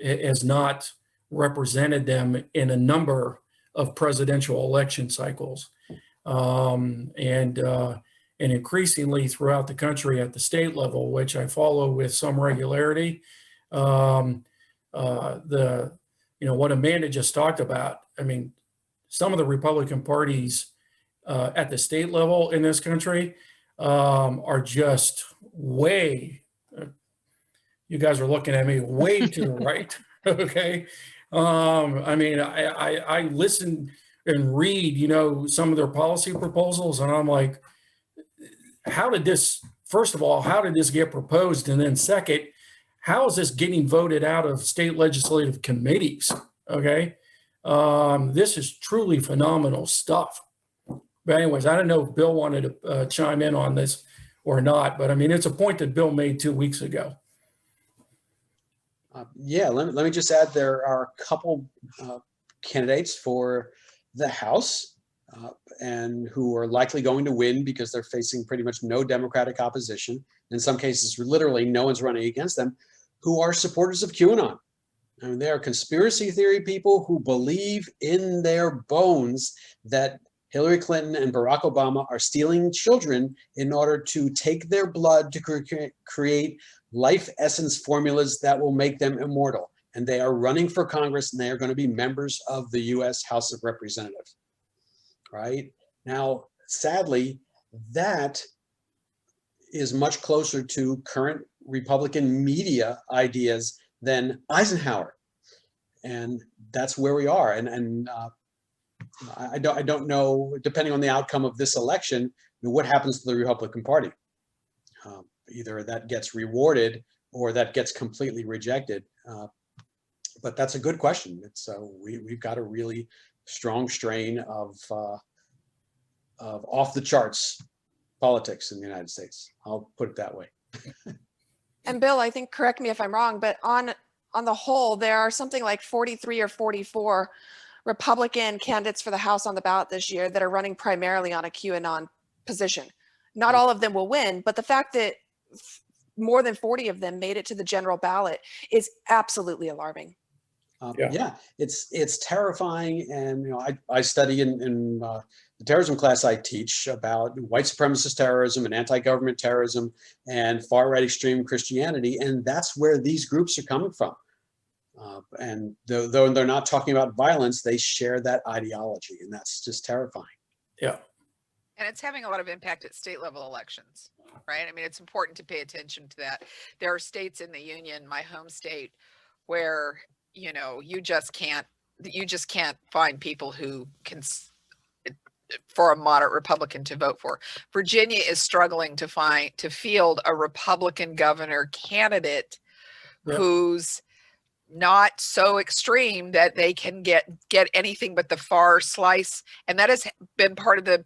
has not represented them in a number of presidential election cycles. and increasingly throughout the country at the state level, which I follow with some regularity. What Amanda just talked about, I mean, some of the Republican parties at the state level in this country are just way, you guys are looking at me, way to the right, okay? I mean, I listen and read, some of their policy proposals, and I'm like, first of all, how did this get proposed? And then second, how is this getting voted out of state legislative committees? Okay. This is truly phenomenal stuff. But anyways, I don't know if Bill wanted to chime in on this or not, but I mean, it's a point that Bill made 2 weeks ago. Yeah, let me just add, there are a couple candidates for the House and who are likely going to win because they're facing pretty much no Democratic opposition. In some cases, literally no one's running against them, who are supporters of QAnon. I mean, they are conspiracy theory people who believe in their bones that Hillary Clinton and Barack Obama are stealing children in order to take their blood to create life essence formulas that will make them immortal. And they are running for Congress, and they are going to be members of the US House of Representatives. Right? Now, sadly, that is much closer to current Republican media ideas than Eisenhower. And that's where we are. And I don't know, depending on the outcome of this election, what happens to the Republican Party. Either that gets rewarded or that gets completely rejected. But that's a good question. It's we've got a really strong strain of off the charts politics in the United States. I'll put it that way. And Bill, I think, correct me if I'm wrong, but on the whole, there are something like 43 or 44 Republican candidates for the House on the ballot this year that are running primarily on a QAnon position. Not all of them will win, but the fact that more than 40 of them made it to the general ballot is absolutely alarming. Yeah, it's terrifying. And I study in the terrorism class I teach about white supremacist terrorism and anti-government terrorism and far-right extreme Christianity, and that's where these groups are coming from. And though they're not talking about violence, they share that ideology, and that's just terrifying. Yeah. And it's having a lot of impact at state level elections, right? I mean, it's important to pay attention to that. There are states in the union, my home state, where you just can't find people who can, for a moderate Republican to vote for. Virginia is struggling to field a Republican governor candidate who's not so extreme that they can get anything but the far slice. And that has been part of the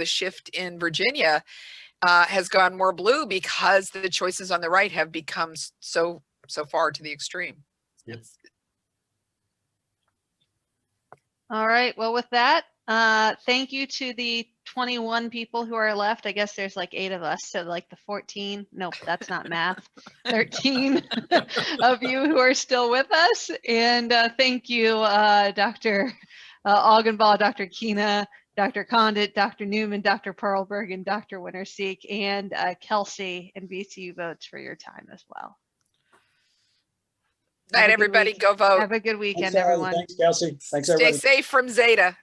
shift in Virginia has gone more blue because the choices on the right have become so far to the extreme. Yes. All right. Well, with that, thank you to the 21 people who are left. I guess there's like 8 of us. So like the 14, nope, that's not math. 13 of you who are still with us. And thank you, Dr. Augenbaugh, Dr. Kina, Dr. Condit, Dr. Newman, Dr. Perlberg, and Dr. Winterseek, and Kelsey and VCU Votes for your time as well. Night, everybody. Go vote. Have a good weekend, Thanks, everyone. Thanks, Kelsey. Thanks, Stay everybody. safe from Zeta.